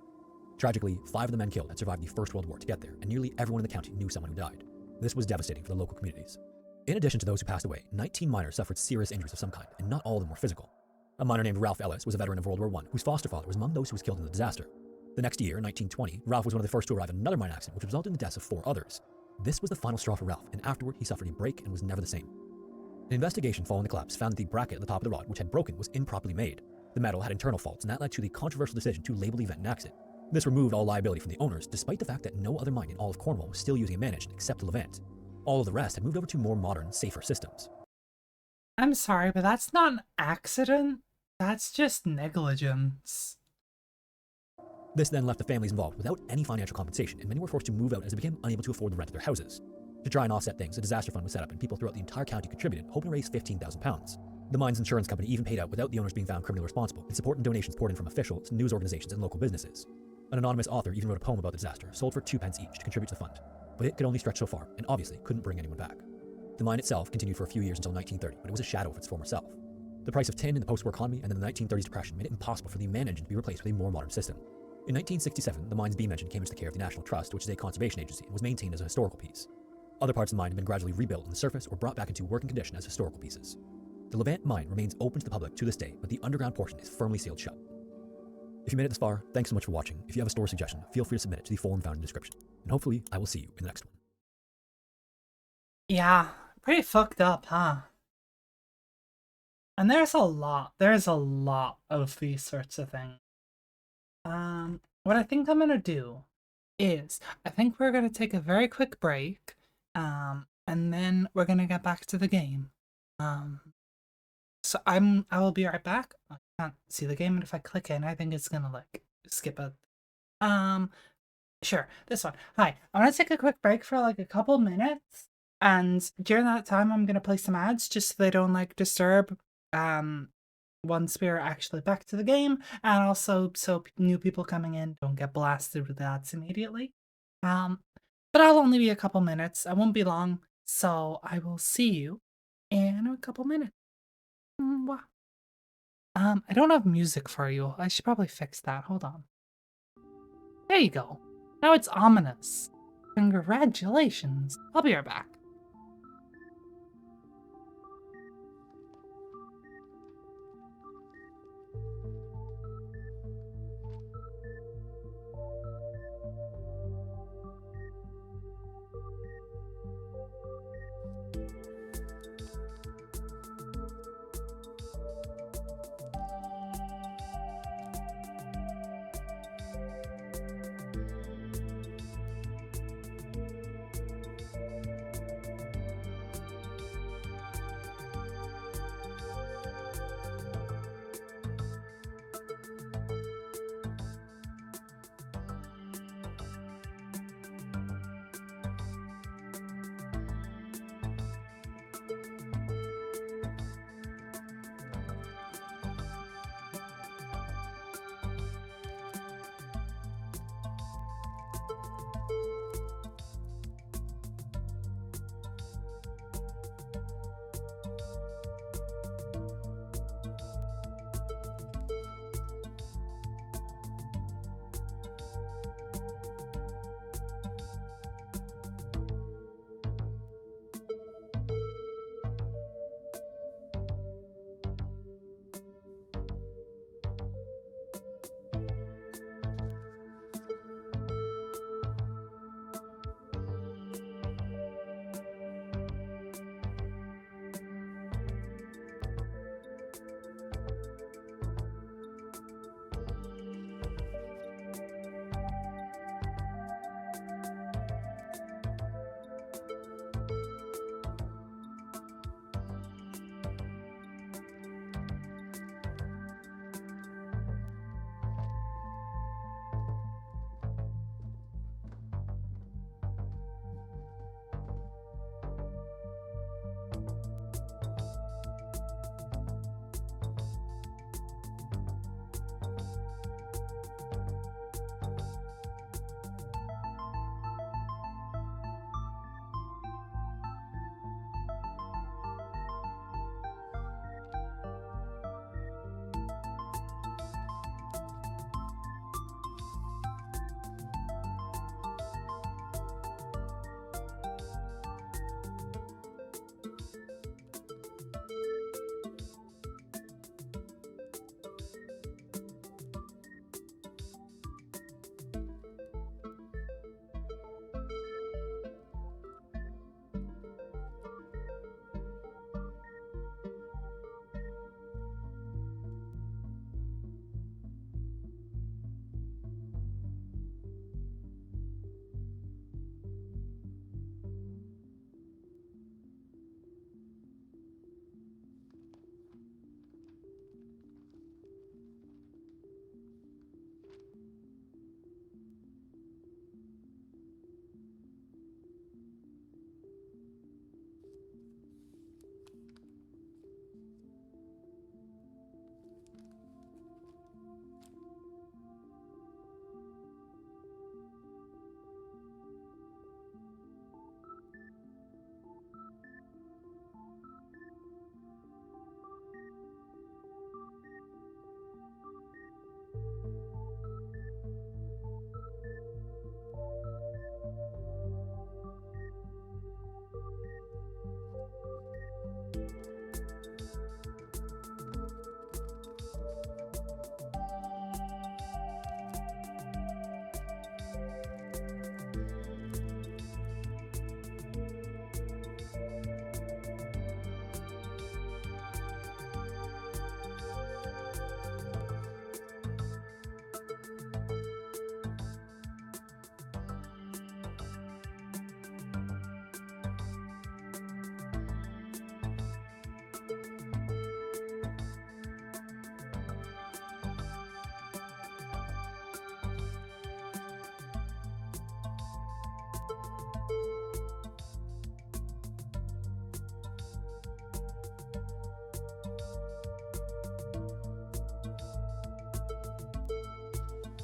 Tragically, 5 of the men killed had survived the First World War to get there, and nearly everyone in the county knew someone who died. This was devastating for the local communities. In addition to those who passed away, 19 miners suffered serious injuries of some kind, and not all of them were physical. A miner named Ralph Ellis was a veteran of World War I, whose foster father was among those who was killed in the disaster. The next year, in 1920, Ralph was one of the first to arrive at another mine accident, which resulted in the deaths of 4 others. This was the final straw for Ralph, and afterward he suffered a break and was never the same. An investigation following the collapse found that the bracket at the top of the rod, which had broken, was improperly made. The metal had internal faults, and that led to the controversial decision to label the event an accident. This removed all liability from the owners, despite the fact that no other mine in all of Cornwall was still using a managed except the Levant. All of the rest had moved over to more modern, safer systems. I'm sorry, but that's not an accident. That's just negligence. This then left the families involved without any financial compensation, and many were forced to move out as they became unable to afford the rent of their houses. To try and offset things, a disaster fund was set up and people throughout the entire county contributed, hoping to raise £15,000. The mine's insurance company even paid out without the owners being found criminally responsible, and support and donations poured in from officials, news organizations, and local businesses. An anonymous author even wrote a poem about the disaster, sold for 2 pence each to contribute to the fund, but it could only stretch so far, and obviously couldn't bring anyone back. The mine itself continued for a few years until 1930, but it was a shadow of its former self. The price of tin in the post-war economy and then the 1930s depression made it impossible for the main engine to be replaced with a more modern system. In 1967, the mine's beam engine came into the care of the National Trust, which is a conservation agency, and was maintained as a historical piece. Other parts of the mine have been gradually rebuilt on the surface or brought back into working condition as historical pieces. The Levant mine remains open to the public to this day, but the underground portion is firmly sealed shut. If you made it this far, thanks so much for watching. If you have a story suggestion, feel free to submit it to the forum found in the description. And hopefully, I will see you in the next one. Yeah, pretty fucked up, huh? And there's a lot of these sorts of things. What I think I'm gonna do is, I think we're gonna take a very quick break, and then we're gonna get back to the game. So I will be right back. I can't see the game, and if I click in, I think it's gonna like skip a. Sure, this one. Hi, I'm gonna take a quick break for like a couple minutes, and during that time, I'm gonna play some ads just so they don't like disturb. Once we're actually back to the game, and also so new people coming in don't get blasted with ads immediately. But I'll only be a couple minutes. I won't be long, so I will see you in a couple minutes. Mwah. I don't have music for you. I should probably fix that. Hold on. There you go. Now it's ominous. Congratulations. I'll be right back.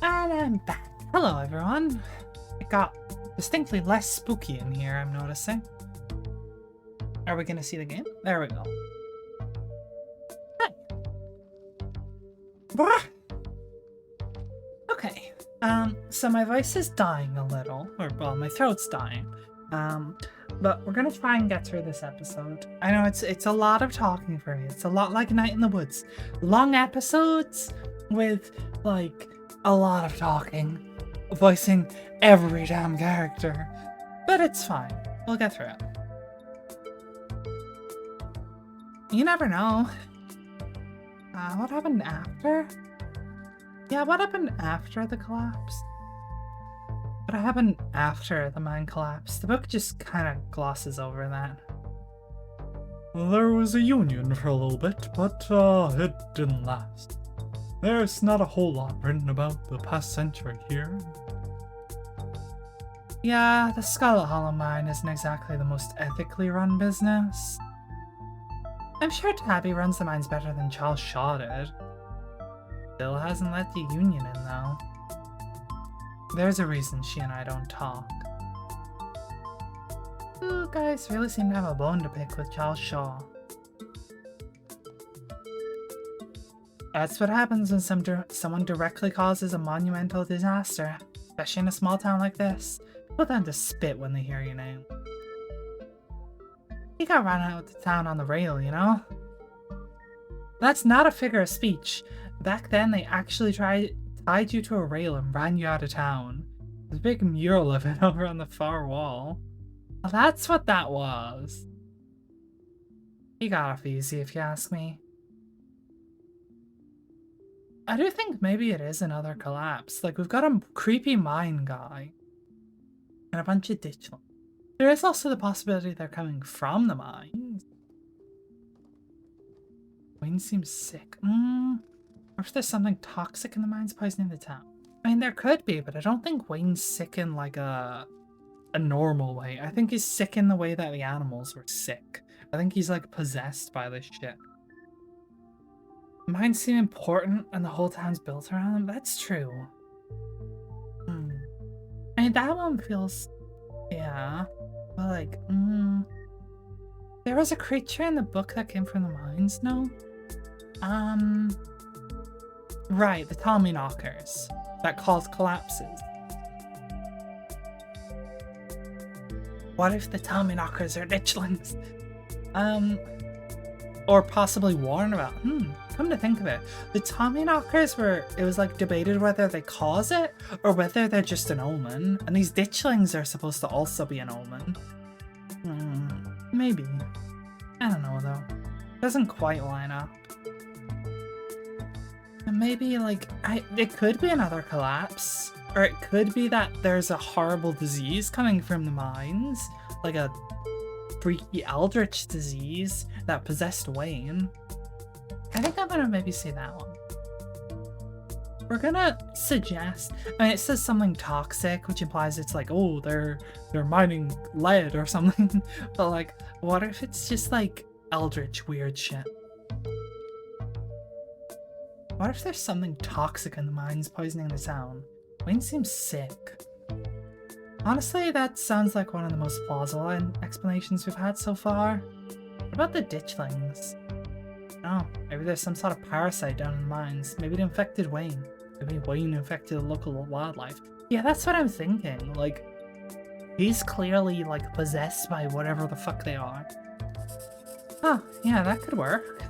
And I'm back. Hello, everyone. It got distinctly less spooky in here, I'm noticing. Are we gonna see the game? There we go. Hi. Brah. Okay. So my voice is dying a little, or well, my throat's dying. But we're gonna try and get through this episode. I know it's a lot of talking for me. It's a lot like Night in the Woods. Long episodes with like a lot of talking, voicing every damn character. But it's fine. We'll get through it. You never know. What happened after? Yeah, what happened after the collapse? What happened after the mine collapse? The book just kind of glosses over that. There was a union for a little bit, but it didn't last. There's not a whole lot written about the past century here. Yeah, the Scarlet Hollow mine isn't exactly the most ethically run business. I'm sure Tabby runs the mines better than Charles Shaw did. Still hasn't let the union in, though. There's a reason she and I don't talk. You guys really seem to have a bone to pick with Charles Shaw. That's what happens when someone directly causes a monumental disaster, especially in a small town like this. People tend to spit when they hear your name. He got run out of town on the rail, you know? That's not a figure of speech. Back then, they actually tied you to a rail and ran you out of town. There's a big mural of it over on the far wall. Well, that's what that was. He got off easy, if you ask me. I do think maybe it is another collapse. Like, we've got a creepy mine guy and a bunch of ditchlings. There is also the possibility they're coming from the mines. Wayne seems sick. Or if there's something toxic in the mines poisoning the town. I mean, there could be, but I don't think Wayne's sick in like a normal way. I think he's sick in the way that the animals were sick. I think he's like possessed by this shit. Mines seem important and the whole town's built around them. That's true. I mean, that one feels... yeah. But like, there was a creature in the book that came from the mines, no? Right, the Tommyknockers that caused collapses. What if the Tommyknockers are ditchlings? Or possibly warn about. Come to think of it, the Tommyknockers it was like debated whether they cause it or whether they're just an omen, and these ditchlings are supposed to also be an omen. Maybe. I don't know though. Doesn't quite line up. And maybe like, it could be another collapse, or it could be that there's a horrible disease coming from the mines, like a freaky eldritch disease that possessed Wayne. I think I'm gonna maybe see that one. We're gonna suggest, I mean, it says something toxic, which implies it's like, oh, they're mining lead or something. But like, what if it's just like eldritch weird shit? What if there's something toxic in the mines poisoning the town? Wayne seems sick. Honestly, that sounds like one of the most plausible explanations we've had so far. What about the ditchlings? Oh, maybe there's some sort of parasite down in the mines. Maybe it infected Wayne. Maybe Wayne infected the local wildlife. Yeah, that's what I'm thinking. Like, he's clearly like possessed by whatever the fuck they are. Oh, yeah, that could work.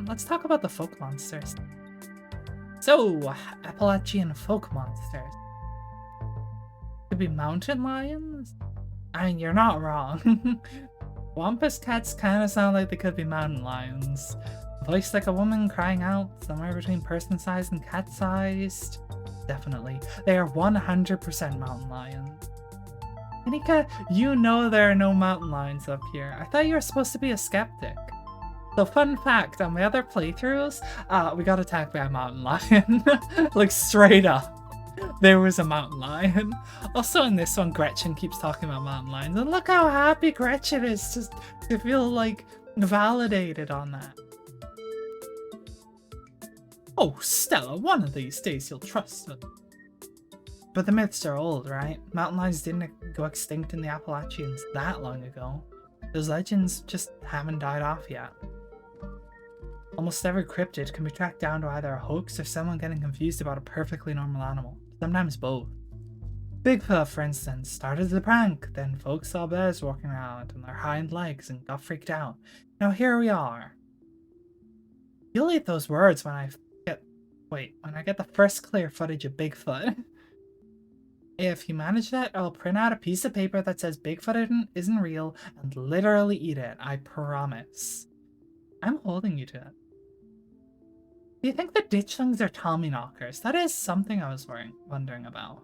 Let's talk about the folk monsters. So, Appalachian folk monsters. Could be mountain lions? I mean, you're not wrong. Wampus cats kind of sound like they could be mountain lions. Voiced like a woman crying out, somewhere between person-sized and cat-sized. Definitely. They are 100% mountain lions. Anika, you know there are no mountain lions up here. I thought you were supposed to be a skeptic. So fun fact, on my other playthroughs, we got attacked by a mountain lion. Like straight up. There was a mountain lion. Also in this one, Gretchen keeps talking about mountain lions. And look how happy Gretchen is just to feel like validated on that. Oh, Stella, one of these days you'll trust us. But the myths are old, right? Mountain lions didn't go extinct in the Appalachians that long ago. Those legends just haven't died off yet. Almost every cryptid can be tracked down to either a hoax or someone getting confused about a perfectly normal animal. Sometimes both. Bigfoot, for instance, started as a prank, then folks saw bears walking around on their hind legs and got freaked out. Now here we are. You'll eat those words when I get the first clear footage of Bigfoot. If you manage that, I'll print out a piece of paper that says Bigfoot isn't real and literally eat it, I promise. I'm holding you to it. Do you think the ditchlings are Tommyknockers? That is something I was wondering about.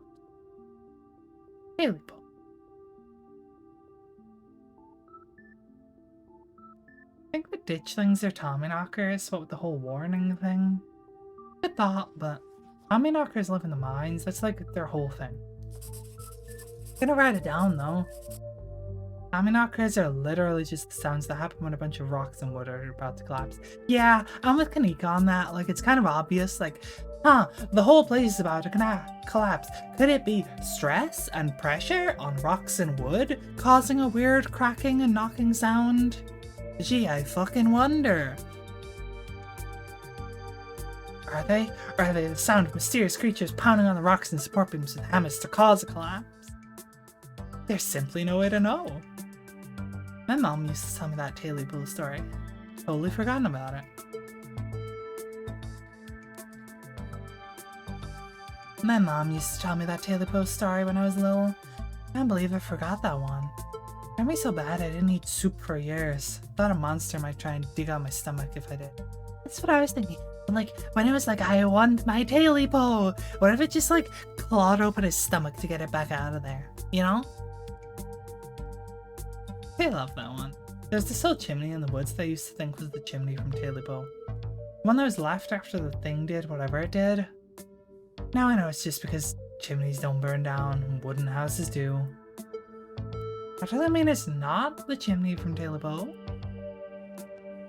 Daily Poe. I think the ditchlings are Tommyknockers, what with the whole warning thing. Good thought, but Tommyknockers live in the mines, that's like their whole thing. I'm gonna write it down though. Tommyknockers are literally just the sounds that happen when a bunch of rocks and wood are about to collapse. Yeah, I'm with Kanika on that. Like, it's kind of obvious. Like, the whole place is about to collapse. Could it be stress and pressure on rocks and wood causing a weird cracking and knocking sound? Gee, I fucking wonder. Are they? Or are they the sound of mysterious creatures pounding on the rocks and support beams with hammers to cause a collapse? There's simply no way to know. My mom used to tell me that Taily Bull story. Totally forgotten about it. My mom used to tell me that Taily Bull story when I was little. I can't believe I forgot that one. It made me so bad I didn't eat soup for years. Thought a monster might try and dig out my stomach if I did. That's what I was thinking. Like, when it was like, I want my Taily Bull. What if it just like clawed open his stomach to get it back out of there? You know? I love that one. There's this old chimney in the woods that I used to think was the chimney from Taily Bull. One that was left after the thing did whatever it did. Now I know it's just because chimneys don't burn down and wooden houses do. But does that mean it's not the chimney from Taily Bull?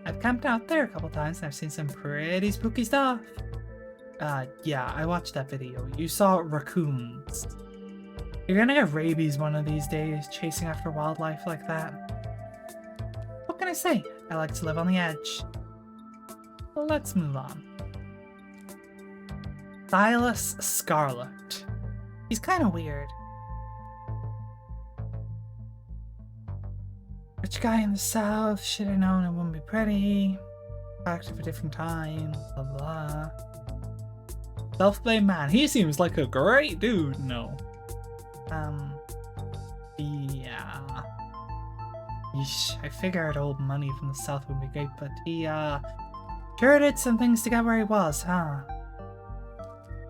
I've camped out there a couple times and I've seen some pretty spooky stuff. Yeah, I watched that video. You saw raccoons. You're gonna get rabies one of these days, chasing after wildlife like that. What can I say? I like to live on the edge. Let's move on. Silas Scarlet. He's kinda weird. Rich guy in the south, should have known it wouldn't be pretty. Product of a different time, blah blah. Self-blame man, he seems like a great dude, no. Yeah. Yeesh, I figured old money from the south would be great, but he, sure did some things to get where he was, huh?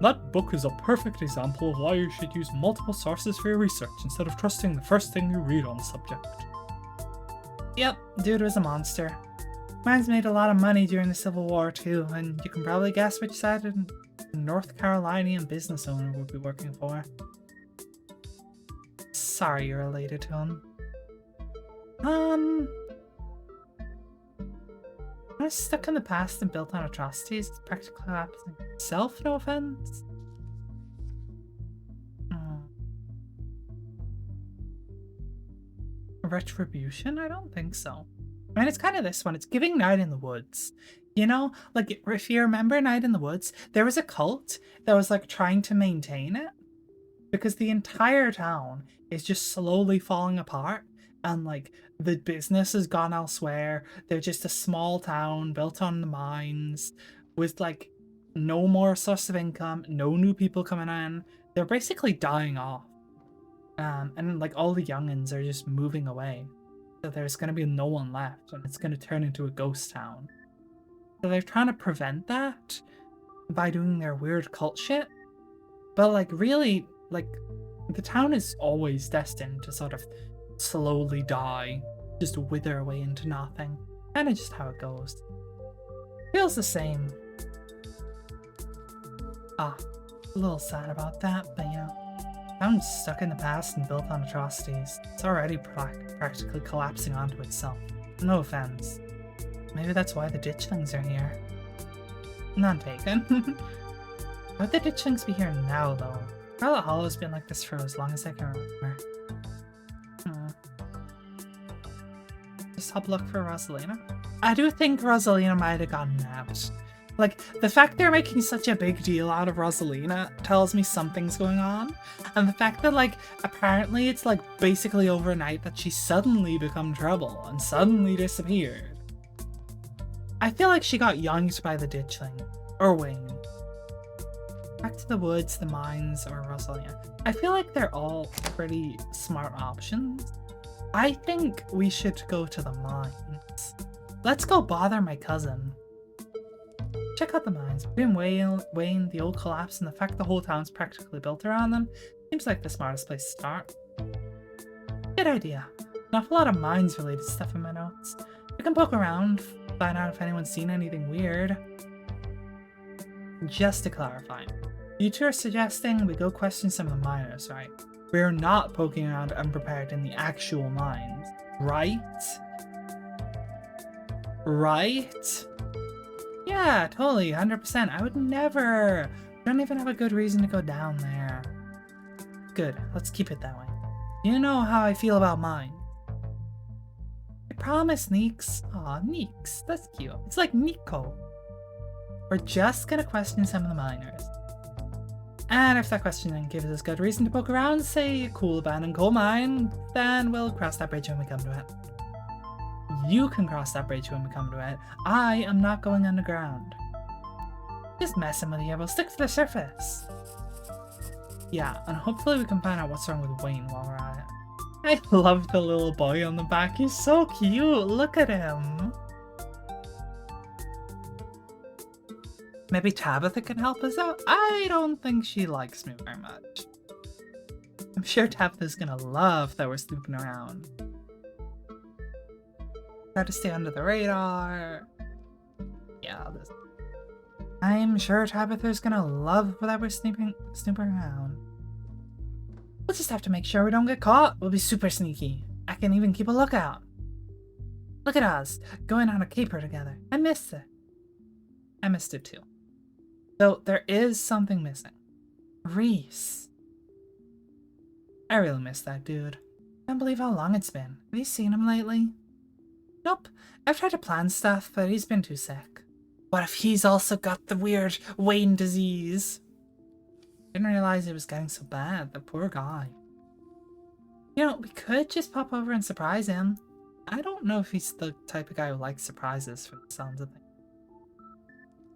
That book is a perfect example of why you should use multiple sources for your research instead of trusting the first thing you read on the subject. Yep, dude was a monster. Man's made a lot of money during the Civil War too, and you can probably guess which side a North Carolinian business owner would be working for. Sorry you're related to him. I was stuck in the past and built on atrocities. It's practically collapsing itself, no offense. Retribution? I don't think so. I mean, it's kind of this one. It's giving Night in the Woods. You know, like, if you remember Night in the Woods, there was a cult that was, like, trying to maintain it. Because the entire town is just slowly falling apart. And, like, the business has gone elsewhere. They're just a small town built on the mines. With, like, no more source of income. No new people coming in. They're basically dying off. And like all the youngins are just moving away. So there's going to be no one left and it's going to turn into a ghost town. So they're trying to prevent that by doing their weird cult shit. But like really, like the town is always destined to sort of slowly die, just wither away into nothing. Kind of just how it goes. Feels the same. A little sad about that, but you know. Town's stuck in the past and built on atrocities. It's already practically collapsing onto itself. No offense. Maybe that's why the ditchlings are here. None taken. How'd the Ditchlings be here now, though? Scarlet Hollow's been like this for as long as I can remember. Just have a look for Rosalina. I do think Rosalina might have gotten nabbed. Like, the fact they're making such a big deal out of Rosalina tells me something's going on. And the fact that, like, apparently it's, like, basically overnight that she suddenly become trouble and suddenly disappeared. I feel like she got yoinked by the Ditchling. Or Wayne. Back to the woods, the mines, or Rosalina. I feel like they're all pretty smart options. I think we should go to the mines. Let's go bother my cousin. Check out the mines. Between Wayne, the old collapse, and the fact the whole town's practically built around them, seems like the smartest place to start. Good idea. An awful lot of mines-related stuff in my notes. We can poke around, find out if anyone's seen anything weird. Just to clarify, you two are suggesting we go question some of the miners, right? We're not poking around unprepared in the actual mines, right? Right? Yeah, totally, 100%. I would never. Don't even have a good reason to go down there. Good, let's keep it that way. You know how I feel about mine. I promise, Neeks. Aw, Neeks, that's cute. It's like Nico. We're just gonna question some of the miners. And if that questioning gives us good reason to poke around, say a cool abandoned coal mine, then we'll cross that bridge when we come to it. You can cross that bridge when we come to it. I am not going underground. Just messing with you, we'll stick to the surface. Yeah, and hopefully we can find out what's wrong with Wayne while we're at it. I love the little boy on the back, he's so cute, look at him. Maybe Tabitha can help us out? I don't think she likes me very much. I'm sure Tabitha's gonna love that we're snooping around. Try to stay under the radar. Yeah, I'm sure Tabitha's gonna love that we're snooping around. We'll just have to make sure we don't get caught. We'll be super sneaky. I can even keep a lookout. Look at us, going on a caper together. I missed it. I missed it too. Though there is something missing. Reese. I really miss that dude. Can't believe how long it's been. Have you seen him lately? Nope. I've tried to plan stuff, but he's been too sick. What if he's also got the weird Wayne disease? Didn't realize it was getting so bad. The poor guy. You know, we could just pop over and surprise him. I don't know if he's the type of guy who likes surprises from the sounds of things.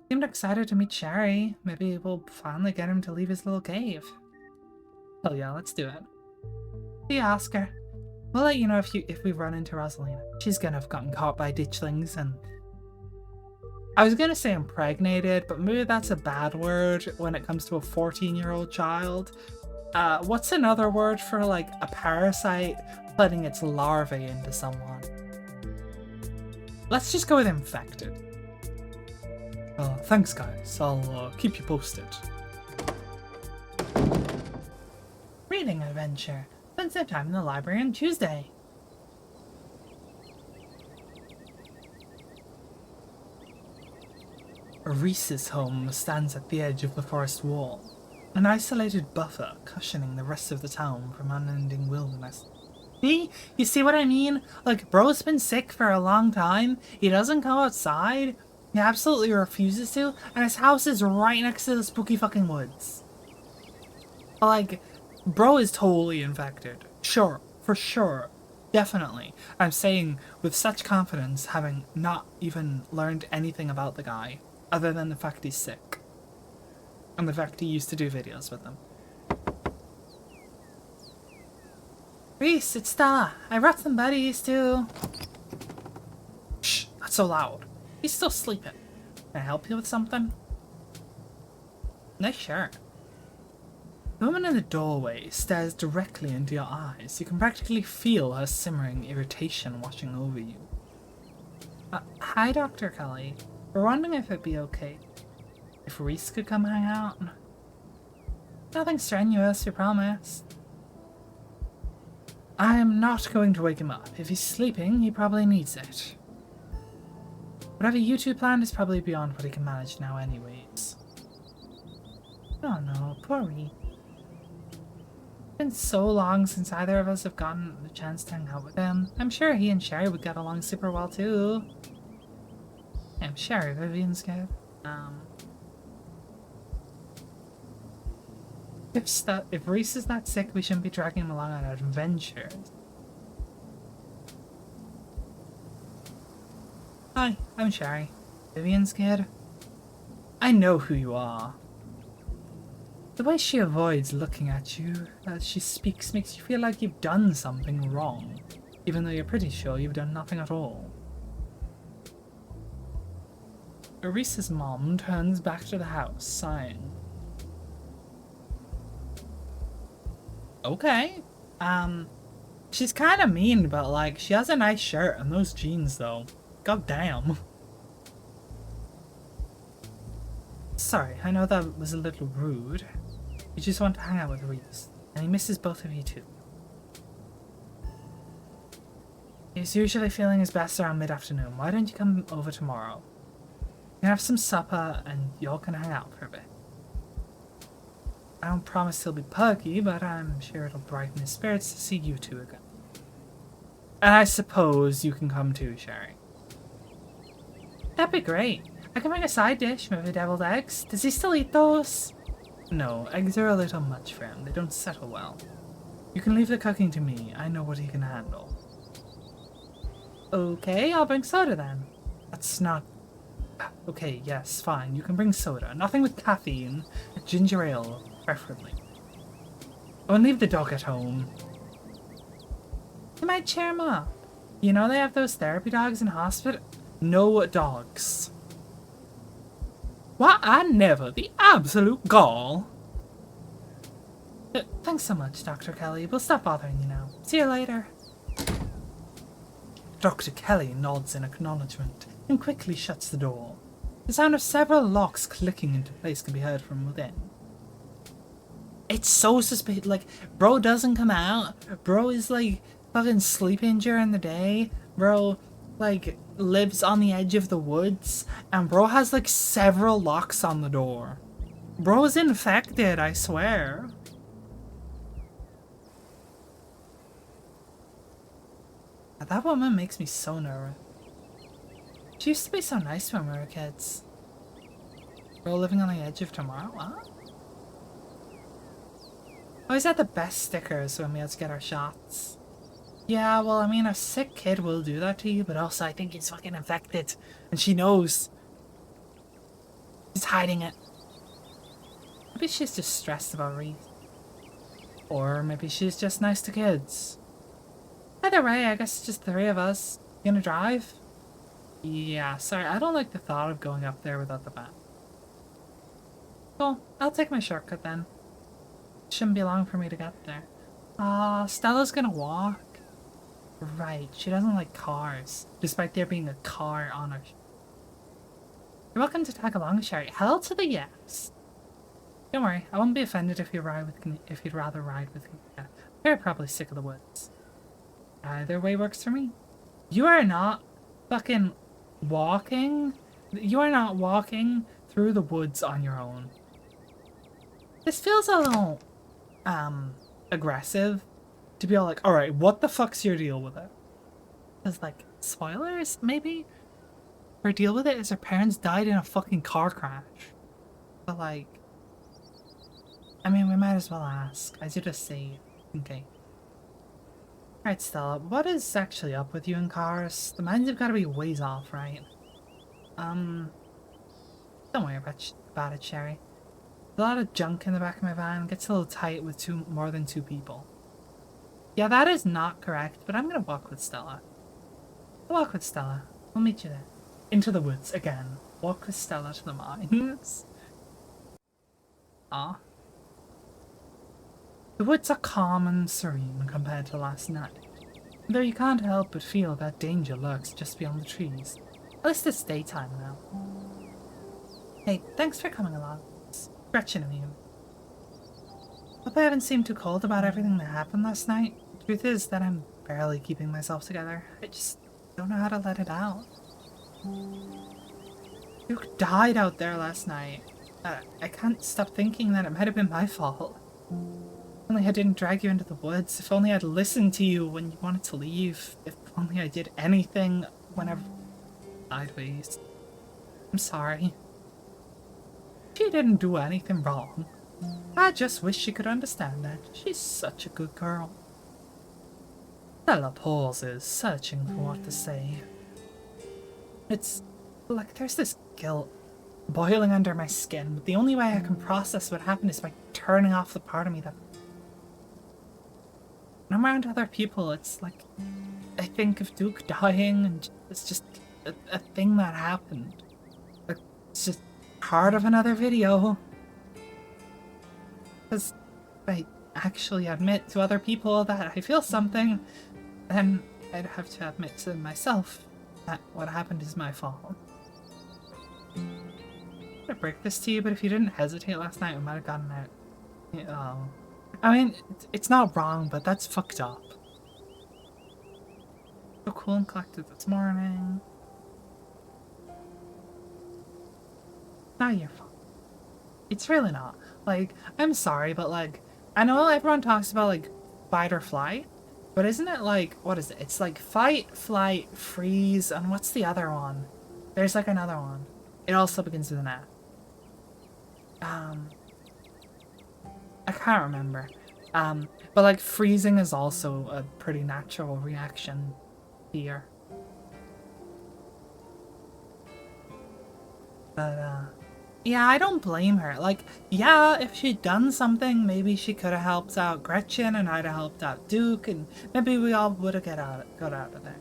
Seemed excited to meet Sherry. Maybe we'll finally get him to leave his little cave. Hell yeah, let's do it. See you, Oscar. We'll let you know if we run into Rosalina. She's gonna have gotten caught by Ditchlings and... I was gonna say impregnated, but maybe that's a bad word when it comes to a 14-year-old child. What's another word for, like, a parasite putting its larvae into someone? Let's just go with infected. Thanks guys, I'll keep you posted. Reading adventure. Spend some time in the library on Tuesday. Reese's home stands at the edge of the forest wall, an isolated buffer cushioning the rest of the town from unending wilderness. See? You see what I mean? Like, bro's been sick for a long time, he doesn't go outside, he absolutely refuses to, and his house is right next to the spooky fucking woods. Like, bro is totally infected. Sure, for sure. Definitely. I'm saying with such confidence, having not even learned anything about the guy, other than the fact he's sick. And the fact he used to do videos with them. Reese, it's Stella. I brought some buddies too. Shh, not so loud. He's still sleeping. Can I help you with something? Nice shirt. The woman in the doorway stares directly into your eyes. You can practically feel her simmering irritation washing over you. Hi, Dr. Kelly. We're wondering if it'd be okay if Reese could come hang out. Nothing strenuous, we promise. I am not going to wake him up. If he's sleeping, he probably needs it. Whatever you two planned is probably beyond what he can manage now anyways. Oh no, poor Reese. It's been so long since either of us have gotten the chance to hang out with him. I'm sure he and Sherry would get along super well too. I'm Sherry, Vivian's good. If Reese is that sick, we shouldn't be dragging him along on adventures. Hi, I'm Sherry. Vivian's kid. I know who you are. The way she avoids looking at you as she speaks makes you feel like you've done something wrong, even though you're pretty sure you've done nothing at all. Reese's mom turns back to the house, sighing. Okay. She's kind of mean, but like, she has a nice shirt and those jeans though. God damn. Sorry, I know that was a little rude. You just want to hang out with Reese, and he misses both of you too. He's usually feeling his best around mid-afternoon. Why don't you come over tomorrow? You can have some supper and y'all can hang out for a bit. I don't promise he'll be perky, but I'm sure it'll brighten his spirits to see you two again. And I suppose you can come too, Sherry. That'd be great. I can make a side dish, maybe deviled eggs. Does he still eat those? No, eggs are a little much for him. They don't settle well. You can leave the cooking to me. I know what he can handle. Okay, I'll bring soda then. That's not... Okay, yes, fine. You can bring soda. Nothing with caffeine. Ginger ale, preferably. Oh, and leave the dog at home. You might cheer him up. You know they have those therapy dogs in hospital? No dogs. Why, I never. The absolute gall. Thanks so much, Dr. Kelly. We'll stop bothering you now. See you later. Dr. Kelly nods in acknowledgement and quickly shuts the door. The sound of several locks clicking into place can be heard from within. It's so suspicious. Like, bro doesn't come out. Bro is like fucking sleeping during the day. Bro, like, lives on the edge of the woods. And bro has like several locks on the door. Bro's infected, I swear. That woman makes me so nervous. She used to be so nice when we were kids. Bro living on the edge of tomorrow, huh? Always had the best stickers when we had to get our shots. Yeah, well, I mean, a sick kid will do that to you, but also I think he's fucking infected. And she knows. She's hiding it. Maybe she's just stressed about Reese. Or maybe she's just nice to kids. Either way, I guess it's just the three of us. You gonna drive? Yeah, sorry, I don't like the thought of going up there without the van. Cool, I'll take my shortcut then. It shouldn't be long for me to get there. Stella's gonna walk. Right, she doesn't like cars, despite there being a car on her. You're welcome to tag along, Sherry. Hell to the yes. Don't worry, I won't be offended if you'd rather ride with me. Yeah, you're probably sick of the woods. Either way works for me. You are not fucking walking. You are not walking through the woods on your own. This feels a little, aggressive. To be all like, alright, what the fuck's your deal with it? Because, like, spoilers, maybe? Her deal with it is her parents died in a fucking car crash. But, like, I mean, we might as well ask. I should just say, okay. Alright, Stella, what is actually up with you in cars? The mines have got to be ways off, right? Don't worry about it, Sherry. There's a lot of junk in the back of my van. It gets a little tight with more than two people. Yeah, that is not correct, but I'm gonna walk with Stella. I'll walk with Stella. We'll meet you there. Into the woods, again. Walk with Stella to the mines. Ah. The woods are calm and serene compared to last night, though you can't help but feel that danger lurks just beyond the trees. At least it's daytime now. Hey, thanks for coming along. It's Gretchen and you. Hope I haven't seemed too cold about everything that happened last night. Truth is that I'm barely keeping myself together. I just don't know how to let it out. Duke died out there last night. I can't stop thinking that it might have been my fault. If only I didn't drag you into the woods. If only I'd listened to you when you wanted to leave. If only I did anything whenever... Sideways. I'm sorry. She didn't do anything wrong. I just wish she could understand that. She's such a good girl. Stella pauses, searching for what to say. It's like there's this guilt boiling under my skin, but the only way I can process what happened is by turning off the part of me that... When I'm around other people, it's like I think of Duke dying and it's just a thing that happened. Like, it's just part of another video. Because if I actually admit to other people that I feel something, then I'd have to admit to myself that what happened is my fault. I'm gonna break this to you, but if you didn't hesitate last night, we might have gotten out. Oh. I mean, it's not wrong, but that's fucked up. So cool and collected this morning. Not your fault. It's really not. Like, I'm sorry, but like, I know everyone talks about like fight or flight, but isn't it like, what is it? It's like fight, flight, freeze, and what's the other one? There's like another one. It also begins with an F. I can't remember. But like freezing is also a pretty natural reaction here. But yeah, I don't blame her. Like, yeah, if she'd done something, maybe she could have helped out Gretchen and I'd have helped out Duke and maybe we all would have got out of there.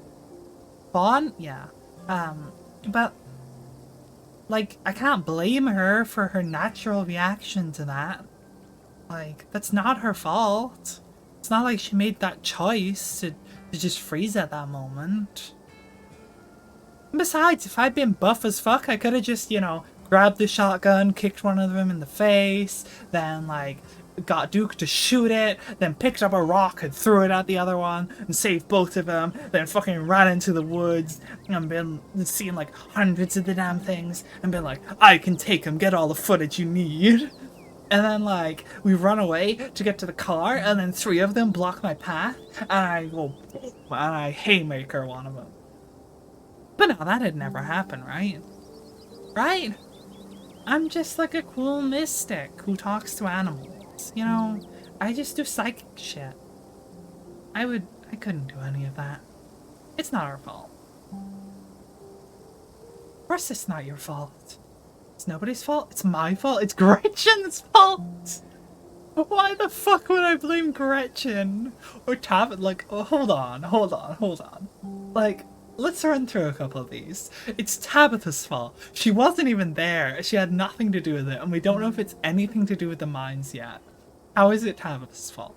Fawn? Yeah. But like, I can't blame her for her natural reaction to that. Like, that's not her fault. It's not like she made that choice to just freeze at that moment. And besides, if I'd been buff as fuck, I could have just, you know, grabbed the shotgun, kicked one of them in the face, then, like, got Duke to shoot it, then picked up a rock and threw it at the other one and saved both of them, then fucking ran into the woods and been seeing, like, hundreds of the damn things and been like, I can take them, get all the footage you need. And then, like, we run away to get to the car, and then 3 of them block my path, and I go, and I haymaker one of them. But no, that'd never happen, right? Right? I'm just like a cool mystic who talks to animals, you know? I just do psychic shit. I couldn't do any of that. It's not our fault. Of course it's not your fault. It's nobody's fault. It's my fault. It's Gretchen's fault. Why the fuck would I blame Gretchen? Or Tab? Like, oh, hold on. Like, let's run through a couple of these. It's Tabitha's fault. She wasn't even there. She had nothing to do with it, and we don't know if it's anything to do with the mines yet. How is it Tabitha's fault?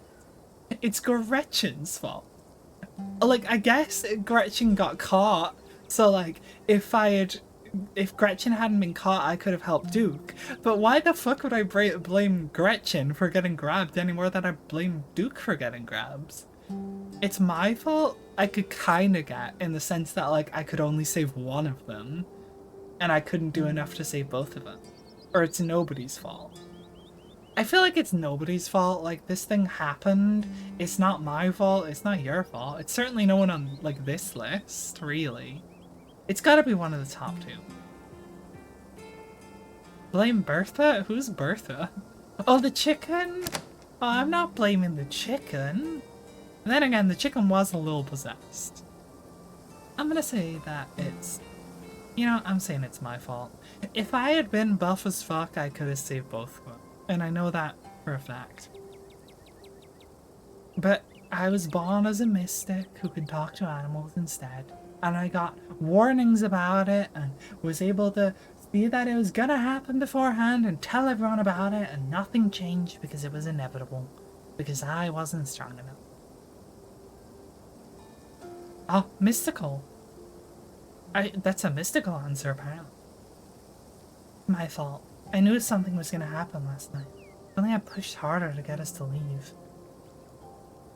It's Gretchen's fault. Like, I guess Gretchen got caught, so like, if Gretchen hadn't been caught, I could have helped Duke. But why the fuck would I blame Gretchen for getting grabbed any more than I blame Duke for getting grabbed? It's my fault, I could kinda get, in the sense that, like, I could only save one of them, and I couldn't do enough to save both of them. Or it's nobody's fault. I feel like it's nobody's fault. Like, this thing happened, it's not my fault, it's not your fault. It's certainly no one on, like, this list, really. It's gotta be one of the top 2. Blame Bertha? Who's Bertha? Oh, the chicken? Oh, I'm not blaming the chicken. And then again, the chicken was a little possessed. I'm gonna say that it's... You know, I'm saying it's my fault. If I had been buff as fuck, I could have saved both of them. And I know that for a fact. But I was born as a mystic who could talk to animals instead. And I got warnings about it and was able to see that it was gonna happen beforehand and tell everyone about it, and nothing changed because it was inevitable. Because I wasn't strong enough. Oh, mystical. That's a mystical answer, apparently. My fault. I knew something was gonna happen last night. Only I pushed harder to get us to leave.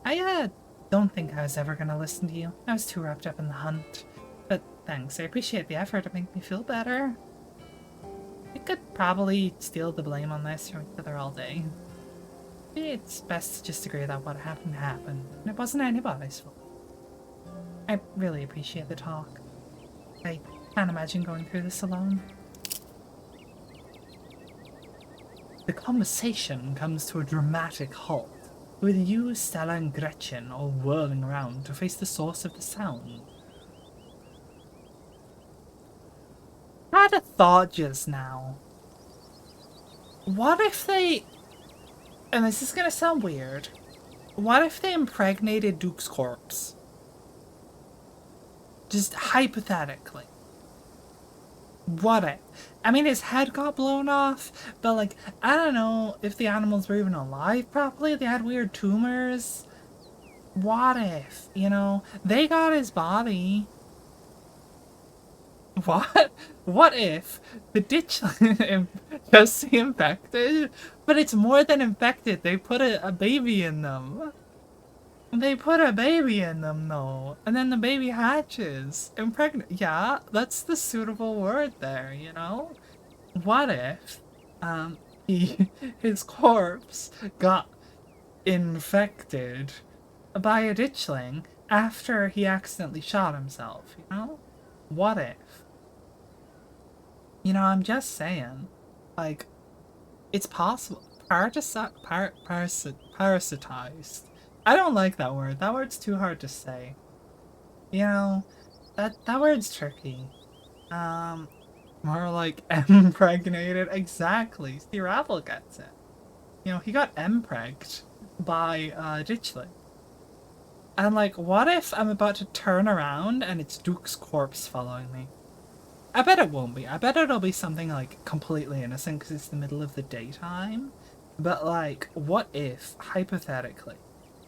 I don't think I was ever gonna listen to you. I was too wrapped up in the hunt. But thanks. I appreciate the effort to make me feel better. We could probably steal the blame on this from each other all day. Maybe it's best to just agree that what happened happened, and it wasn't anybody's fault. I really appreciate the talk. I can't imagine going through this alone. The conversation comes to a dramatic halt, with you, Stella, and Gretchen all whirling around to face the source of the sound. I had a thought just now. What if they... And this is gonna sound weird. What if they impregnated Duke's corpse? Just hypothetically. What if? I mean, his head got blown off, but like, I don't know if the animals were even alive properly. They had weird tumors. What if, you know, they got his body? What? What if the ditchling just infected? But it's more than infected. They put a baby in them. They put a baby in them, though. And then the baby hatches. Impregnate. Yeah, that's the suitable word there, you know? What if, his corpse got infected by a ditchling after he accidentally shot himself, you know? What if? You know, I'm just saying, like, it's possible. Parasitized. I don't like that word. That word's too hard to say. You know, that word's tricky. More like impregnated. Exactly. See, Ravel gets it. You know, he got empregged by Ditchling. And like, what if I'm about to turn around and it's Duke's corpse following me? I bet it won't be. I bet it'll be something like completely innocent because it's the middle of the daytime. But like, what if, hypothetically,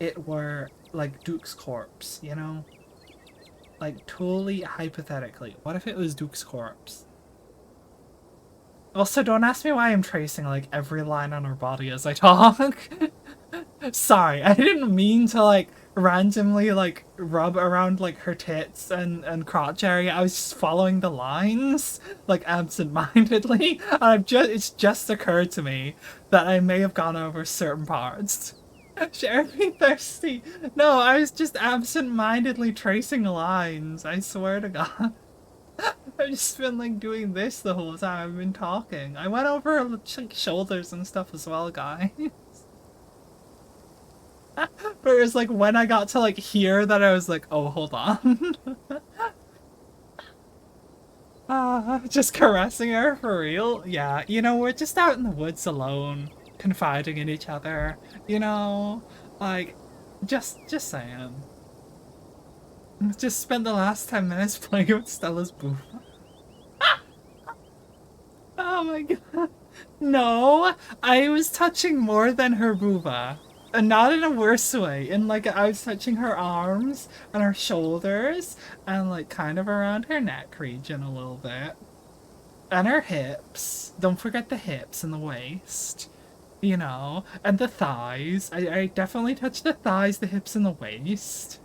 it were like Duke's corpse, you know? Like, totally hypothetically. What if it was Duke's corpse? Also, don't ask me why I'm tracing like every line on her body as I talk. Sorry, I didn't mean to like randomly like rub around like her tits and crotch area. I was just following the lines like absent-mindedly. It's just occurred to me that I may have gone over certain parts. Share me thirsty. No, I was just absent-mindedly tracing lines. I swear to God. I've just been like doing this the whole time I've been talking. I went over like shoulders and stuff as well, guys. But it was like when I got to like here that I was like, oh, hold on. Just caressing her for real? Yeah, you know, we're just out in the woods alone, confiding in each other, you know? Like, just saying. Just spent the last 10 minutes playing with Stella's boob. Oh my god. No, I was touching more than her booba. And not in a worse way. In like, I was touching her arms and her shoulders and like kind of around her neck region a little bit. And her hips. Don't forget the hips and the waist. You know, and the thighs. I definitely touched the thighs, the hips, and the waist.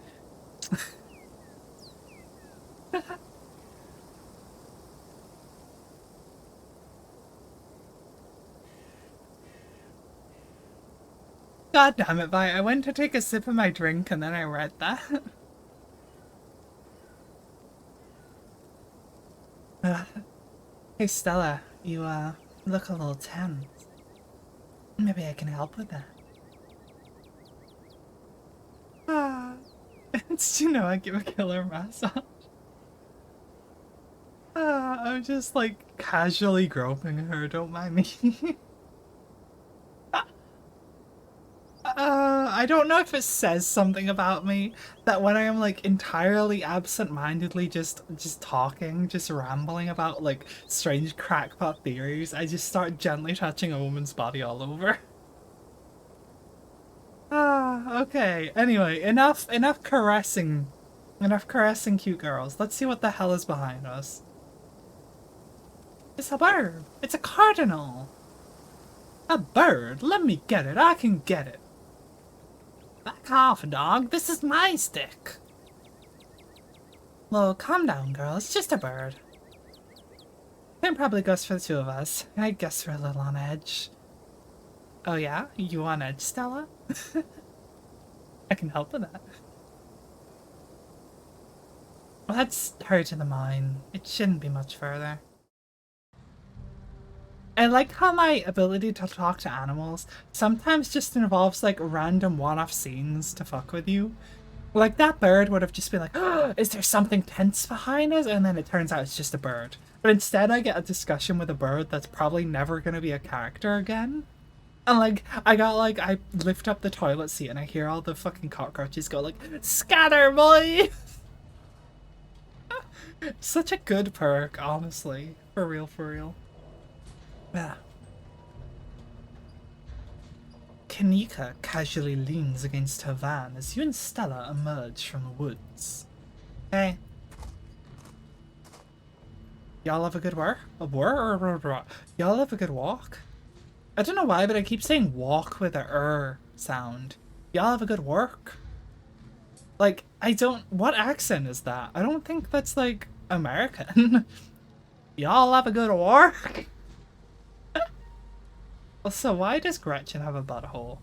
God damn it, Vi. I went to take a sip of my drink and then I read that. Hey Stella, you look a little tense. Maybe I can help with that. Did you know I give a killer massage? I'm just like casually groping her, don't mind me. I don't know if it says something about me that when I am like entirely absent-mindedly just talking, just rambling about like strange crackpot theories, I just start gently touching a woman's body all over. Okay. Anyway, enough caressing. Enough caressing cute girls. Let's see what the hell is behind us. It's a bird. It's a cardinal. A bird? Let me get it. I can get it. Back off, dog. This is my stick. Well, calm down, girl. It's just a bird. It probably goes for the two of us. I guess we're a little on edge. Oh yeah? You on edge, Stella? I can help with that. Well, let's hurry to the mine. It shouldn't be much further. I like how my ability to talk to animals sometimes just involves like random one-off scenes to fuck with you. Like that bird would have just been like, oh, is there something tense behind us? And then it turns out it's just a bird. But instead I get a discussion with a bird that's probably never going to be a character again. And like, I lift up the toilet seat and I hear all the fucking cockroaches go like, scatter, boy! Such a good perk, honestly. For real, for real. Yeah. Kanika casually leans against her van as you and Stella emerge from the woods. Hey. Y'all have a good work? Y'all have a good walk? I don't know why, but I keep saying walk with a sound. Y'all have a good work? Like, what accent is that? I don't think that's like American. Y'all have a good work? Also, why does Gretchen have a butthole?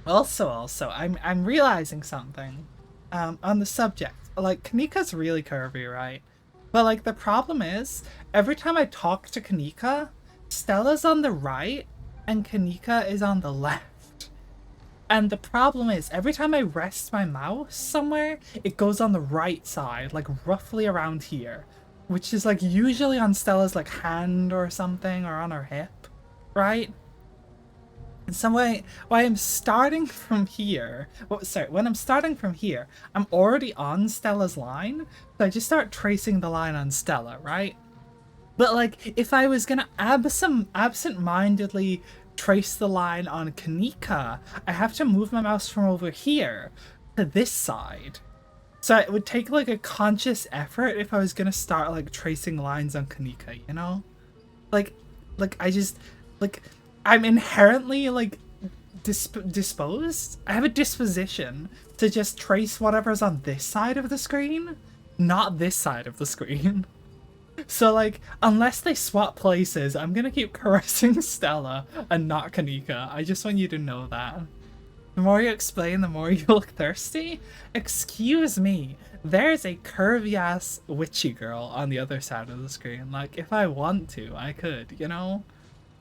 Also, I'm realizing something on the subject. Like, Kanika's really curvy, right? But like, the problem is, every time I talk to Kanika, Stella's on the right and Kanika is on the left. And the problem is, every time I rest my mouse somewhere, it goes on the right side, like roughly around here. Which is like usually on Stella's like hand or something, or on her hip, right? And some way, when I'm starting from here, when I'm starting from here, I'm already on Stella's line, so I just start tracing the line on Stella, right? But like, if I was gonna absent-mindedly trace the line on Kanika, I have to move my mouse from over here to this side. So it would take like a conscious effort if I was gonna start like tracing lines on Kanika, you know? Like I just, like, I'm inherently like disposed. I have a disposition to just trace whatever's on this side of the screen, not this side of the screen. So like, unless they swap places, I'm gonna keep caressing Stella and not Kanika. I just want you to know that. The more you explain, the more you look thirsty. Excuse me, there's a curvy-ass witchy girl on the other side of the screen. Like, if I want to, I could, you know?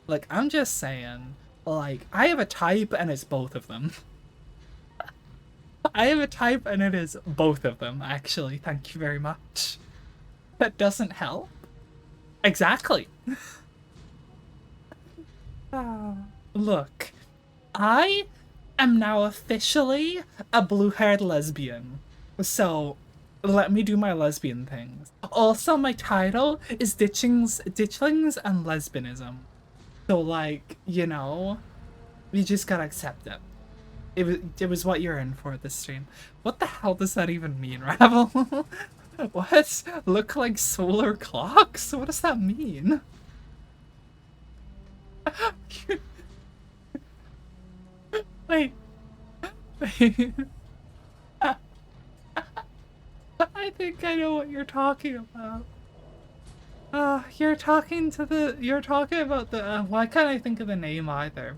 Like, I'm just saying, like, I have a type and it's both of them. I have a type and it is both of them, actually. Thank you very much. That doesn't help. Exactly. Look, I am now officially a blue-haired lesbian. So, let me do my lesbian things. Also, my title is Ditchlings and Lesbianism. So, like, you know, you just gotta accept it. It was what you're in for this stream. What the hell does that even mean, Ravel? What? Look like solar clocks? What does that mean? Wait. I think I know what you're talking about. You're talking about the, why can't I think of the name either?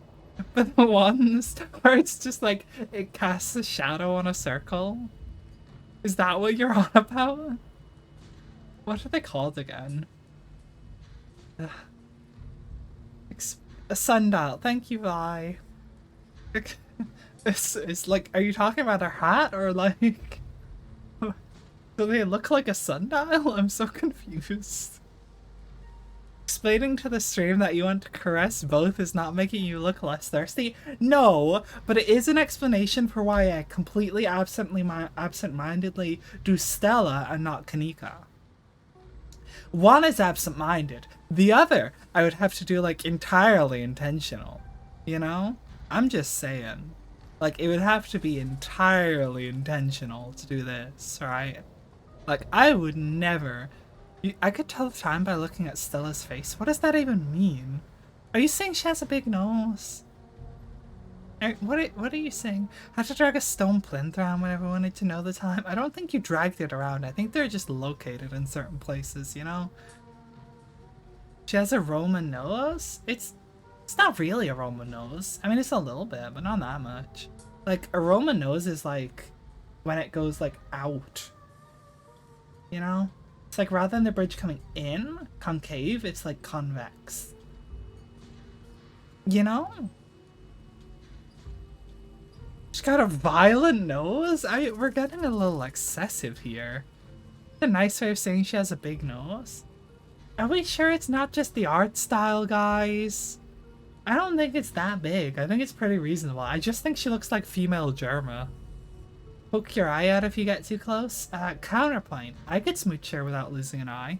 But the ones where it's just like, it casts a shadow on a circle? Is that what you're on about? What are they called again? A sundial. Thank you, Vi. It's like, are you talking about a hat or like... Do they look like a sundial? I'm so confused. Explaining to the stream that you want to caress both is not making you look less thirsty? No, but it is an explanation for why I completely absent-mindedly do Stella and not Kanika. One is absent-minded. The other, I would have to do like entirely intentional. You know? I'm just saying. Like, it would have to be entirely intentional to do this, right? Like, I would never... I could tell the time by looking at Stella's face. What does that even mean? Are you saying she has a big nose? What are you saying? I had to drag a stone plinth around whenever I wanted to know the time. I don't think you dragged it around. I think they're just located in certain places, you know? She has a Roman nose? It's not really a Roman nose. I mean, it's a little bit, but not that much. Like, a Roman nose is like when it goes like out. You know? It's like rather than the bridge coming in, concave, it's like convex. You know? She's got a violent nose? We're getting a little excessive here. A nice way of saying she has a big nose. Are we sure it's not just the art style, guys? I don't think it's that big. I think it's pretty reasonable. I just think she looks like female Germa. Poke your eye out if you get too close. Counterpoint. I could smooch her without losing an eye.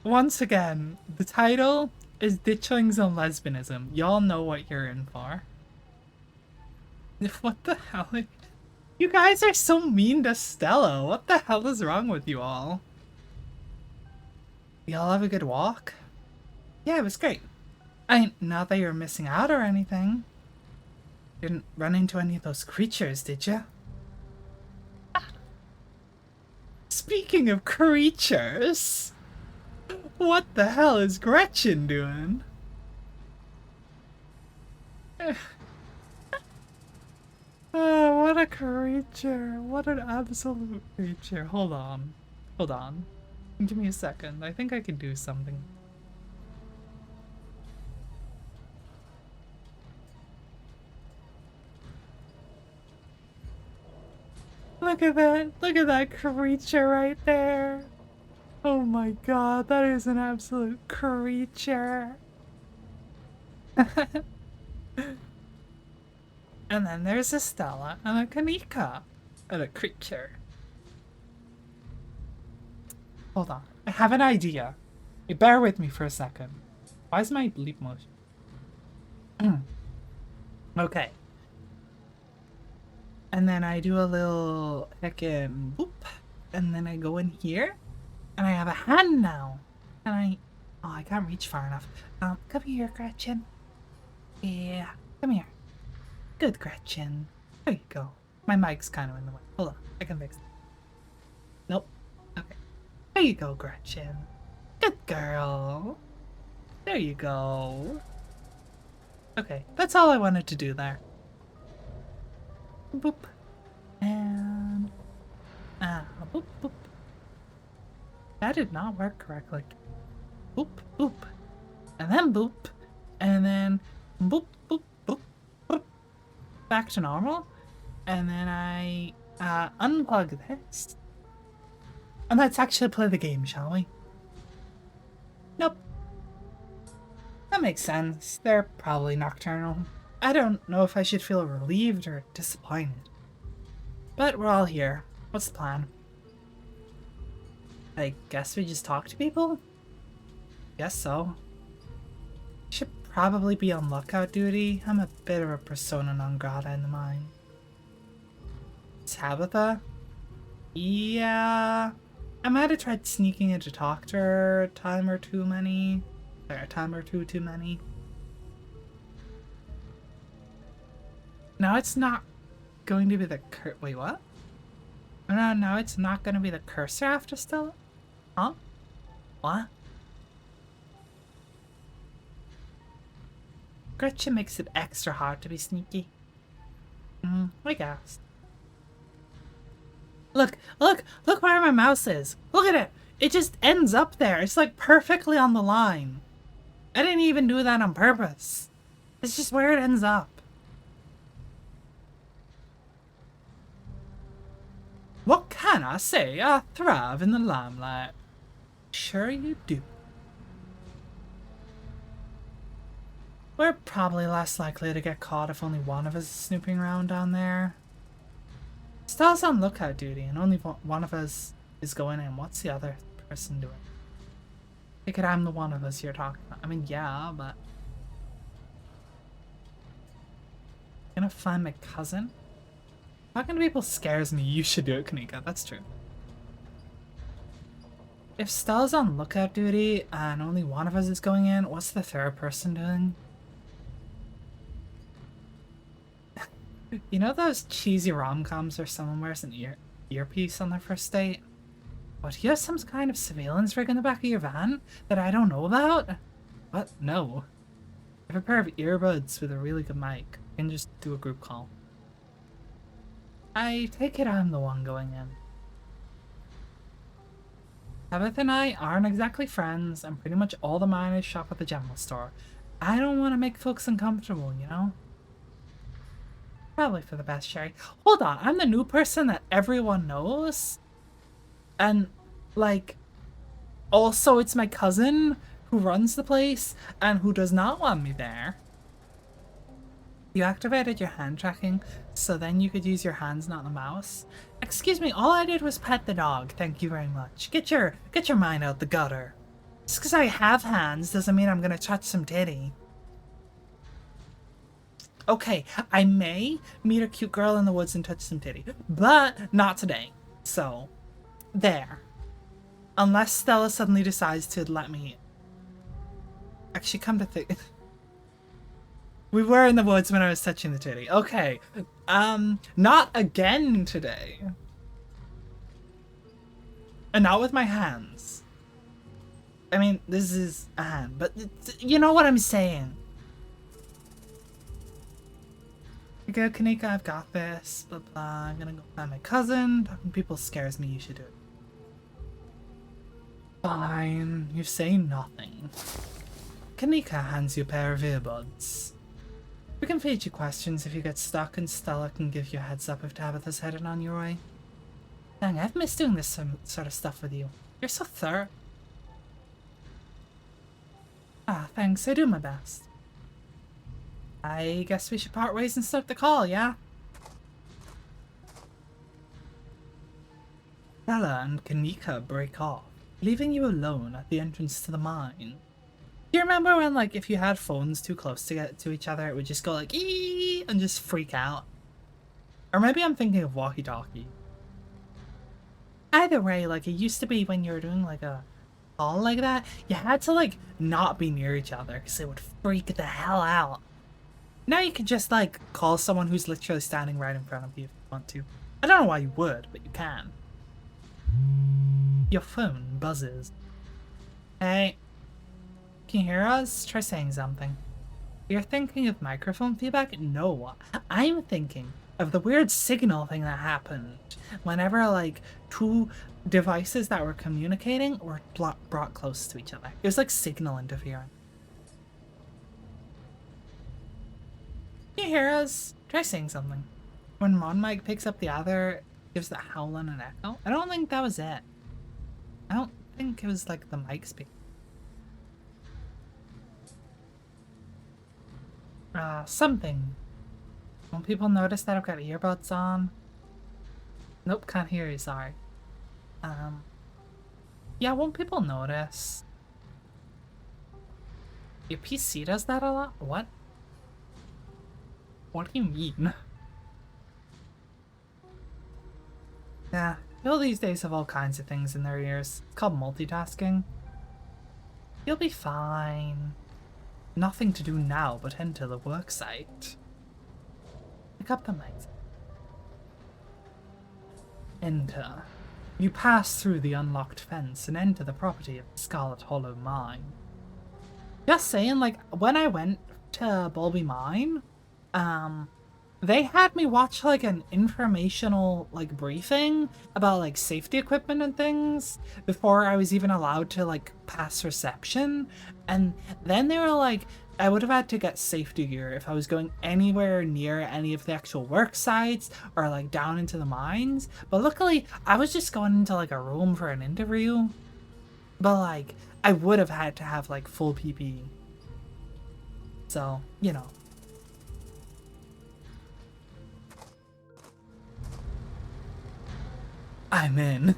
Once again, the title is Ditchlings and Lesbianism. Y'all know what you're in for. What the hell? You guys are so mean to Stella. What the hell is wrong with you all? Y'all have a good walk? Yeah, it was great. Not that you were missing out or anything. Didn't run into any of those creatures, did you? Speaking of creatures, what the hell is Gretchen doing? Oh, what a creature. What an absolute creature. Hold on. Hold on. Give me a second. I think I can do something. Look at that. Look at that creature right there. Oh my god, that is an absolute creature. And then there's a Stella and a Kanika and a creature. Hold on, I have an idea. Bear with me for a second. Why is my bleep motion? Okay. And then I do a little heckin' boop. And then I go in here. And I have a hand now. And oh, I can't reach far enough. Come here, Gretchen. Yeah, come here. Good, Gretchen. There you go. My mic's kind of in the way. Hold on, I can fix it. Nope. Okay. There you go, Gretchen. Good girl. There you go. Okay, that's all I wanted to do there. Boop. And... boop, boop. That did not work correctly. Boop, boop. And then boop. And then boop, boop, boop, boop. Back to normal. And then I unplug this. And let's actually play the game, shall we? Nope. That makes sense. They're probably nocturnal. I don't know if I should feel relieved or disappointed. But we're all here. What's the plan? I guess we just talk to people? Guess so. Should probably be on lookout duty. I'm a bit of a persona non grata in the mine. Tabitha? Yeah. I might have tried sneaking in to talk to her a time or two many. Or a time or two too many. Now it's not going to be the wait, what? No, now it's not going to be the cursor after Stella? Huh? What? Gretchen makes it extra hard to be sneaky. I guess. Look where my mouse is. Look at it. It just ends up there. It's like perfectly on the line. I didn't even do that on purpose. It's just where it ends up. What can I say? I thrive in the limelight. Sure you do. We're probably less likely to get caught if only one of us is snooping around down there. Stella's on lookout duty and only one of us is going in. What's the other person doing? Figured I'm the one of us you're talking about. I mean, yeah, but... Gonna find my cousin? Talking to people scares me. You should do it, Kanika. That's true. If Stella's on lookout duty and only one of us is going in, what's the third person doing? You know those cheesy rom-coms where someone wears an earpiece on their first date? What, you have some kind of surveillance rig in the back of your van that I don't know about? What? No. I have a pair of earbuds with a really good mic. I can just do a group call. I take it I'm the one going in. Tabitha and I aren't exactly friends, and pretty much all the miners shop at the general store. I don't want to make folks uncomfortable, you know? Probably for the best, Sherry. Hold on, I'm the new person that everyone knows? And, like, also it's my cousin who runs the place and who does not want me there. You activated your hand tracking, so then you could use your hands, not the mouse. Excuse me, all I did was pet the dog, thank you very much. Get your mind out the gutter. Just because I have hands doesn't mean I'm gonna touch some titty. Okay, I may meet a cute girl in the woods and touch some titty, but not today. So, there. Unless Stella suddenly decides to let me... Actually, come to think... We were in the woods when I was touching the titty. Okay. Not again today. And not with my hands. I mean, this is a hand, but you know what I'm saying. Go, Kanika, I've got this. Blah, blah. I'm gonna go find my cousin. Talking to people scares me. You should do it. Fine. You say nothing. Kanika hands you a pair of earbuds. We can feed you questions if you get stuck, and Stella can give you a heads up if Tabitha's headed on your way. Dang, I've missed doing this sort of stuff with you. You're so thorough. Ah, thanks. I do my best. I guess we should part ways and start the call, yeah? Stella and Kanika break off, leaving you alone at the entrance to the mine. Do you remember when, like, if you had phones too close to each other, it would just go like, ee, and just freak out? Or maybe I'm thinking of walkie-talkie. Either way, like, it used to be when you were doing, like, a call like that, you had to, like, not be near each other, because it would freak the hell out. Now you can just, like, call someone who's literally standing right in front of you if you want to. I don't know why you would, but you can. Your phone buzzes. Hey. Can you hear us? Try saying something. You're thinking of microphone feedback? No. I'm thinking of the weird signal thing that happened whenever, like, two devices that were communicating were brought close to each other. It was like signal interference. Can you hear us? Try saying something. When one mic picks up the other, it gives that howl and an echo. I don't think that was it. I don't think it was like the mic speak. Something. Won't people notice that I've got earbuds on? Nope, can't hear you, sorry. Yeah, won't people notice? Your PC does that a lot? What? What do you mean? Yeah, people these days have all kinds of things in their ears. It's called multitasking. You'll be fine. Nothing to do now but enter the worksite. Pick up the mic. Enter. You pass through the unlocked fence and enter the property of the Scarlet Hollow mine. Just saying, like, when I went to Bulby Mine, they had me watch, like, an informational, like, briefing about, like, safety equipment and things before I was even allowed to, like, pass reception. And then they were like, I would have had to get safety gear if I was going anywhere near any of the actual work sites or, like, down into the mines. But luckily, I was just going into, like, a room for an interview. But, like, I would have had to have, like, full PPE. So, you know. I'm in.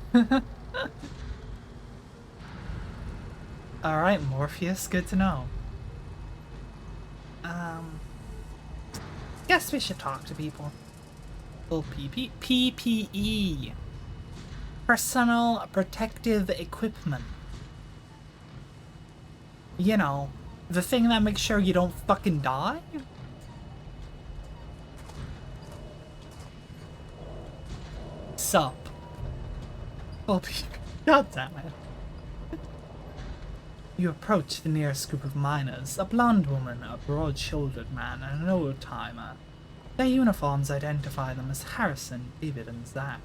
Alright, Morpheus, good to know. Guess we should talk to people. Little PPE. personal protective equipment. You know, the thing that makes sure you don't fucking die? Sup? Oh, god damn it. You approach the nearest group of miners, a blonde woman, a broad-shouldered man, and an old-timer. Their uniforms identify them as Harrison, David, and Zax.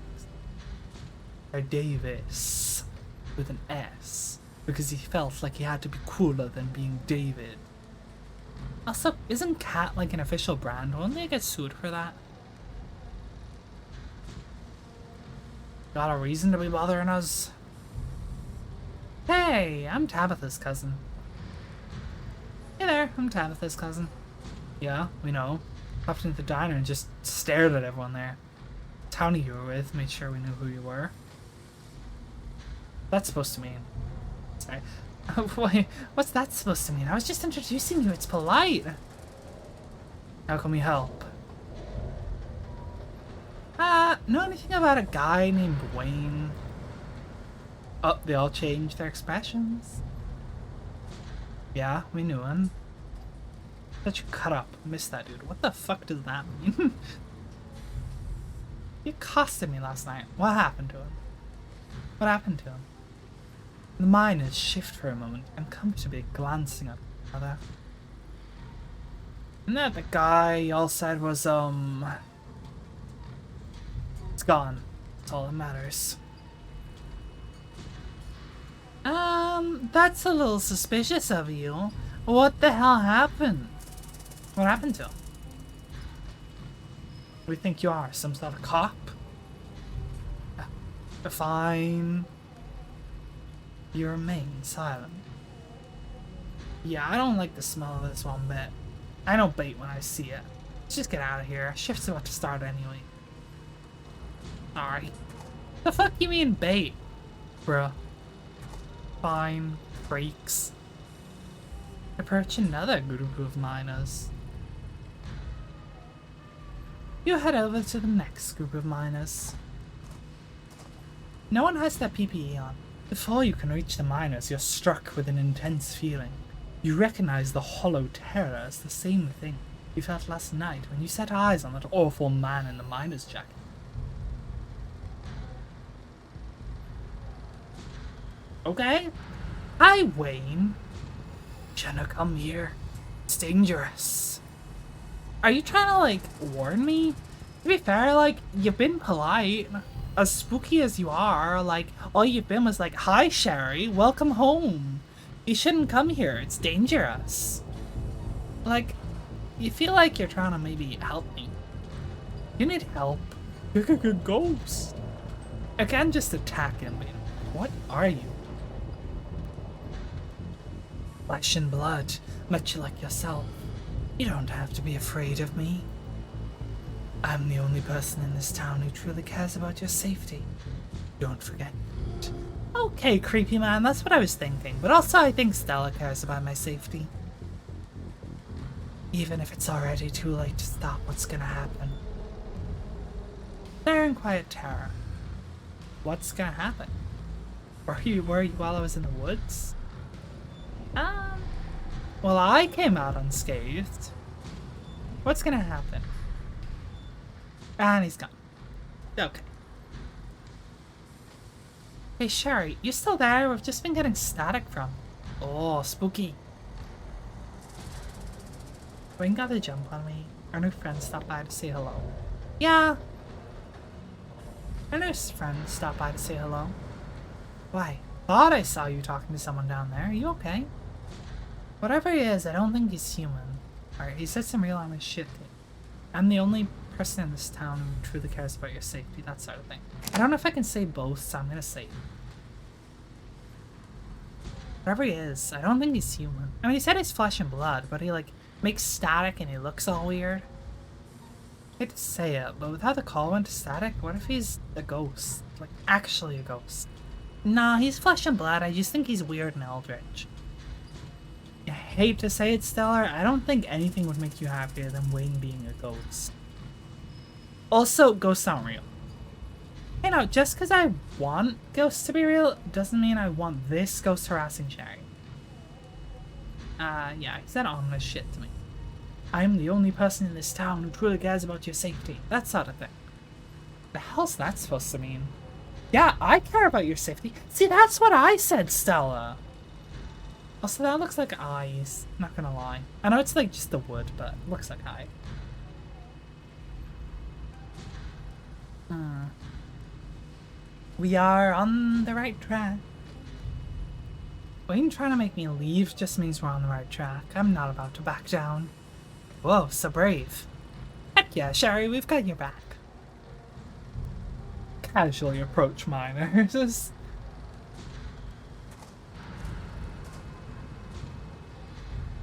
Or Davis, with an S, because he felt like he had to be cooler than being David. Also, isn't Cat like an official brand? Won't they get sued for that? Got a reason to be bothering us? Hey, I'm Tabitha's cousin. Hey there, I'm Tabitha's cousin. Yeah, we know. Popped into the diner and just stared at everyone there. Townie you were with made sure we knew who you were. That's supposed to mean? Sorry. Wait, what's that supposed to mean? I was just introducing you, it's polite. How can we help? Know anything about a guy named Wayne? Oh, they all changed their expressions. Yeah, we knew him. That you cut up. Missed that dude. What the fuck does that mean? You accosted me last night. What happened to him? What happened to him? The miners shift for a moment, uncomfortably glancing at each other. And that the guy y'all said was, it's gone. That's all that matters. That's a little suspicious of you. What the hell happened? What happened to him? What do you think you are? Some sort of cop? Fine. You remain silent. Yeah, I don't like the smell of this one bit. I don't bait when I see it. Let's just get out of here. Shift's about to start anyway. Sorry. The fuck you mean bait? Bruh. Fine. Freaks. Approach another group of miners. You head over to the next group of miners. No one has their PPE on. Before you can reach the miners, you're struck with an intense feeling. You recognize the hollow terror as the same thing you felt last night when you set eyes on that awful man in the miner's jacket. Okay. Hi, Wayne. Shouldn't have come here. It's dangerous. Are you trying to, like, warn me? To be fair, like, you've been polite. As spooky as you are, like, all you've been was like, hi, Sherry, welcome home. You shouldn't come here. It's dangerous. Like, you feel like you're trying to maybe help me. You need help. You're like a ghost. I can't just attack him. What are you? Flesh and blood, much like yourself. You don't have to be afraid of me. I'm the only person in this town who truly cares about your safety. Don't forget. Okay, creepy man, that's what I was thinking. But also I think Stella cares about my safety. Even if it's already too late to stop what's gonna happen. They're in quiet terror. What's gonna happen? Were you worried while I was in the woods? Well, I came out unscathed. What's gonna happen? And he's gone. Okay. Hey, Sherry, you still there? We've just been getting static from. Oh, spooky. Wayne got the jump on me. Our new friend stopped by to say hello. Yeah. Our new friend stopped by to say hello. Why? Thought I saw you talking to someone down there. Are you okay? Whatever he is, I don't think he's human. Alright, he said some real honest shit. I'm the only person in this town who truly cares about your safety, that sort of thing. I don't know if I can say both, so I'm gonna say whatever he is, I don't think he's human. I mean, he said he's flesh and blood, but he, like, makes static and he looks all weird. I hate to say it, but with how the call went to static, what if he's a ghost? Like, actually a ghost. Nah, he's flesh and blood, I just think he's weird and eldritch. I hate to say it, Stellar, I don't think anything would make you happier than Wayne being a ghost. Also, ghosts aren't real. You know, just because I want ghosts to be real doesn't mean I want this ghost harassing Sherry. Yeah, he said ominous shit to me. I'm the only person in this town who truly cares about your safety. That sort of thing. The hell's that supposed to mean? Yeah, I care about your safety. See, that's what I said, Stella. Also, that looks like eyes. Not gonna lie. I know it's like just the wood, but it looks like eye. We are on the right track. Wayne trying to make me leave just means we're on the right track. I'm not about to back down. Whoa, so brave. Heck yeah, Sherry, we've got your back. Casually approach miners.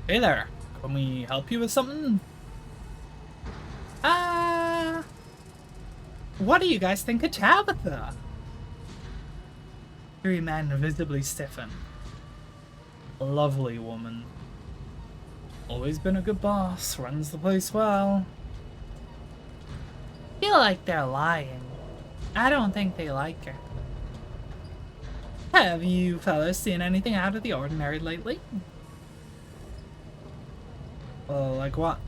Hey there, can we help you with something? What do you guys think of Tabitha? Three men visibly stiffen. Lovely woman. Always been a good boss, runs the place well. Feel like they're lying. I don't think they like her. Have you fellas seen anything out of the ordinary lately? Well, like what?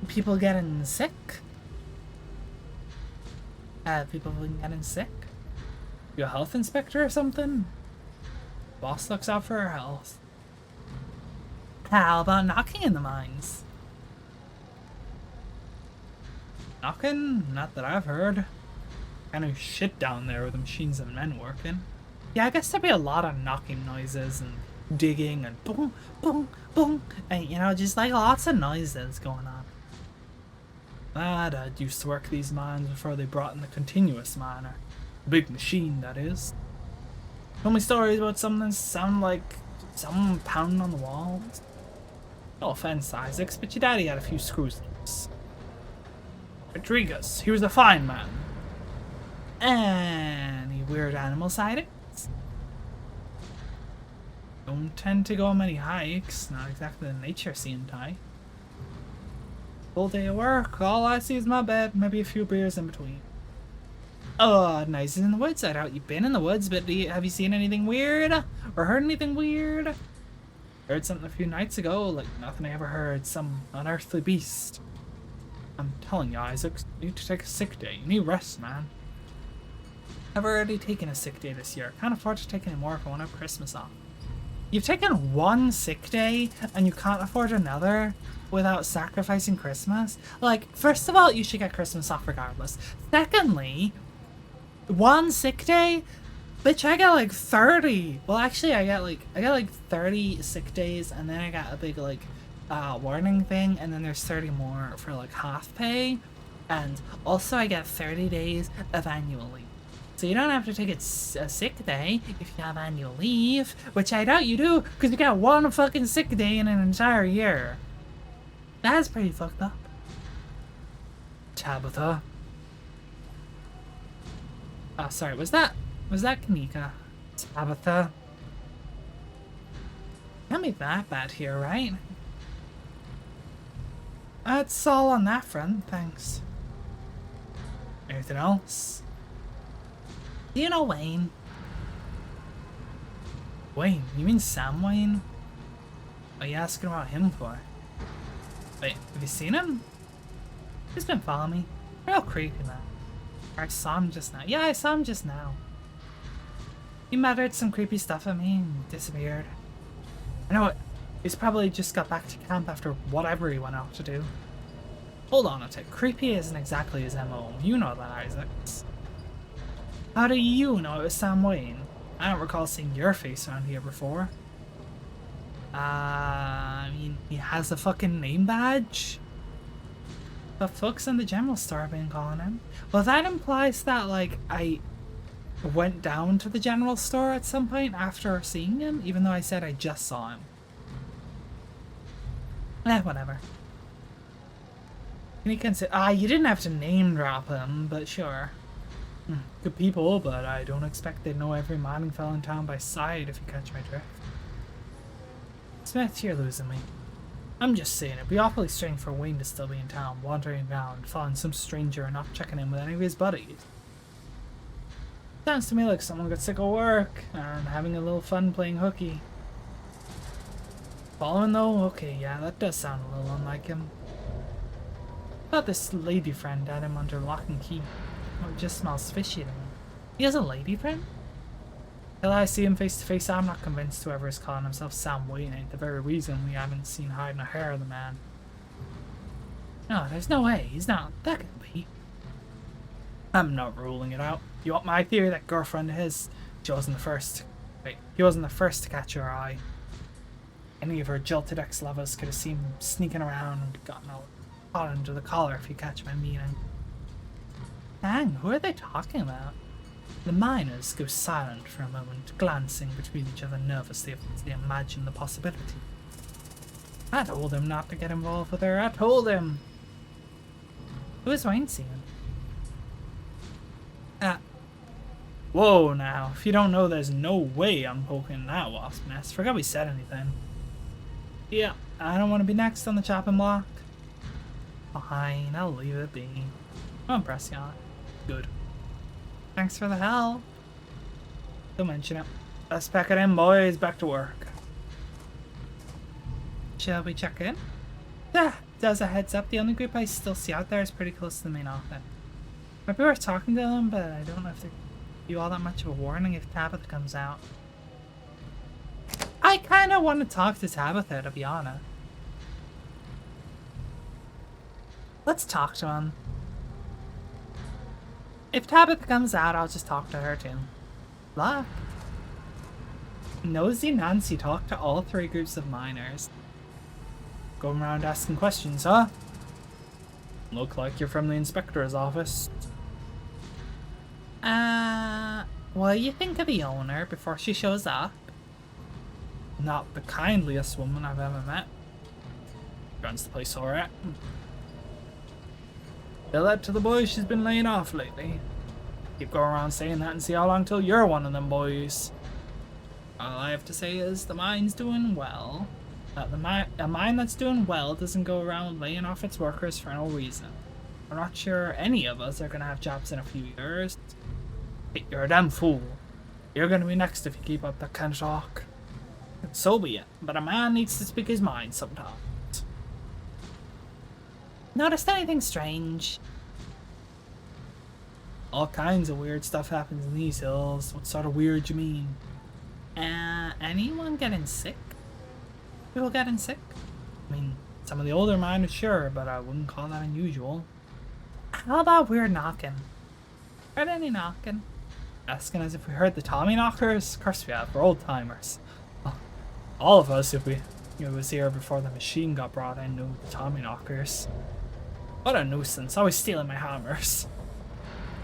People getting sick? People been getting sick? You a health inspector or something? Boss looks out for her health. How about knocking in the mines? Knocking? Not that I've heard. Kind of shit down there with the machines and men working. Yeah, I guess there'd be a lot of knocking noises and digging and boom, boom, boom, and you know, just like lots of noises going on. My dad used to work these mines before they brought in the continuous miner. The big machine, that is. Told me stories about something that sound like someone pounding on the walls. No offense, Isaacs, but your daddy had a few screws loose. Rodriguez, he was a fine man. Any weird animal sightings? Don't tend to go on many hikes, not exactly the nature scene type. Full day of work, all I see is my bed, maybe a few beers in between. Oh, nice in the woods. I doubt you've been in the woods, but have you seen anything weird? Or heard anything weird? Heard something a few nights ago, like nothing I ever heard, some unearthly beast. I'm telling you, Isaac, you need to take a sick day. You need rest, man. I've already taken a sick day this year. Can't afford to take any more if I want to have Christmas off. You've taken one sick day, and you can't afford another without sacrificing Christmas? Like, first of all, you should get Christmas off regardless. Secondly, one sick day? Bitch, I got like 30. Well, actually, I got like 30 sick days, and then I got a big, like, warning thing, and then there's 30 more for, like, half pay. And also, I get 30 days of annual leave. So you don't have to take a sick day if you have annual leave, which I doubt you do, because you got one fucking sick day in an entire year. That's pretty fucked up. Tabitha. Oh, sorry, was that Kanika? Tabitha. Can't be that bad here, right? That's all on that front, thanks. Anything else? Do you know Wayne? Wayne? You mean Sam Wayne? What are you asking about him for? Wait, have you seen him? He's been following me. Real creepy, man. Or I saw him just now. Yeah, I saw him just now. He muttered some creepy stuff at me and disappeared. I know it. He's probably just got back to camp after whatever he went out to do. Hold on a tick. Creepy isn't exactly his MO. You know that, Isaacs. How do you know it was Sam Wayne? I don't recall seeing your face around here before. I mean, he has a fucking name badge? The folks in the general store have been calling him. Well, that implies that, like, I went down to the general store at some point after seeing him, even though I said I just saw him. Whatever. And he can say, you didn't have to name drop him, but sure. Good people, but I don't expect they'd know every mining fellow in town by sight, if you catch my drift. Smith, you're losing me. I'm just saying, it'd be awfully strange for Wayne to still be in town, wandering around, following some stranger and not checking in with any of his buddies. Sounds to me like someone got sick of work and having a little fun playing hooky. Following though? Okay, yeah, that does sound a little unlike him. Thought this lady friend had him under lock and key. Oh, it just smells fishy to me. He has a lady friend? Till I see him face to face, I'm not convinced whoever is calling himself Sam Wayne ain't the very reason we haven't seen hide nor hair of the man. No, there's no way. He's not. That can be. I'm not ruling it out. You want my theory that girlfriend of his? She wasn't the first. Wait, he wasn't the first to catch her eye. Any of her jilted ex-lovers could have seen him sneaking around and gotten all caught under the collar, if you catch my meaning. Dang, who are they talking about? The miners go silent for a moment, glancing between each other nervously as they imagine the possibility. I told him not to get involved with her. I told him. Who is Wayne seeing? Whoa now, if you don't know, there's no way I'm poking that wasp nest. Forgot we said anything. Yeah, I don't want to be next on the chopping block. Fine, I'll leave it be. I'm pressing on it. Good. Thanks for the help. Don't mention it. Let's pack it in, boys. Back to work. Shall we check in? Yeah, as a heads up, the only group I still see out there is pretty close to the main office. Might be worth talking to them, but I don't know if they give you all that much of a warning if Tabitha comes out. I kind of want to talk to Tabitha, to be honest. Let's talk to him. If Tabitha comes out, I'll just talk to her too. Luck. Nosy Nancy talked to all 3 groups of miners. Going around asking questions, huh? Look like you're from the inspector's office. What do you think of the owner before she shows up? Not the kindliest woman I've ever met. Runs the place alright. Tell that to the boys she's been laying off lately. Keep going around saying that and see how long till you're one of them boys. All I have to say is the mine's doing well. A mine that's doing well doesn't go around laying off its workers for no reason. I'm not sure any of us are gonna have jobs in a few years. Hey, you're a damn fool. You're gonna be next if you keep up that kind of talk. So be it, but a man needs to speak his mind sometimes. Noticed anything strange? All kinds of weird stuff happens in these hills. What sort of weird you mean? Anyone getting sick? People getting sick? I mean, some of the older miners, sure, but I wouldn't call that unusual. How about weird knocking? Heard any knocking? Asking as if we heard the Tommy knockers? Of course we have, we're old timers. All of us, if we was here before the machine got brought in, knew the Tommy knockers. What a nuisance, always stealing my hammers.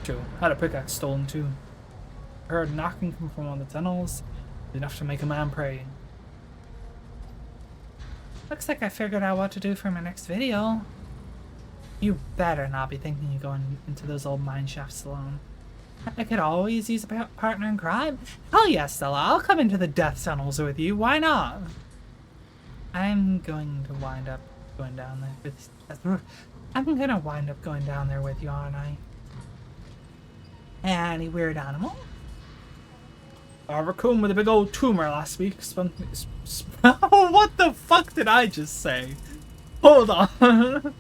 True, had a pickaxe stolen too. Heard knocking come from one of the tunnels. Enough to make a man pray. Looks like I figured out what to do for my next video. You better not be thinking you're going into those old mine shafts alone. I could always use a partner in crime. Hell yes, Stella, I'll come into the death tunnels with you. Why not? I'm going to wind up going down there with... I'm gonna wind up going down there with you, aren't I? Any weird animal? A raccoon with a big old tumor last week. What the fuck did I just say? Hold on.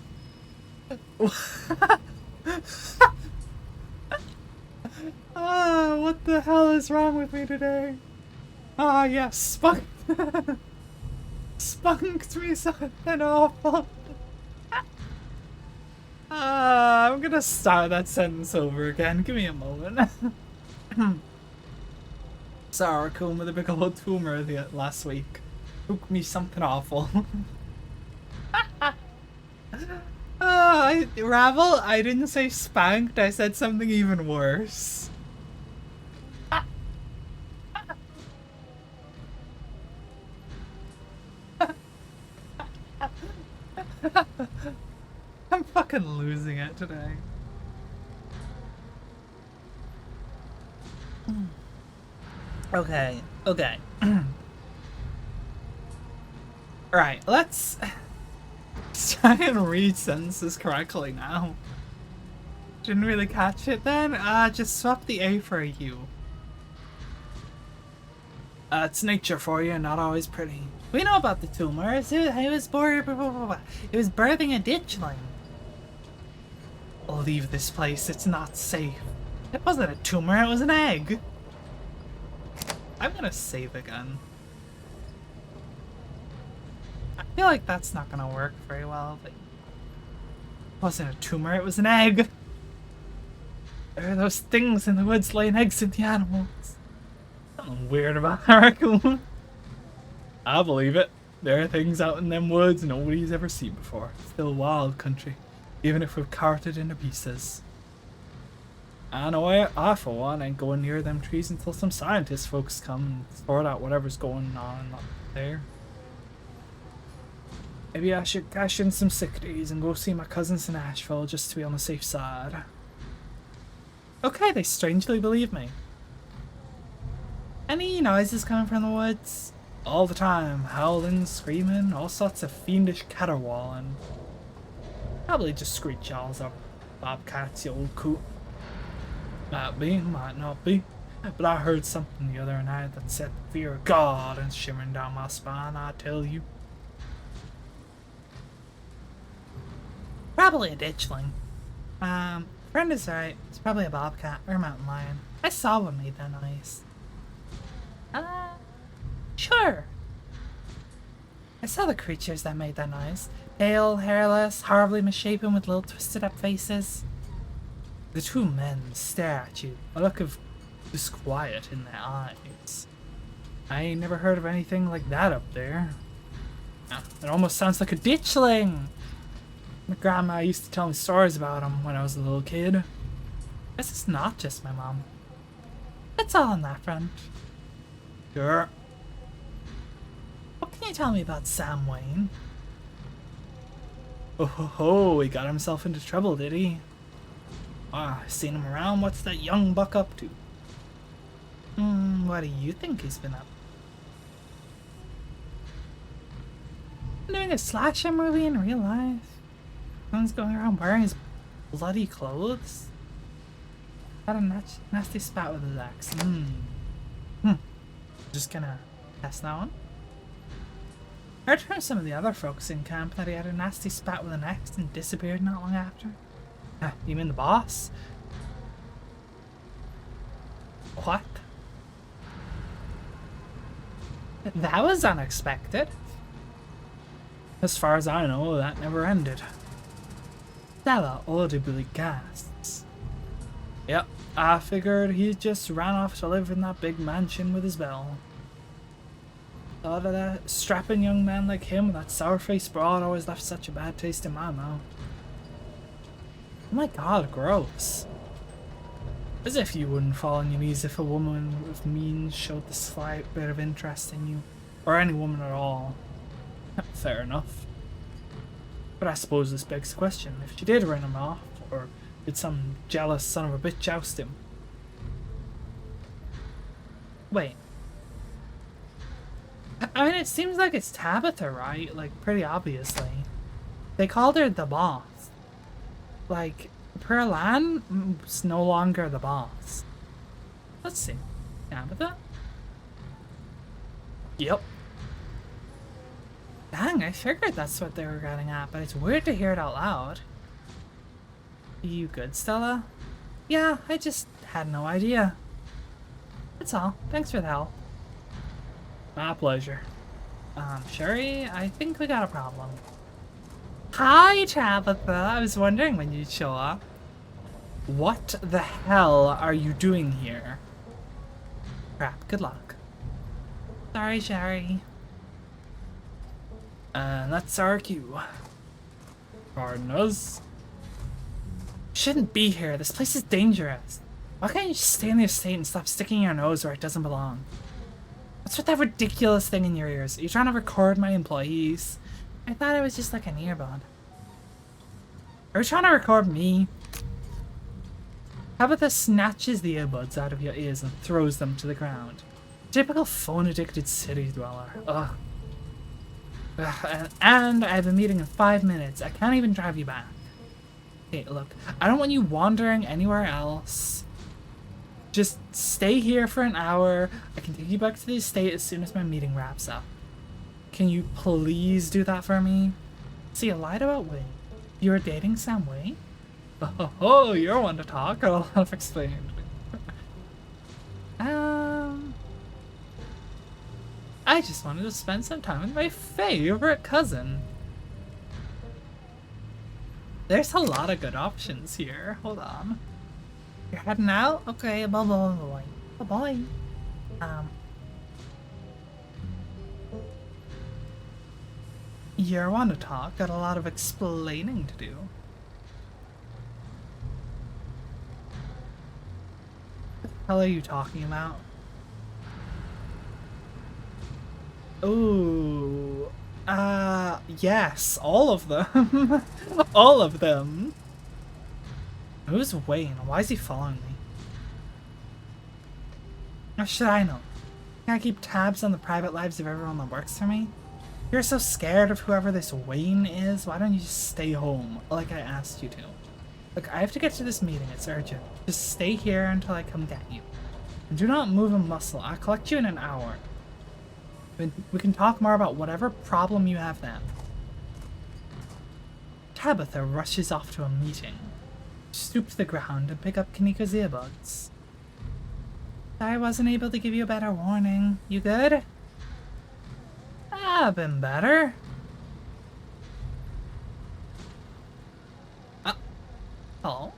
What the hell is wrong with me today? Yes, spunked me something awful. I'm gonna start that sentence over again. Give me a moment. Saw a raccoon with a big old tumor last week. Spooked me something awful. Ravel, I didn't say spanked, I said something even worse. I'm fucking losing it today. Okay. Alright, let's Let's try and read sentences correctly now. Didn't really catch it then? Just swap the A for a U. It's nature for you, not always pretty. We know about the tumors. It was birthing a ditchling. Leave this place, it's not safe. It wasn't a tumor, it was an egg. I'm gonna save again. I feel like that's not gonna work very well, but it wasn't a tumor, it was an egg. There are those things in the woods laying eggs in the animals. Something weird about a raccoon. I believe it. There are things out in them woods nobody's ever seen before. Still wild country, even if we're carted into pieces. I know I for one ain't going near them trees until some scientist folks come and sort out whatever's going on up there. Maybe I should cash in some sick days and go see my cousins in Asheville just to be on the safe side. Okay, they strangely believe me. Any noises coming from the woods? All the time, howling, screaming, all sorts of fiendish caterwauling. Probably just screech owls or bobcats, you old coot. Might be, might not be. But I heard something the other night that set the fear of God and shimmering down my spine, I tell you. Probably a ditchling. Friend is right. It's probably a bobcat or a mountain lion. I saw one made that noise. Sure. I saw the creatures that made that noise. Pale, hairless, horribly misshapen with little twisted up faces. The two men stare at you, a look of disquiet in their eyes. I ain't never heard of anything like that up there. It almost sounds like a ditchling. My grandma used to tell me stories about him when I was a little kid. Guess it's not just my mom. That's all on that front. Sure. What can you tell me about Sam Wayne? Oh ho ho, he got himself into trouble, did he? Ah, seen him around. What's that young buck up to? What do you think he's been up? Doing a slasher movie in real life? Someone's going around wearing his bloody clothes? Got a nasty spat with his axe. Just gonna test that one. Heard from some of the other folks in camp that he had a nasty spat with an axe and disappeared not long after. You mean the boss? What? That was unexpected. As far as I know, that never ended. Stella audibly gasps. Yep, I figured he just ran off to live in that big mansion with his belle. Thought of that strapping young man like him with that sour-faced broad always left such a bad taste in my mouth. Oh my god, gross. As if you wouldn't fall on your knees if a woman with means showed the slight bit of interest in you. Or any woman at all. Fair enough. But I suppose this begs the question, if she did run him off, or did some jealous son of a bitch oust him? Wait. I mean, it seems like it's Tabitha, right? Like, pretty obviously. They called her the boss. Like, Perlan no longer the boss. Let's see. Tabitha? Yep. Dang, I figured that's what they were getting at, but it's weird to hear it out loud. You good, Stella? Yeah, I just had no idea. That's all. Thanks for the help. My pleasure. Sherry, I think we got a problem. Hi, Tabitha. I was wondering when you'd show up. What the hell are you doing here? Crap, good luck. Sorry, Sherry. And that's our cue. Pardon us. Shouldn't be here. This place is dangerous. Why can't you just stay in the estate and stop sticking your nose where it doesn't belong? What's with that ridiculous thing in your ears? Are you trying to record my employees? I thought it was just like an earbud. Are you trying to record me? Tabitha snatches the earbuds out of your ears and throws them to the ground. Typical phone-addicted city dweller. Ugh. Ugh, and I have a meeting in 5 minutes. I can't even drive you back. Okay, look, I don't want you wandering anywhere else. Just stay here for an hour. I can take you back to the estate as soon as my meeting wraps up. Can you please do that for me? See, I lied about Wayne. You were dating Sam Wayne? Oh, you're one to talk. I'll have explained. I just wanted to spend some time with my favorite cousin. There's a lot of good options here. Hold on. You're heading out? Okay, bye-bye. Bye-bye. You want to talk? Got a lot of explaining to do. What the hell are you talking about? Ooh. Yes, all of them. All of them. Who's Wayne? Why is he following me? Or should I know? Can I keep tabs on the private lives of everyone that works for me? You're so scared of whoever this Wayne is, why don't you just stay home, like I asked you to? Look, I have to get to this meeting, it's urgent. Just stay here until I come get you. And do not move a muscle, I'll collect you in an hour. We can talk more about whatever problem you have then. Tabitha rushes off to a meeting. Stoop to the ground and pick up Kanika's earbuds. I wasn't able to give you a better warning. You good? I've been better. Oh?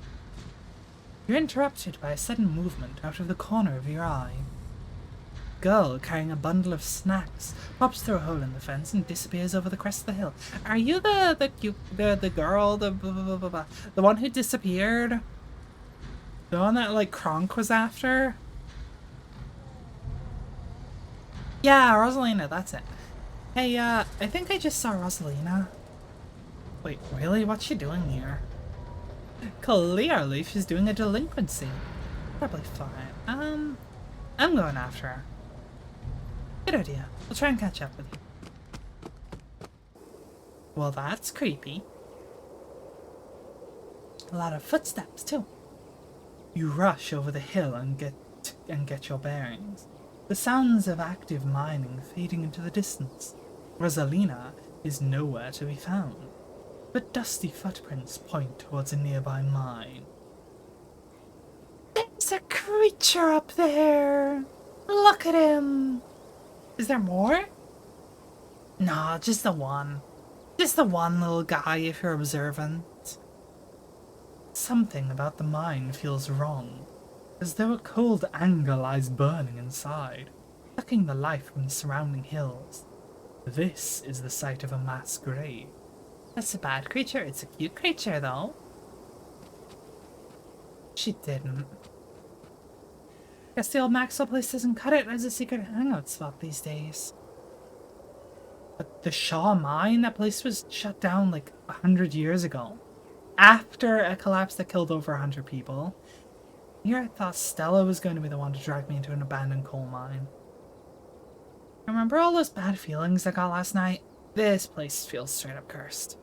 You're interrupted by a sudden movement out of the corner of your eye. Girl carrying a bundle of snacks pops through a hole in the fence and disappears over the crest of the hill. Are you the girl, the one who disappeared? The one that like Kronk was after? Yeah, Rosalina, that's it. Hey, I think I just saw Rosalina. Wait, really? What's she doing here? Clearly, she's doing a delinquency. Probably fine. I'm going after her. Good idea. I'll try and catch up with you. Well, that's creepy. A lot of footsteps, too. You rush over the hill and get your bearings. The sounds of active mining fading into the distance. Rosalina is nowhere to be found, but dusty footprints point towards a nearby mine. There's a creature up there! Look at him! Is there more? No, just the one. Just the one little guy if you're observant. Something about the mine feels wrong, as though a cold anger lies burning inside, sucking the life from the surrounding hills. This is the site of a mass grave. That's a bad creature, it's a cute creature though. She didn't. Guess the old Maxwell place doesn't cut it as a secret hangout spot these days. But the Shaw mine, that place was shut down like 100 years ago. After a collapse that killed over 100 people. Here I thought Stella was going to be the one to drag me into an abandoned coal mine. Remember all those bad feelings I got last night? This place feels straight up cursed.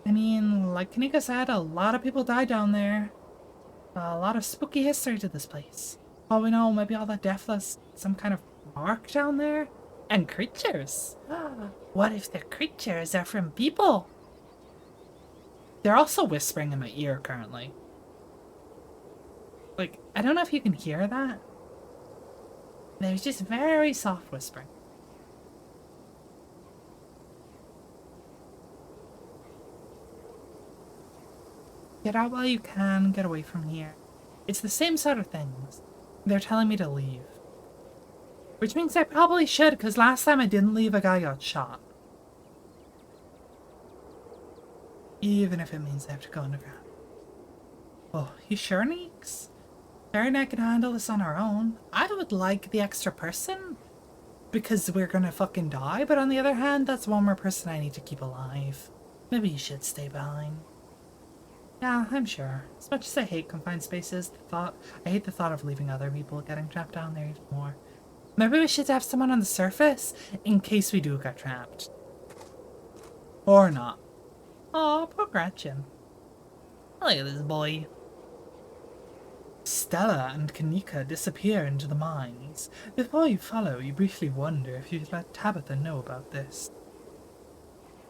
I mean, like Kanika said, a lot of people died down there. A lot of spooky history to this place. All we know, maybe all the death left some kind of mark down there? And creatures. What if the creatures are from people? They're also whispering in my ear currently. Like, I don't know if you can hear that. There's just very soft whispering. Get out while you can, get away from here. It's the same sort of things. They're telling me to leave. Which means I probably should, because last time I didn't leave, a guy got shot. Even if it means I have to go underground. Oh, you sure, Neeks? Sarah and I can handle this on our own. I would like the extra person, because we're gonna fucking die, but on the other hand, that's one more person I need to keep alive. Maybe you should stay behind. Yeah, I'm sure. As much as I hate confined spaces, I hate the thought of leaving other people getting trapped down there even more. Maybe we should have someone on the surface in case we do get trapped. Or not. Aw, poor Gretchen. Look at this boy. Stella and Kanika disappear into the mines. Before you follow, you briefly wonder if you'd let Tabitha know about this.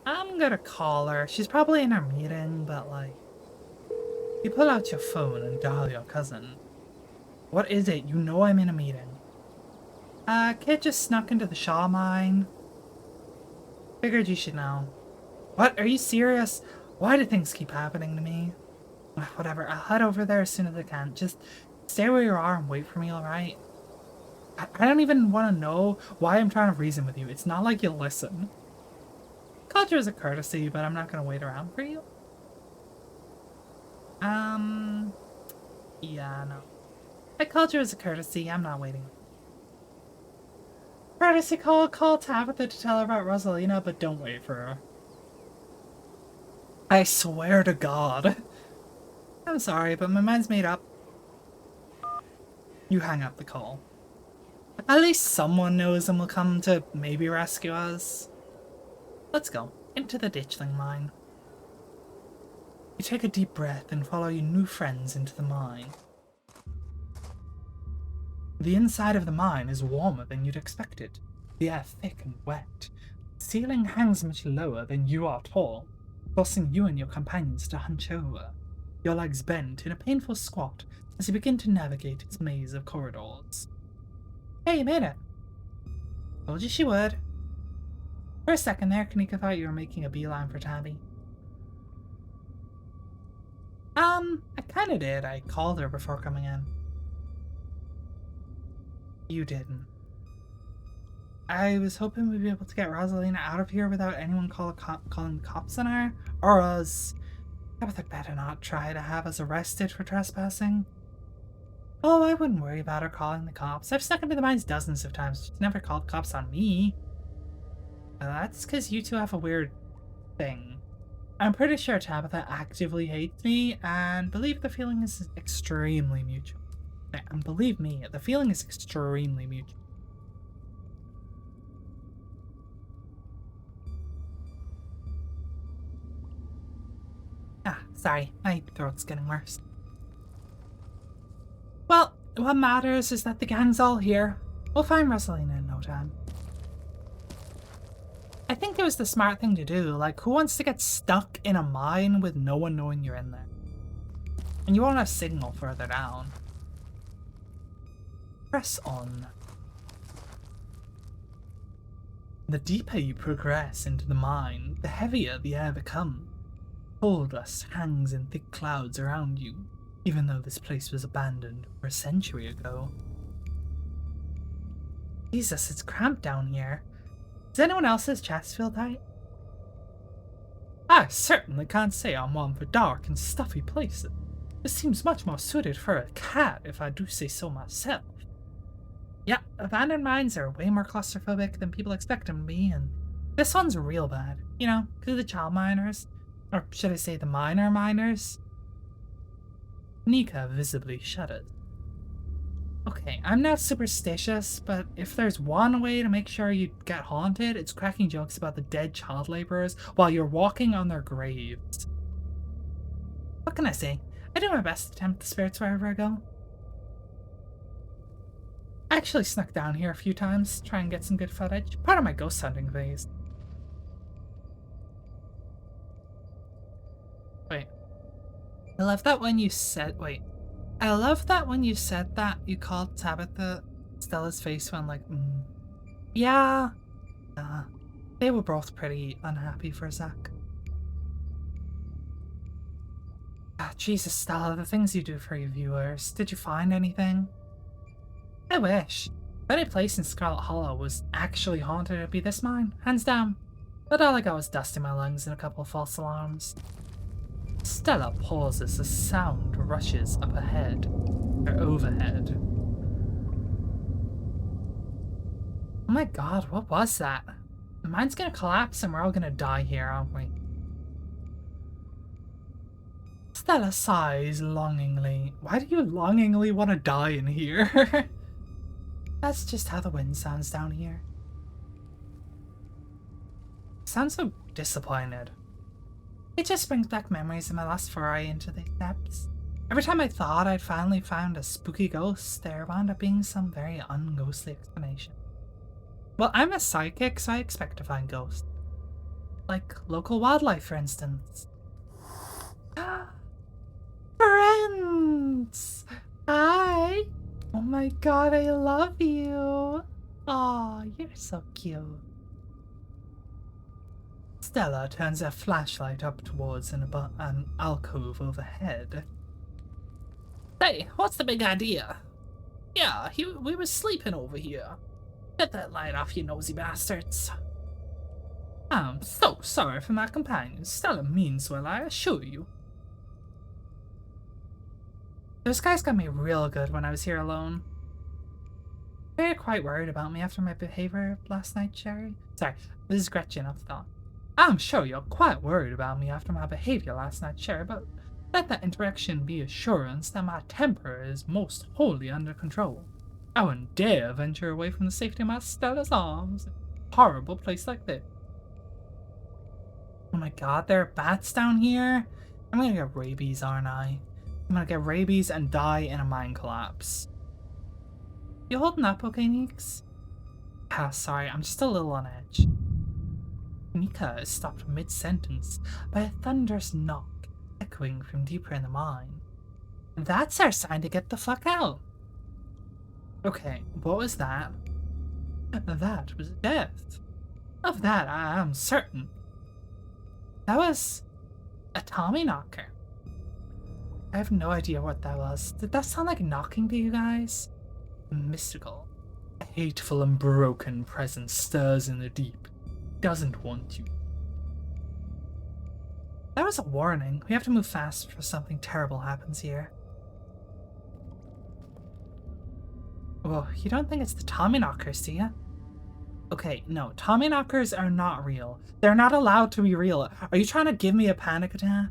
I'm gonna call her. She's probably in her meeting, but like... You pull out your phone and dial your cousin. What is it? You know I'm in a meeting. Kid just snuck into the Shaw mine. Figured you should know. What? Are you serious? Why do things keep happening to me? Whatever, I'll head over there as soon as I can. Just stay where you are and wait for me, alright? I don't even want to know why I'm trying to reason with you. It's not like you'll listen. Called you as a courtesy, but I'm not going to wait around for you. Yeah, no. I called you as a courtesy. I'm not waiting. Courtesy call Tabitha to tell her about Rosalina, but don't wait for her. I swear to God. I'm sorry, but my mind's made up. You hang up the call. At least someone knows and will come to maybe rescue us. Let's go. Into the ditchling mine. You take a deep breath and follow your new friends into the mine. The inside of the mine is warmer than you'd expected. The air thick and wet. The ceiling hangs much lower than you are tall, forcing you and your companions to hunch over. Your legs bent in a painful squat as you begin to navigate its maze of corridors. Hey, you made it! Told you she would. For a second there, Kanika thought you were making a beeline for Tabby. I kinda did. I called her before coming in. You didn't. I was hoping we'd be able to get Rosalina out of here without anyone calling the cops on her, or else Tabitha better not try to have us arrested for trespassing. Oh, I wouldn't worry about her calling the cops. I've snuck into the mines dozens of times. She's never called cops on me. That's because you two have a weird thing. I'm pretty sure Tabitha actively hates me, and believe the feeling is extremely mutual. And believe me, the feeling is extremely mutual. Sorry, my throat's getting worse. Well, what matters is that the gang's all here. We'll find Rosalina in no time. I think it was the smart thing to do. Like, who wants to get stuck in a mine with no one knowing you're in there? And you won't have signal further down. Press on. The deeper you progress into the mine, the heavier the air becomes. Cold dust hangs in thick clouds around you, even though this place was abandoned over a century ago. Jesus, it's cramped down here. Does anyone else's chest feel tight? I certainly can't say I'm one for dark and stuffy places. This seems much more suited for a cat, if I do say so myself. Yeah, abandoned mines are way more claustrophobic than people expect them to be, and this one's real bad. You know, because of the child miners. Or should I say the minor miners? Nika visibly shuddered. Okay, I'm not superstitious, but if there's one way to make sure you get haunted, it's cracking jokes about the dead child laborers while you're walking on their graves. What can I say? I do my best to tempt the spirits wherever I go. I actually snuck down here a few times, try and get some good footage. Part of my ghost hunting phase. Wait. I love that when you said that, you called Tabitha Stella's face went like, Yeah. They were both pretty unhappy for Zach. Jesus, Stella, the things you do for your viewers. Did you find anything? I wish. If any place in Scarlet Hollow was actually haunted, it'd be this mine, hands down. But all I got was dust in my lungs and a couple of false alarms. Stella pauses as sound rushes up ahead, or overhead. Oh my god, what was that? The mine's gonna collapse and we're all gonna die here, aren't we? Stella sighs longingly. Why do you longingly want to die in here? That's just how the wind sounds down here. Sounds so disappointed. It just brings back memories of my last foray into the depths. Every time I thought I'd finally found a spooky ghost, there wound up being some very unghostly explanation. Well, I'm a psychic, so I expect to find ghosts. Like local wildlife, for instance. Friends! Hi! Oh my god, I love you! Aw, you're so cute. Stella turns her flashlight up towards an alcove overhead. Hey, what's the big idea? Yeah, we were sleeping over here. Get that light off, you nosy bastards. I'm so sorry for my companion. Stella means well, I assure you. Those guys got me real good when I was here alone. They're quite worried about me after my behavior last night, Sherry. Sorry, this is Gretchen off the thought. I'm sure you're quite worried about me after my behavior last night, Sherry, but let that interaction be assurance that my temper is most wholly under control. I wouldn't dare venture away from the safety of my Stella's arms in a horrible place like this. Oh my god, there are bats down here? I'm gonna get rabies, aren't I? I'm gonna get rabies and die in a mine collapse. You holding up okay, Neeks? Ah, sorry, I'm just a little on edge. Nika is stopped mid-sentence by a thunderous knock echoing from deeper in the mine. That's our sign to get the fuck out. Okay, what was that? That was death. Of that I am certain. That was a Tommyknocker. I have no idea what that was. Did that sound like knocking to you guys? Mystical. A hateful and broken presence stirs in the deep. Doesn't want you. That was a warning. We have to move fast before something terrible happens here. Well, you don't think it's the Tommyknockers, do you? Okay, no, Tommyknockers are not real. They're not allowed to be real. Are you trying to give me a panic attack?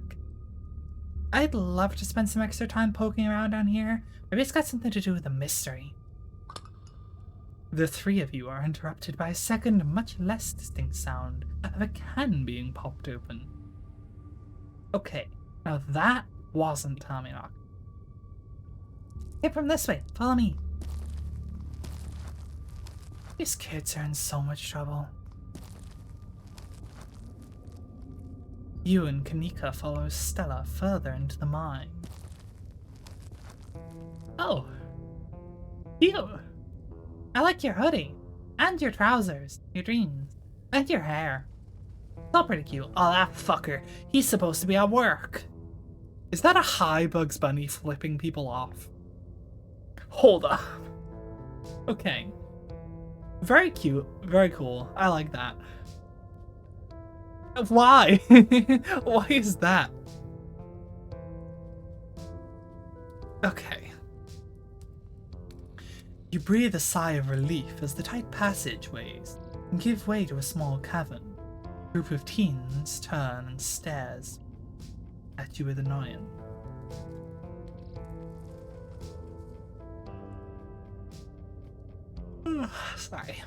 I'd love to spend some extra time poking around down here. Maybe it's got something to do with a mystery. The three of you are interrupted by a second, much less distinct sound of a can being popped open. Okay, now that wasn't Tommyknocker. Get from this way, follow me. These kids are in so much trouble. You and Kanika follow Stella further into the mine. Oh, you. I like your hoodie, and your trousers, your jeans, and your hair. It's all pretty cute. Oh, that fucker. He's supposed to be at work. Is that a high Bugs Bunny flipping people off? Hold up. Okay. Very cute. Very cool. I like that. Why? Why is that? Okay. You breathe a sigh of relief as the tight passageways give way to a small cavern. A group of teens turn and stares at you with annoyance. Sorry.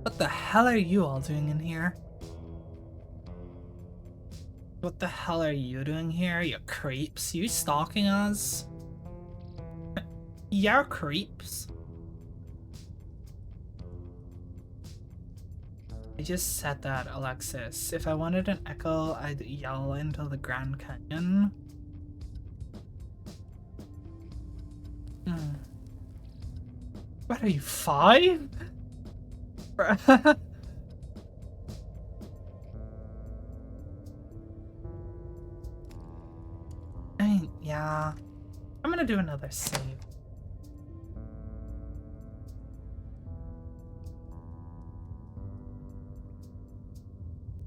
What the hell are you all doing in here? What the hell are you doing here, you creeps? You stalking us? You're creeps. I just said that, Alexis. If I wanted an echo, I'd yell into the Grand Canyon. What are you, 5? Yeah. I'm gonna do another save.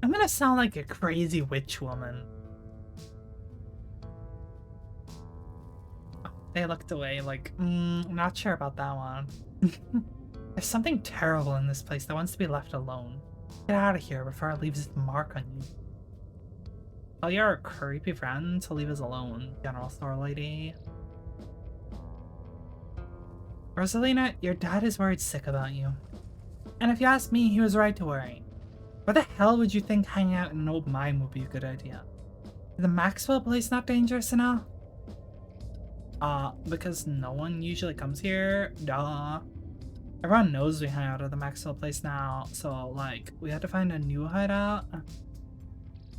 I'm gonna sound like a crazy witch woman. Oh, they looked away like, not sure about that one. There's something terrible in this place that wants to be left alone. Get out of here before it leaves its mark on you. Tell your creepy friend to leave us alone, general store lady. Rosalina, your dad is worried sick about you. And if you ask me, he was right to worry. Why the hell would you think hanging out in an old mine would be a good idea? Is the Maxwell place not dangerous enough? Because no one usually comes here. Duh. Everyone knows we hang out at the Maxwell place now, so, like, we had to find a new hideout.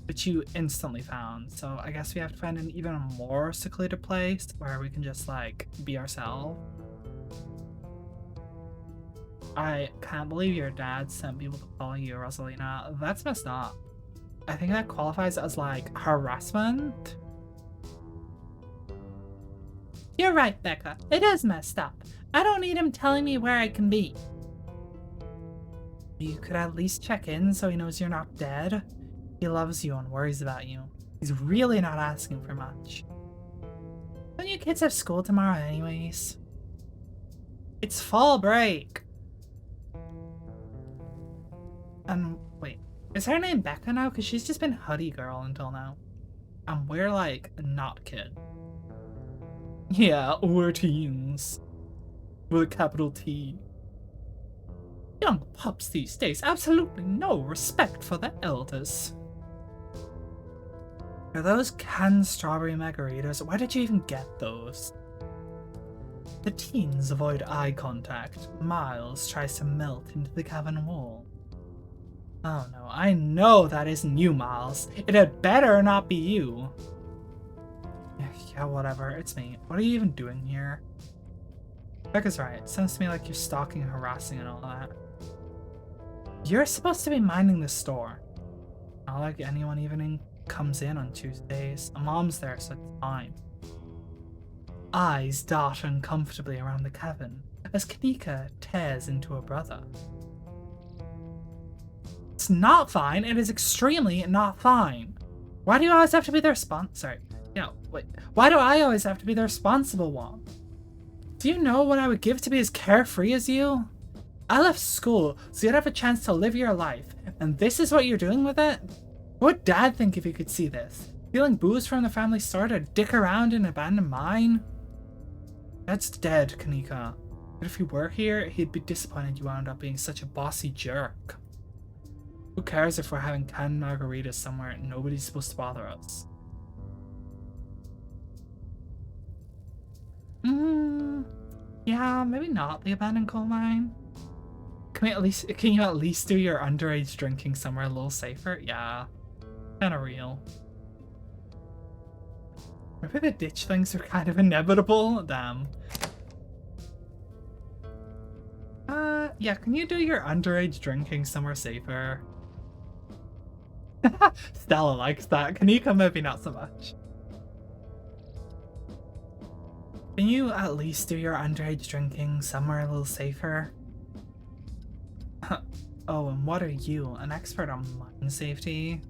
Which you instantly found, so I guess we have to find an even more secluded place where we can just, like, be ourselves. I can't believe your dad sent people to follow you, Rosalina. That's messed up. I think that qualifies as, like, harassment. You're right, Becca. It is messed up. I don't need him telling me where I can be. You could at least check in so he knows you're not dead. He loves you and worries about you. He's really not asking for much. Don't you kids have school tomorrow anyways? It's fall break. And wait, is her name Becca now? Because she's just been Hoodie Girl until now. And we're like, not kid. Yeah, we're teens. With a capital T. Young pups these days, absolutely no respect for the elders. Are those canned strawberry margaritas? Why did you even get those? The teens avoid eye contact. Miles tries to melt into the cabin wall. Oh no, I know that isn't you, Miles. It had better not be you. Yeah, whatever, it's me. What are you even doing here? Becca's right. It sounds to me like you're stalking, harassing, and all that. You're supposed to be minding the store. Not like anyone even comes in on Tuesdays. Mom's there, so it's fine. Eyes dart uncomfortably around the cabin as Kanika tears into her brother. It's not fine. It is extremely not fine. Why do you always have to be the responsible? Why do I always have to be the responsible one? Do you know what I would give to be as carefree as you? I left school so you'd have a chance to live your life, and this is what you're doing with it? What would Dad think if he could see this? Stealing booze from the family store to dick around in an abandoned mine? Dad's dead, Kanika. But if he were here, he'd be disappointed you wound up being such a bossy jerk. Who cares if we're having canned margaritas somewhere? Nobody's supposed to bother us. Yeah, maybe not the abandoned coal mine. Can you at least do your underage drinking somewhere a little safer? Yeah. Kinda real. Maybe the ditchlings are kind of inevitable? Damn. Yeah, can you do your underage drinking somewhere safer? Stella likes that. Kanika maybe not so much. Can you at least do your underage drinking somewhere a little safer? Oh, and what are you? An expert on mine safety?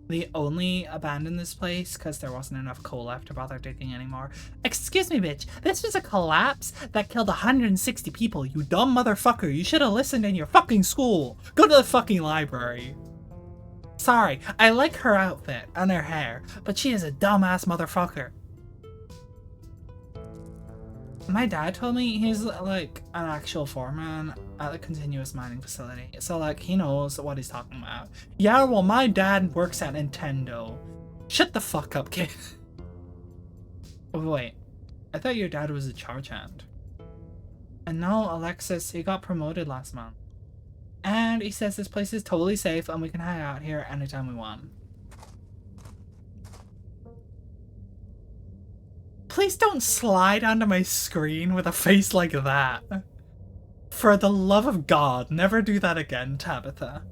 They only abandoned this place because there wasn't enough coal left to bother digging anymore. Excuse me, bitch. This was a collapse that killed 160 people, you dumb motherfucker. You should have listened in your fucking school. Go to the fucking library. Sorry, I like her outfit and her hair, but she is a dumbass motherfucker. My dad told me he's like an actual foreman at a continuous mining facility, so like he knows what he's talking about. Yeah, well my dad works at Nintendo. Shut the fuck up, kid. Oh, wait, I thought your dad was a charge hand. And no, Alexis, he got promoted last month. And he says this place is totally safe and we can hang out here anytime we want. Please don't slide onto my screen with a face like that. For the love of God, never do that again, Tabitha.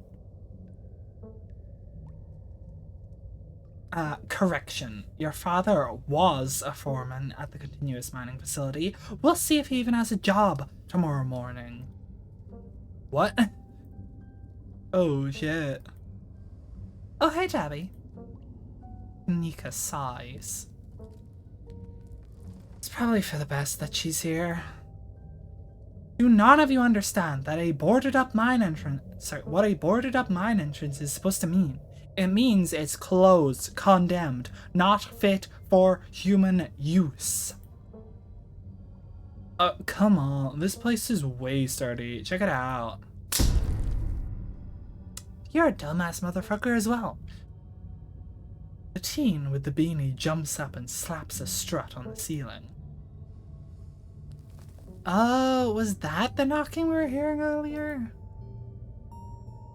Correction. Your father was a foreman at the continuous mining facility. We'll see if he even has a job tomorrow morning. What? Oh, shit. Oh, hey, Tabby. Nika sighs. It's probably for the best that she's here. Do none of you understand that a boarded up mine entrance, what a boarded up mine entrance is supposed to mean? It means it's closed, condemned, not fit for human use. Come on. This place is way sturdy. Check it out. You're a dumbass motherfucker as well. The teen with the beanie jumps up and slaps a strut on the ceiling. Oh, was that the knocking we were hearing earlier?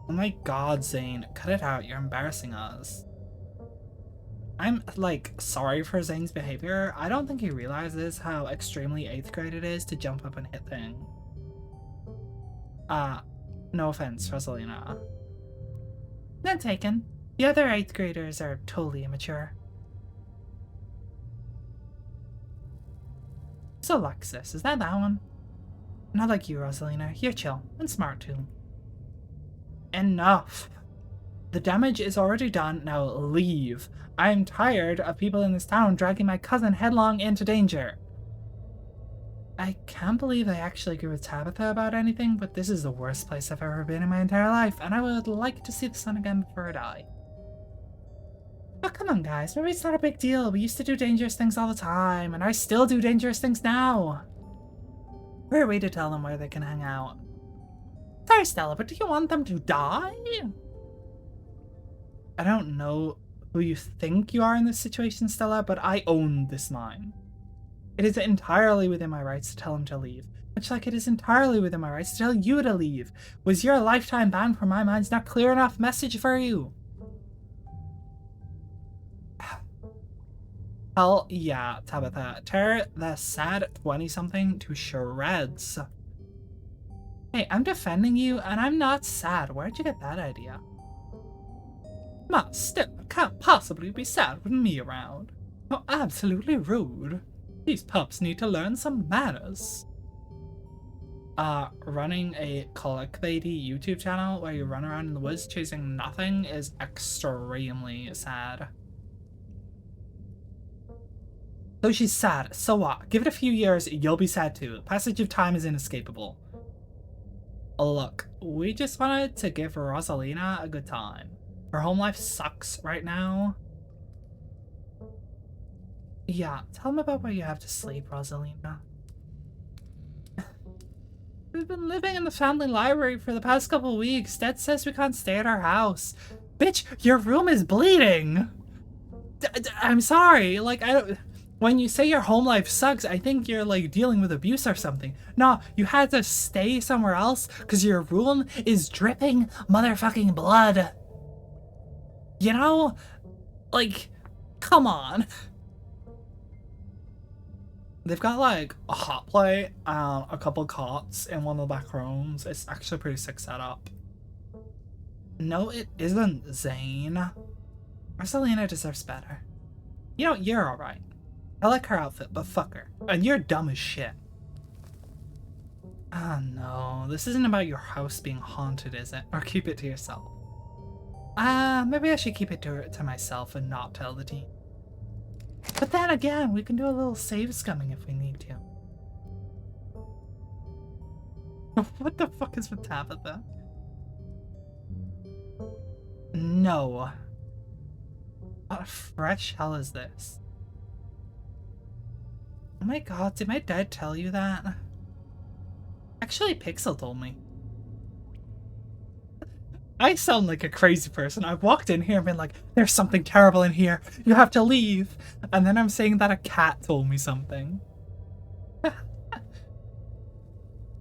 Oh my god, Zane. Cut it out. You're embarrassing us. I'm, like, sorry for Zane's behavior. I don't think he realizes how extremely 8th grade it is to jump up and hit things. No offense, Rosalina. None taken. The other 8th graders are totally immature. So Lexus, is that one? Not like you, Rosalina. You're chill and smart too. Enough. The damage is already done, now leave. I'm tired of people in this town dragging my cousin headlong into danger. I can't believe I actually agree with Tabitha about anything, but this is the worst place I've ever been in my entire life, and I would like to see the sun again before I die. Oh, come on, guys. Maybe it's not a big deal. We used to do dangerous things all the time, and I still do dangerous things now. We're a way to tell them where they can hang out. Sorry, Stella, but do you want them to die? I don't know who you think you are in this situation, Stella, but I own this mine. It is entirely within my rights to tell him to leave, much like it is entirely within my rights to tell you to leave. Was your lifetime ban from my mines not clear enough message for you? Hell yeah, Tabitha. Tear the sad 20-something to shreds. Hey, I'm defending you, and I'm not sad. Where'd you get that idea? Ma, Stella can't possibly be sad with me around. You're absolutely rude. These pups need to learn some manners. Running a clickbaity YouTube channel where you run around in the woods chasing nothing is extremely sad. So she's sad, so what? Give it a few years, you'll be sad too. The passage of time is inescapable. Look, we just wanted to give Rosalina a good time. Her home life sucks right now. Yeah, tell them about where you have to sleep, Rosalina. We've been living in the family library for the past couple weeks. Dad says we can't stay at our house. Bitch, your room is bleeding! I'm sorry, like, I don't... When you say your home life sucks, I think you're, like, dealing with abuse or something. No, you had to stay somewhere else because your room is dripping motherfucking blood. You know? Like, come on. They've got, like, a hot plate, a couple cots in one of the back rooms. It's actually a pretty sick setup. No, it isn't, Zane. Rosalina deserves better. You know, you're alright. I like her outfit, but fuck her. And you're dumb as shit. Ah, no. This isn't about your house being haunted, is it? Or keep it to yourself. Maybe I should keep it to myself and not tell the team. But then again, we can do a little save scumming if we need to. What the fuck is with Tabitha? No. What fresh hell is this? Oh my god, did my dad tell you that? Actually, Pixel told me. I sound like a crazy person. I've walked in here and been like, there's something terrible in here. You have to leave. And then I'm saying that a cat told me something.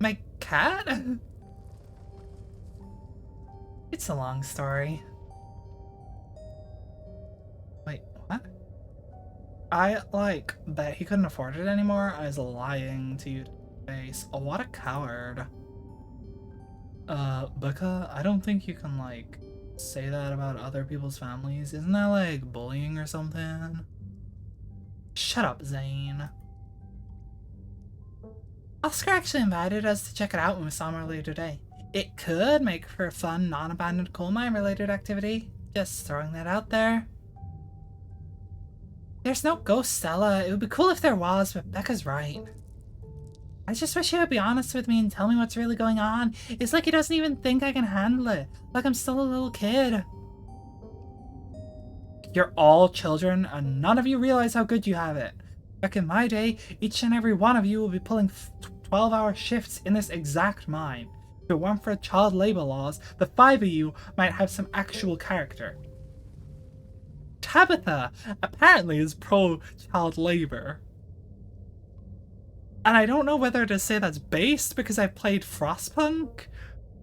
My cat? It's a long story. Wait, what? I, like, bet he couldn't afford it anymore. I was lying to you to face. Oh, what a coward. Becca, I don't think you can, like, say that about other people's families. Isn't that, like, bullying or something? Shut up, Zane. Oscar actually invited us to check it out when we saw him earlier today. It could make for a fun, non-abandoned coal mine related activity. Just throwing that out there. There's no ghost, Stella. It would be cool if there was, but Becca's right. I just wish he would be honest with me and tell me what's really going on. It's like he doesn't even think I can handle it. Like I'm still a little kid. You're all children and none of you realize how good you have it. Back in my day, each and every one of you will be pulling 12-hour shifts in this exact mine. If it weren't for child labor laws, the 5 of you might have some actual character. Tabitha apparently is pro-child labor. And I don't know whether to say that's based because I've played Frostpunk,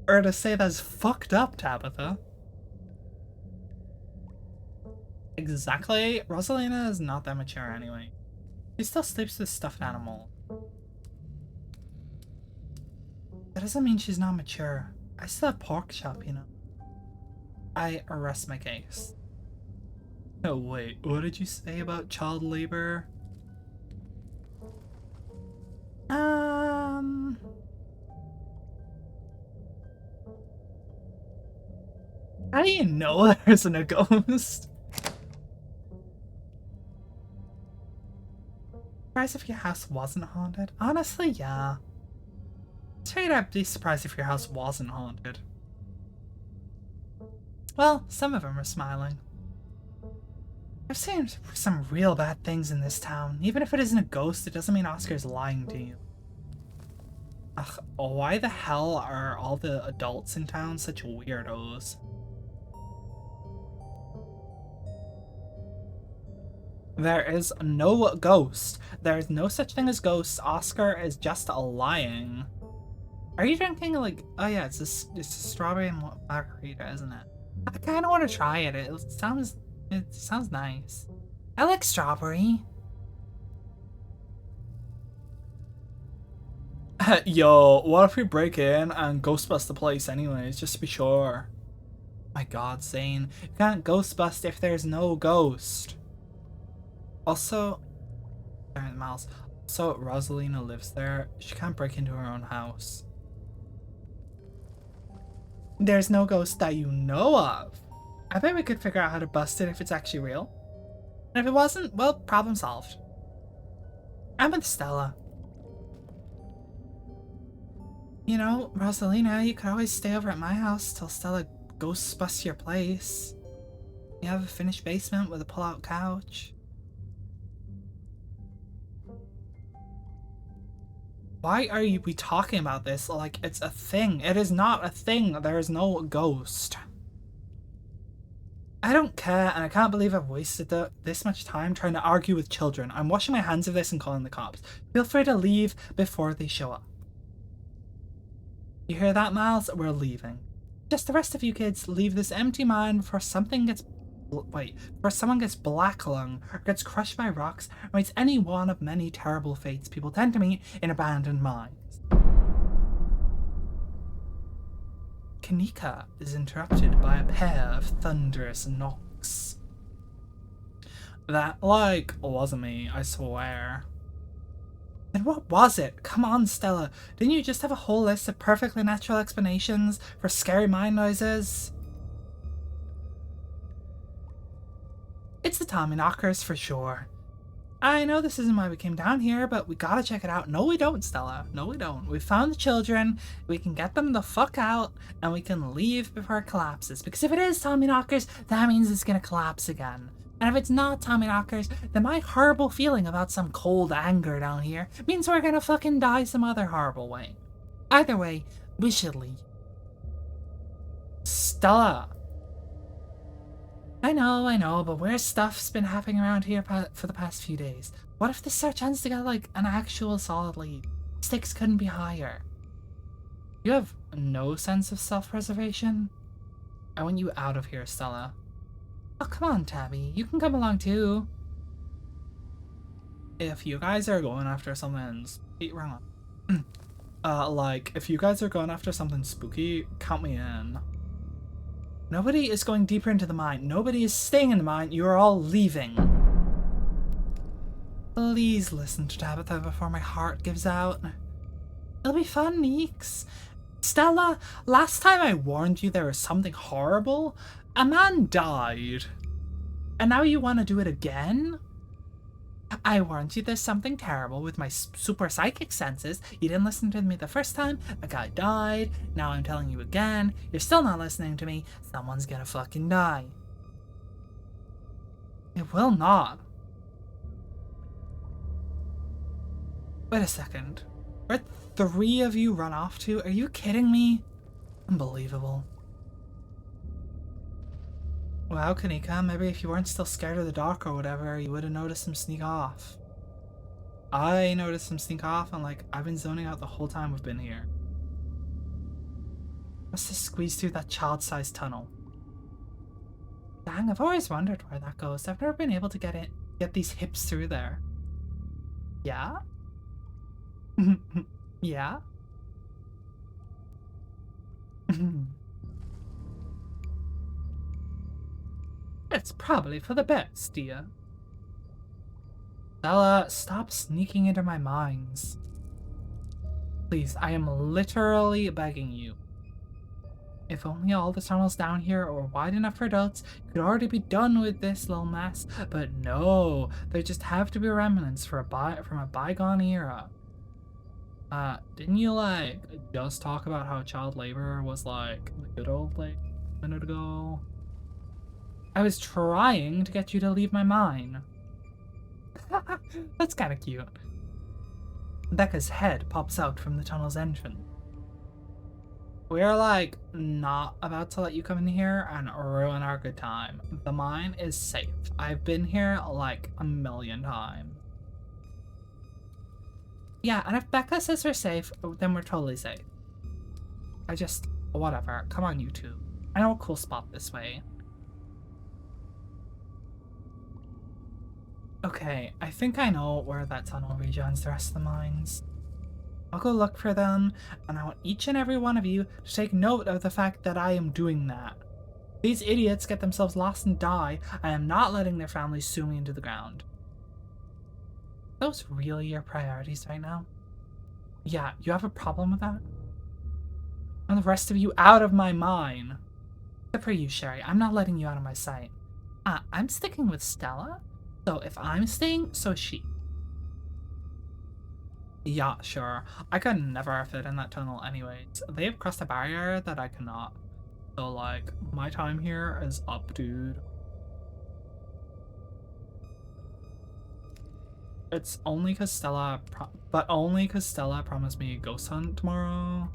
or to say that's fucked up, Tabitha. Exactly. Rosalina is not that mature anyway. She still sleeps with stuffed animal. That doesn't mean she's not mature. I still have pork chop, you know. I arrest my case. Oh wait, what did you say about child labor? How do you know there isn't a ghost? Surprised if your house wasn't haunted? Honestly, yeah. Straight up, be surprised if your house wasn't haunted. Well, some of them are smiling. I've seen some real bad things in this town. Even if it isn't a ghost, it doesn't mean Oscar's lying to you. Ugh, why the hell are all the adults in town such weirdos? There is no ghost. There is no such thing as ghosts. Oscar is just lying. Are you drinking like... Oh yeah, it's a strawberry and margarita, isn't it? I kind of want to try it. It sounds nice. I like strawberry. Yo, what if we break in and ghostbust the place anyways, just to be sure? My god, Zane. You can't ghostbust if there's no ghost. Also, Miles. So Rosalina lives there. She can't break into her own house. There's no ghost that you know of. I bet we could figure out how to bust it if it's actually real. And if it wasn't, well, problem solved. I'm with Stella. You know, Rosalina, you could always stay over at my house till Stella ghosts busts your place. You have a finished basement with a pull-out couch. Why are we talking about this like it's a thing? It is not a thing. There is no ghost. I don't care, and I can't believe I've wasted this much time trying to argue with children. I'm washing my hands of this and calling the cops. Feel free to leave before they show up. You hear that, Miles? We're leaving. Just the rest of you kids leave this empty mine before someone gets black lung, or gets crushed by rocks, or meets any one of many terrible fates people tend to meet in abandoned mines. Kanika is interrupted by a pair of thunderous knocks. That, wasn't me, I swear. Then what was it? Come on, Stella. Didn't you just have a whole list of perfectly natural explanations for scary mine noises? It's the Tommyknockers for sure. I know this isn't why we came down here, but we gotta check it out. No, we don't, Stella. No, we don't. We found the children, we can get them the fuck out, and we can leave before it collapses. Because if it is Tommyknockers, that means it's gonna collapse again. And if it's not Tommyknockers, then my horrible feeling about some cold anger down here means we're gonna fucking die some other horrible way. Either way, we should leave. Stella! I know, but weird stuff's been happening around here for the past few days. What if this search ends to get, an actual solid lead? Stakes couldn't be higher. You have no sense of self-preservation? I want you out of here, Stella. Oh, come on, Tabby. You can come along, too. If you guys are going after something... wrong. If you guys are going after something spooky, count me in. Nobody is going deeper into the mine. Nobody is staying in the mine. You are all leaving. Please listen to Tabitha before my heart gives out. It'll be fun, Meeks. Stella, last time I warned you there was something horrible. A man died. And now you want to do it again? I warned you there's something terrible with my super psychic senses. You didn't listen to me the first time. A guy died. Now I'm telling you again. You're still not listening to me. Someone's gonna fucking die. It will not. Wait a second. Where'd 3 of you run off to? Are you kidding me? Unbelievable. Wow, Kanika, maybe if you weren't still scared of the dark or whatever, you would have noticed him sneak off. I noticed him sneak off and I've been zoning out the whole time we've been here. Must have squeezed through that child-sized tunnel. Dang, I've always wondered where that goes. I've never been able to get these hips through there. Yeah? Yeah? It's probably for the best, dear. Stella, stop sneaking into my minds. Please, I am literally begging you. If only all the tunnels down here were wide enough for adults, you could already be done with this little mess. But no, there just have to be remnants from a bygone era. Didn't you just talk about how child labor was the good old a minute ago? I was trying to get you to leave my mind. That's kind of cute. Becca's head pops out from the tunnel's entrance. We're not about to let you come in here and ruin our good time. The mine is safe. I've been here a million times. Yeah, and if Becca says we're safe, then we're totally safe. Whatever. Come on, you two. I know a cool spot this way. Okay, I think I know where that tunnel rejoins the rest of the mines. I'll go look for them, and I want each and every one of you to take note of the fact that I am doing that. These idiots get themselves lost and die. I am not letting their families sue me into the ground. Are those really your priorities right now? Yeah, you have a problem with that? And the rest of you out of my mind. Except for you, Sherry. I'm not letting you out of my sight. I'm sticking with Stella. So if I'm staying, so is she. Yeah, sure. I could never fit in that tunnel anyways. They have crossed a barrier that I cannot. So my time here is up, dude. It's only because Stella promised me a ghost hunt tomorrow.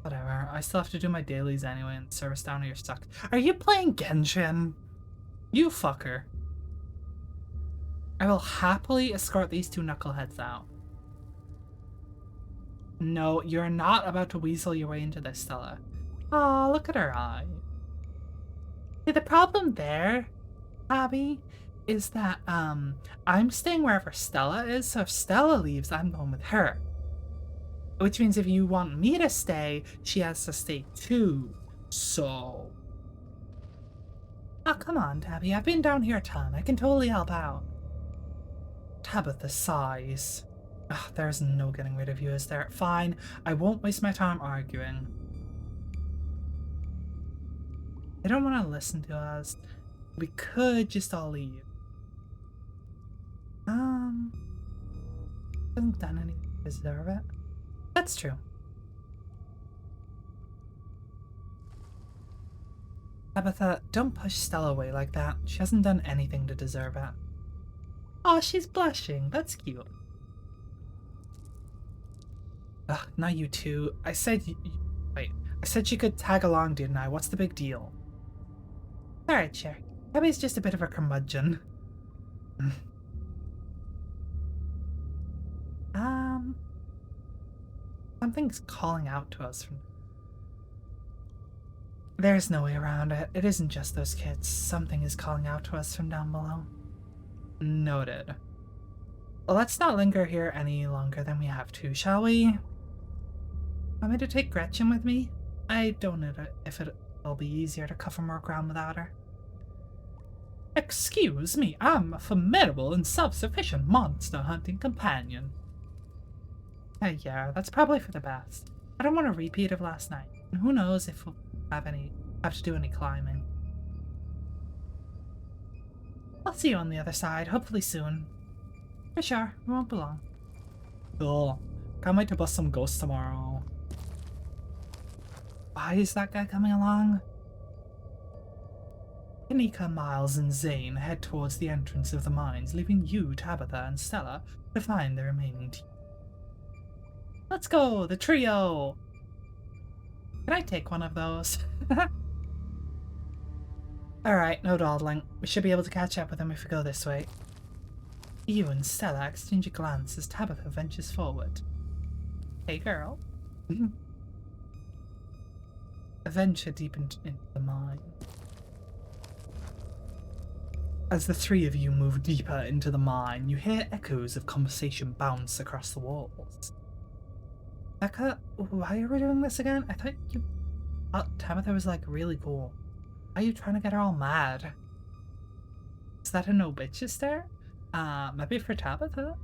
Whatever, I still have to do my dailies anyway and service down here stuck. Are you playing Genshin? You fucker. I will happily escort these 2 knuckleheads out. No, you're not about to weasel your way into this, Stella. Aw, look at her eye. See, the problem there, Abby, is that, I'm staying wherever Stella is, so if Stella leaves, I'm going with her. Which means if you want me to stay, she has to stay too. So... Oh, come on, Tabby, I've been down here a ton. I can totally help out. Tabitha sighs. Ugh, there's no getting rid of you, is there? Fine, I won't waste my time arguing. They don't want to listen to us. We could just all leave. Hasn't done anything to deserve it. That's true. Tabitha, don't push Stella away like that. She hasn't done anything to deserve it. Aw, she's blushing. That's cute. Ugh, not you two. I said wait. I said she could tag along, didn't I? What's the big deal? Alright, Cher. Abby's just a bit of a curmudgeon. Something's calling out to us from... There's no way around it. It isn't just those kids. Something is calling out to us from down below. Noted. Well, let's not linger here any longer than we have to, shall we? Want me to take Gretchen with me? I don't know if it'll be easier to cover more ground without her. Excuse me, I'm a formidable and self-sufficient monster hunting companion. Yeah, that's probably for the best. I don't want a repeat of last night, and who knows if we'll have to do any climbing. I'll see you on the other side, hopefully soon. For sure, we won't be long. Cool. Can't wait to bust some ghosts tomorrow. Why is that guy coming along? Kanika, Miles, and Zane head towards the entrance of the mines, leaving you, Tabitha, and Stella to find the remaining team. Let's go, the trio! Can I take one of those? Alright, no dawdling. We should be able to catch up with him if we go this way. You and Stella exchange a glance as Tabitha ventures forward. Hey girl. A venture deep into the mine. As the three of you move deeper into the mine, you hear echoes of conversation bounce across the walls. Becca, why are we doing this again? I thought you... Tabitha was like really cool. Why are you trying to get her all mad? Is that a no bitches stare? Maybe for Tabitha?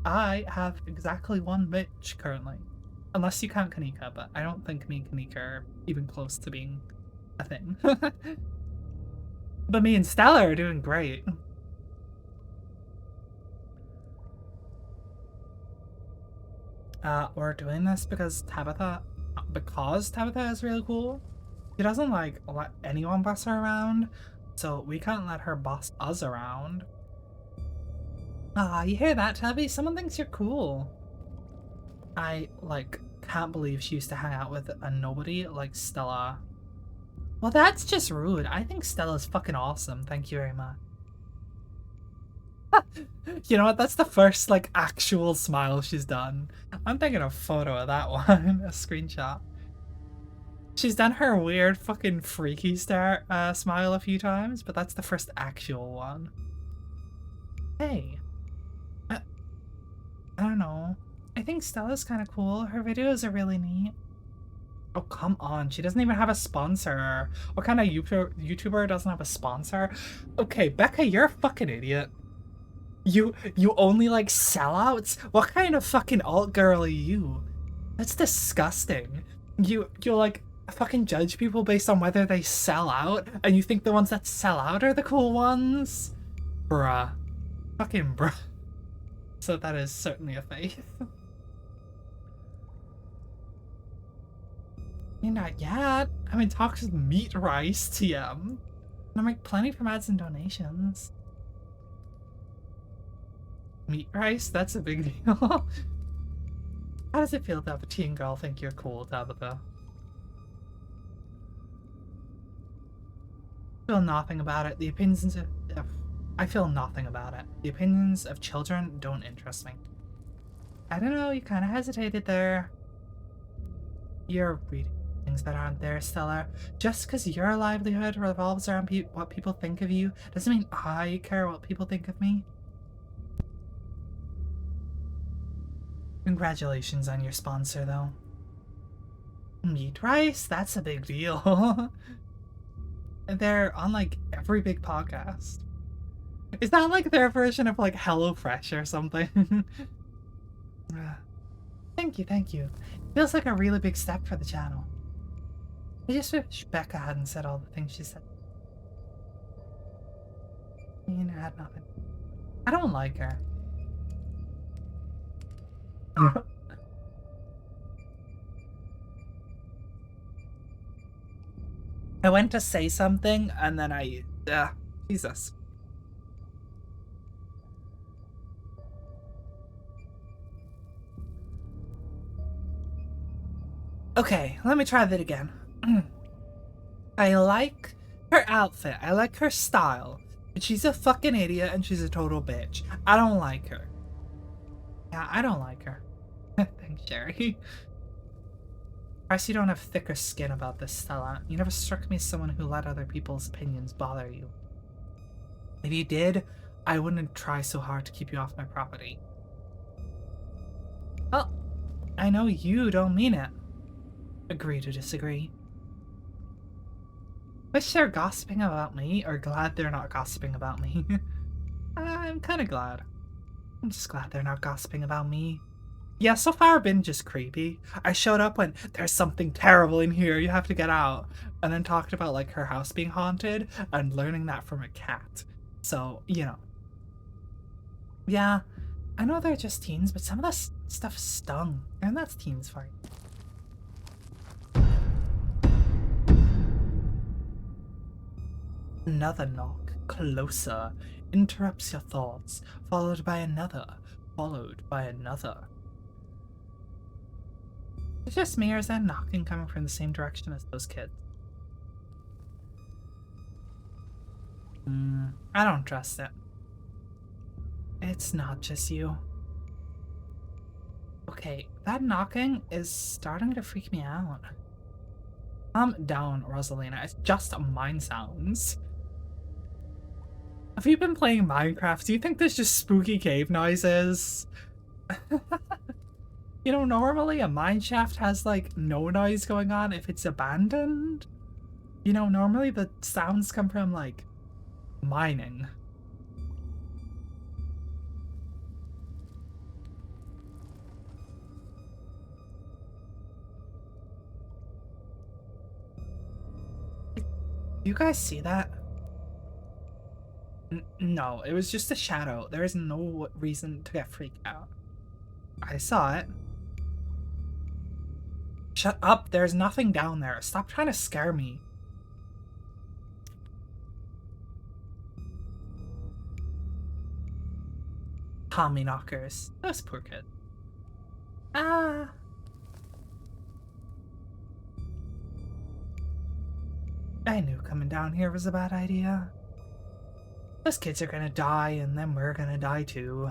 I have exactly one bitch currently. Unless you count Kanika, but I don't think me and Kanika are even close to being a thing. But me and Stella are doing great. We're doing this because Tabitha is really cool. She doesn't like let anyone boss her around, so we can't let her boss us around. You hear that, Tabby? Someone thinks you're cool. I, like, can't believe she used to hang out with a nobody like Stella. Well, that's just rude. I think Stella's fucking awesome. Thank you very much. You know what? That's the first, like, actual smile she's done. I'm taking a photo of that one. A screenshot. She's done her weird fucking freaky stare smile a few times, but that's the first actual one. Hey. I don't know. I think Stella's kind of cool. Her videos are really neat. Oh, come on. She doesn't even have a sponsor. What kind of YouTuber doesn't have a sponsor? Okay, Becca, you're a fucking idiot. You only like sellouts? What kind of fucking alt girl are you? That's disgusting. You like fucking judge people based on whether they sell out, and you think the ones that sell out are the cool ones? Bruh. Fucking bruh. So that is certainly a faith. Not yet. I'm in talks with Meat Rice TM. And I make plenty from ads and donations. Meat Rice? That's a big deal. How does it feel to have a teen girl think you're cool, Tabitha? I feel nothing about it. The opinions of... I feel nothing about it. The opinions of children don't interest me. I don't know, you kind of hesitated there. You're reading things that aren't there, Stella. Just because your livelihood revolves around what people think of you doesn't mean I care what people think of me. Congratulations on your sponsor, though. Meat Rice? That's a big deal. They're on, like, every big podcast. Is that, like, their version of, like, HelloFresh or something? Thank you, thank you. Feels like a really big step for the channel. I just wish Becca hadn't said all the things she said. You know, had nothing. I don't like her. I went to say something and then Jesus. Okay, let me try that again. I like her outfit. I like her style. But she's a fucking idiot and she's a total bitch. I don't like her. Yeah, I don't like her. Thanks, Sherry. Perhaps you don't have thicker skin about this, Stella. You never struck me as someone who let other people's opinions bother you. If you did, I wouldn't try so hard to keep you off my property. Well, I know you don't mean it. Agree to disagree. Wish they're gossiping about me, or glad they're not gossiping about me. I'm kinda glad. I'm just glad they're not gossiping about me. Yeah, so far I've been just creepy. I showed up when there's something terrible in here, you have to get out. And then talked about like her house being haunted and learning that from a cat. So, you know. Yeah, I know they're just teens, but some of this stuff stung. And that's teens for you. Another knock, closer, interrupts your thoughts, followed by another, followed by another. It's just me, or is that knocking coming from the same direction as those kids? I don't trust it. It's not just you. Okay, that knocking is starting to freak me out. Calm down, Rosalina. It's just mine sounds. Have you been playing Minecraft? Do you think there's just spooky cave noises? You know, normally a mine shaft has like no noise going on if it's abandoned. You know, normally the sounds come from like mining. You guys see that? No, it was just a shadow. There is no reason to get freaked out. I saw it. Shut up, there's nothing down there. Stop trying to scare me. Tommy knockers. Those poor kids. Ah. I knew coming down here was a bad idea. Those kids are gonna die, and then we're gonna die too.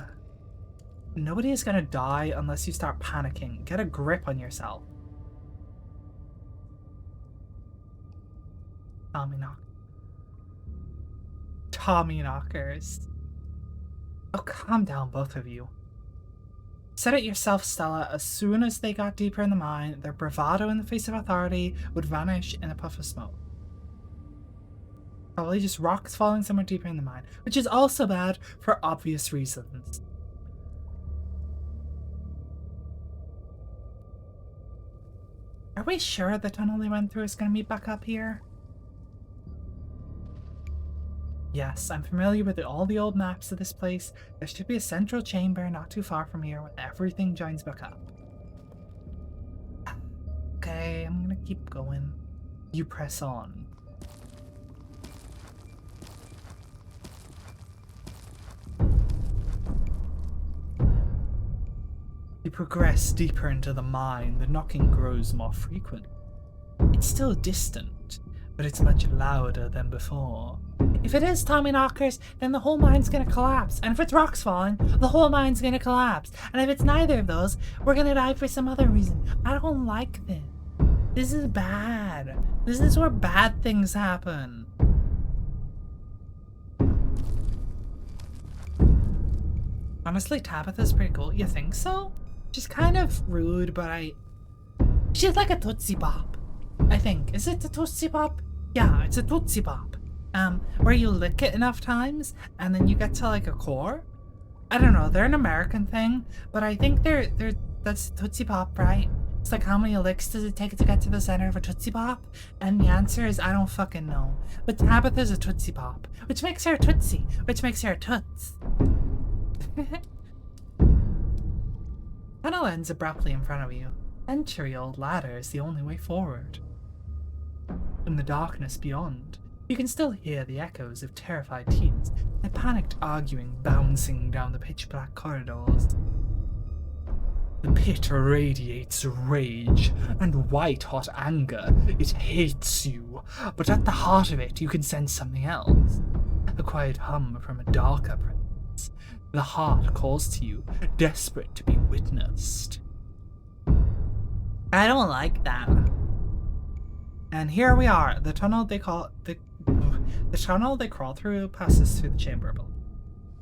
Nobody is gonna die unless you start panicking. Get a grip on yourself. Tommy knockers. Oh, calm down, both of you. Said it yourself, Stella. As soon as they got deeper in the mine, their bravado in the face of authority would vanish in a puff of smoke. Probably just rocks falling somewhere deeper in the mine, which is also bad for obvious reasons. Are we sure the tunnel they went through is going to meet back up here? Yes, I'm familiar with all the old maps of this place. There should be a central chamber not too far from here where everything joins back up. Okay, I'm gonna keep going. You press on. You progress deeper into the mine, the knocking grows more frequent. It's still distant, but it's much louder than before. If it is Tommy knockers, then the whole mine's gonna collapse. And if it's rocks falling, the whole mine's gonna collapse. And if it's neither of those, we're gonna die for some other reason. I don't like this. This is bad. This is where bad things happen. Honestly, Tabitha's pretty cool. You think so? She's kind of rude, but she's like a Tootsie Pop, I think. Is it a Tootsie Pop? Yeah, it's a Tootsie Pop. Where you lick it enough times, and then you get to like a core? I don't know, they're an American thing, but I think that's Tootsie Pop, right? It's like, how many licks does it take to get to the center of a Tootsie Pop? And the answer is, I don't fucking know. But Tabitha's a Tootsie Pop, which makes her a Tootsie, which makes her a Toots. Tunnel ends abruptly in front of you. Century-old ladder is the only way forward. In the darkness beyond, you can still hear the echoes of terrified teens, their panicked arguing bouncing down the pitch-black corridors. The pit radiates rage and white-hot anger. It hates you, but at the heart of it you can sense something else. A quiet hum from a darker presence. The heart calls to you, desperate to be witnessed. I don't like that. And here we are. The tunnel they crawl through passes through the chamber below.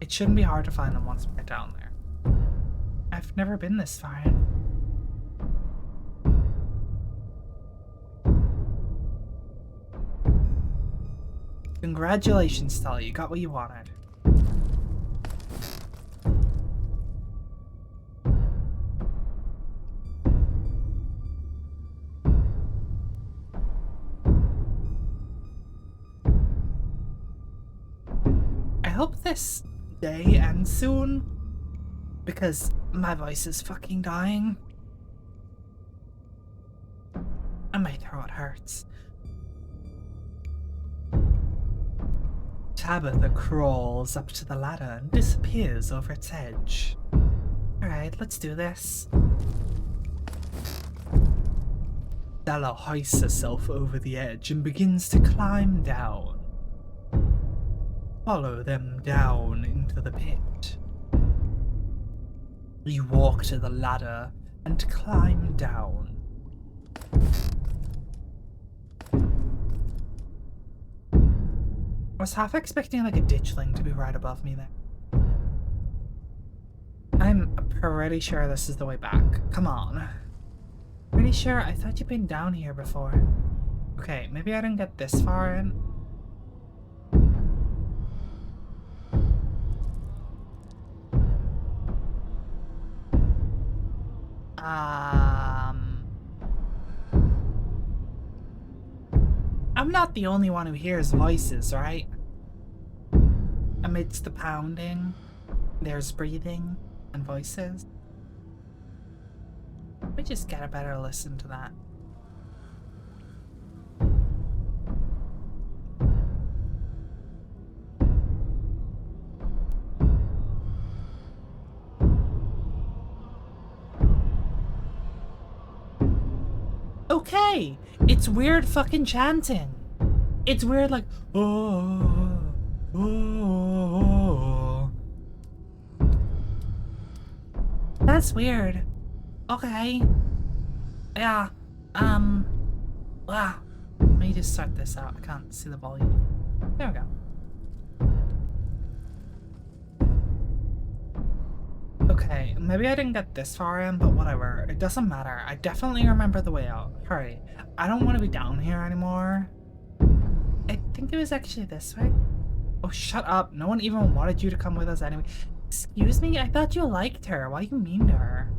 It shouldn't be hard to find them once we get down there. I've never been this far in. Congratulations, Stella. You got what you wanted. I hope this day ends soon, because my voice is fucking dying. And my throat hurts. Tabitha crawls up to the ladder and disappears over its edge. Alright, let's do this. Stella hoists herself over the edge and begins to climb down. Follow them down into the pit. You walk to the ladder and climb down. I was half expecting like a ditchling to be right above me there. I'm pretty sure this is the way back. Come on. Pretty sure I thought you'd been down here before. Okay, maybe I didn't get this far in. I'm not the only one who hears voices, right? Amidst the pounding, there's breathing and voices. Let me just get a better listen to that. Okay, it's weird fucking chanting. It's weird like, oh, oh, oh. That's weird. Okay. Yeah. Let me just sort this out. I can't see the volume. There we go. Okay, maybe I didn't get this far in, but whatever. It doesn't matter. I definitely remember the way out. Hurry. I don't want to be down here anymore. I think it was actually this way. Oh, shut up. No one even wanted you to come with us anyway. Excuse me? I thought you liked her. Why are you mean to her?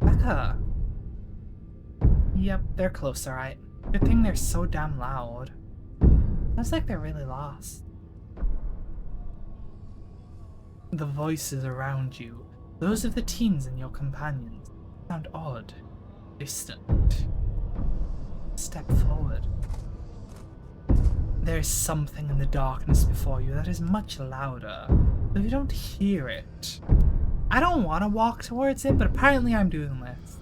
Becca. Yep, they're close, alright. Good thing they're so damn loud. Sounds like they're really lost. The voices around you, those of the teens and your companions, sound odd, distant. Step forward. There is something in the darkness before you that is much louder, though you don't hear it. I don't want to walk towards it, but apparently I'm doing this.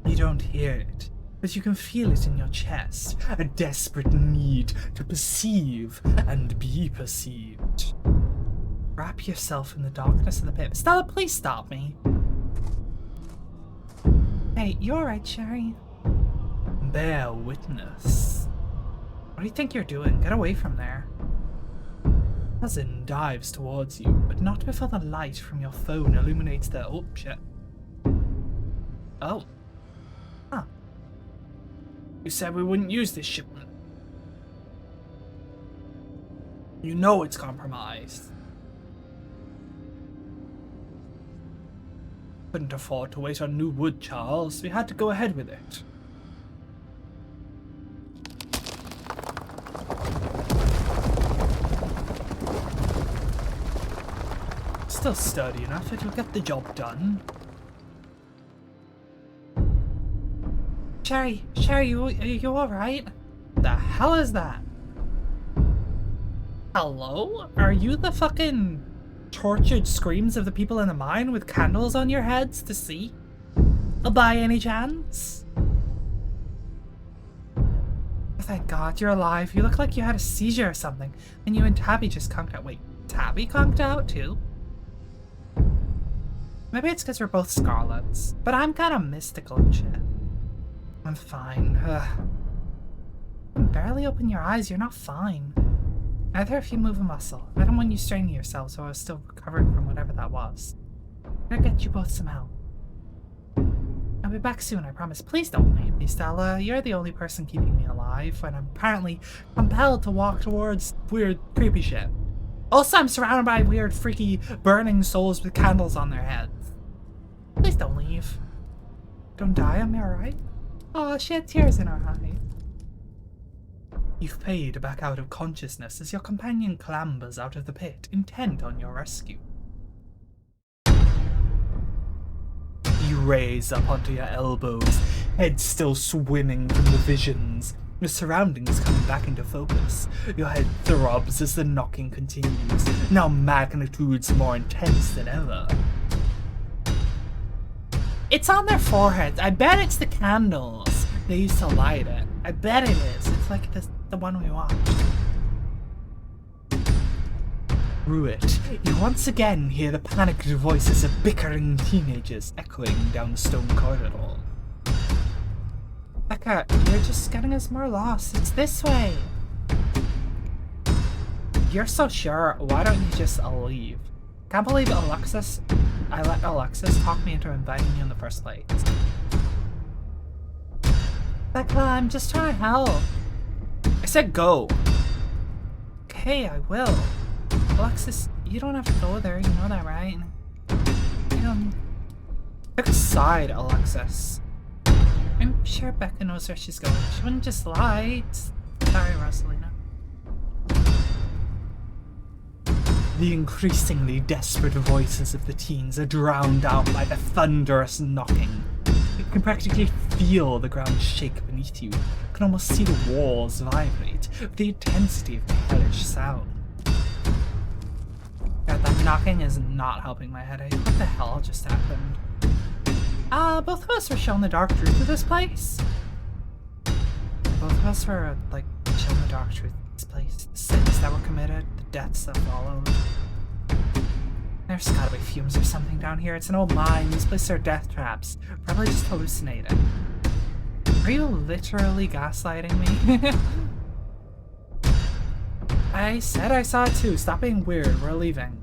You don't hear it, but you can feel it in your chest, a desperate need to perceive and be perceived. Wrap yourself in the darkness of the pit. Stella, please stop me. Hey, you alright, Sherry? Bear witness. What do you think you're doing? Get away from there. Cousin dives towards you, but not before the light from your phone illuminates the— oh, shit. Oh. Huh. You said we wouldn't use this shipment. You know it's compromised. Couldn't afford to wait on new wood, Charles. We had to go ahead with it. Still sturdy enough, it'll get the job done. Sherry, are you alright? The hell is that? Hello? Are you the fucking tortured screams of the people in the mine with candles on your heads to see? By any chance? Thank God you're alive. You look like you had a seizure or something. And you and Tabby just conked out. Wait, Tabby conked out too? Maybe it's because we're both Scarlets, but I'm kind of mystical and shit. I'm fine. You can barely open your eyes, you're not fine. Neither if you move a muscle. I don't want you straining yourself, so I was still recovering from whatever that was. I'll get you both some help. I'll be back soon, I promise. Please don't leave me, Stella. You're the only person keeping me alive, and I'm apparently compelled to walk towards weird, creepy shit. Also, I'm surrounded by weird, freaky, burning souls with candles on their heads. Please don't leave. Don't die on me, alright? Oh, she had tears in her eyes. You fade back out of consciousness as your companion clambers out of the pit, intent on your rescue. You raise up onto your elbows, head still swimming from the visions. Your surroundings coming back into focus. Your head throbs as the knocking continues, now magnitudes more intense than ever. It's on their foreheads. I bet it's the candles. They used to light it. I bet it is. It's like the one we watched. Through it, you once again hear the panicked voices of bickering teenagers echoing down the stone corridor. Becca, you're just getting us more lost. It's this way. You're so sure. Why don't you just leave? Can't believe I let Alexis talk me into inviting you in the first place. Becca, I'm just trying to help. I said go. Okay, I will. Alexis, you don't have to go there, you know that, right? Pick a side, Alexis. I'm sure Becca knows where she's going. She wouldn't just lie. Sorry, Rosalina. The increasingly desperate voices of the teens are drowned out by the thunderous knocking. You can practically feel the ground shake beneath you. You can almost see the walls vibrate with the intensity of the hellish sound. God, that knocking is not helping my headache. What the hell just happened? Both of us were shown the dark truth of this place. Both of us were, like, shown the dark truth of this place. The sins that were committed, the deaths that followed. There's gotta be fumes or something down here. It's an old mine. These places are death traps. Probably just hallucinating. Are you literally gaslighting me? I said I saw it too. Stop being weird. We're leaving.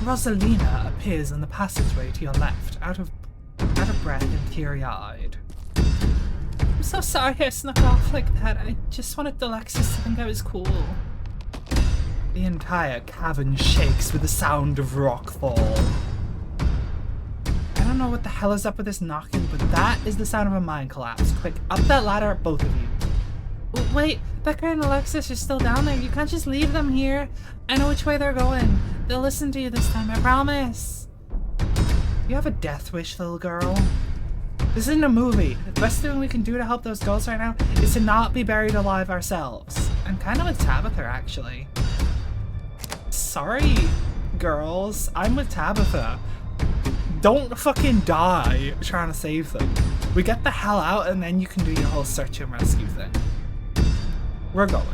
Rosalina appears in the passageway to your left, out of breath and teary-eyed. I'm so sorry I snuck off like that. I just wanted Alexis to think I was cool. The entire cavern shakes with the sound of rockfall. I don't know what the hell is up with this knocking, but that is the sound of a mine collapse. Quick, up that ladder, both of you. Wait, Becca and Alexis are still down there. You can't just leave them here. I know which way they're going. They'll listen to you this time, I promise. You have a death wish, little girl. This isn't a movie. The best thing we can do to help those girls right now is to not be buried alive ourselves. I'm kind of with Tabitha, actually. Sorry, girls. I'm with Tabitha. Don't fucking die trying to save them. We get the hell out and then you can do your whole search and rescue thing. We're going.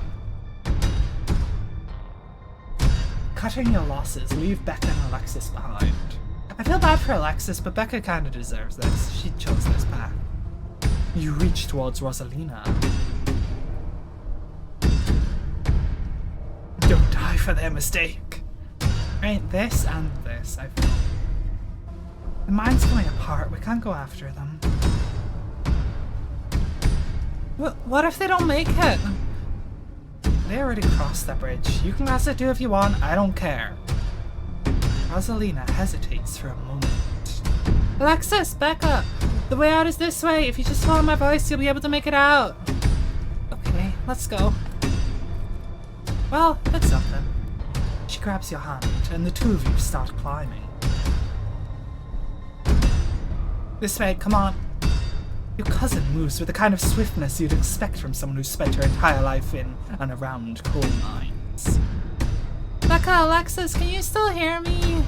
Cutting your losses, leave Becca and Alexis behind. I feel bad for Alexis, but Becca kinda deserves this. She chose this path. You reach towards Rosalina. Don't die for their mistake. Right, this and this, I feel. The mine's coming apart, we can't go after them. What if they don't make it? They already crossed that bridge. You can cross it too if you want, I don't care. Rosalina hesitates for a moment. Alexis, Becca, the way out is this way. If you just follow my voice, you'll be able to make it out. Okay, let's go. Well, that's something. She grabs your hand, and the two of you start climbing. This way, come on. Your cousin moves with the kind of swiftness you'd expect from someone who spent her entire life in and around coal mines. Becca, Alexis, can you still hear me?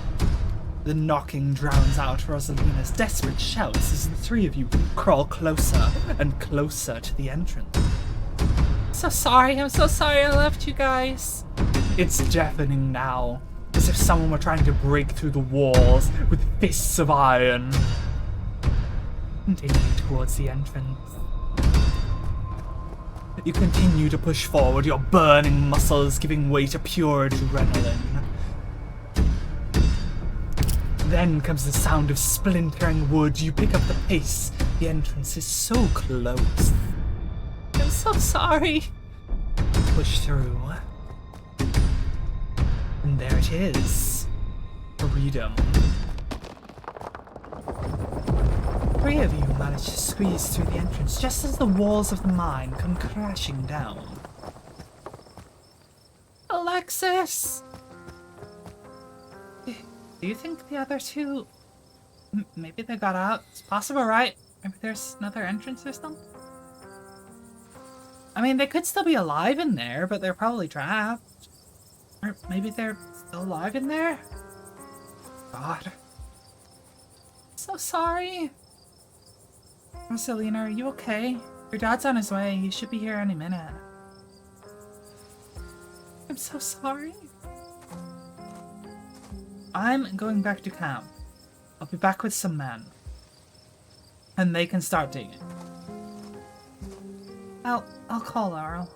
The knocking drowns out Rosalina's desperate shouts as the three of you crawl closer and closer to the entrance. I'm so sorry I left you guys. It's deafening now, as if someone were trying to break through the walls with fists of iron. Continue towards the entrance. You continue to push forward, your burning muscles giving way to pure adrenaline. Then comes the sound of splintering wood. You pick up the pace. The entrance is so close. I'm so sorry. Push through. And there it is. Freedom. Three of you manage to squeeze through the entrance just as the walls of the mine come crashing down. Alexis! Do you think the other two... maybe they got out? It's possible, right? Maybe there's another entrance or something? I mean, they could still be alive in there, but they're probably trapped. Or maybe they're still alive in there? God. so sorry. Selena, are you okay? Your dad's on his way. He should be here any minute. I'm so sorry. I'm going back to camp. I'll be back with some men. And they can start digging. I'll call Earl.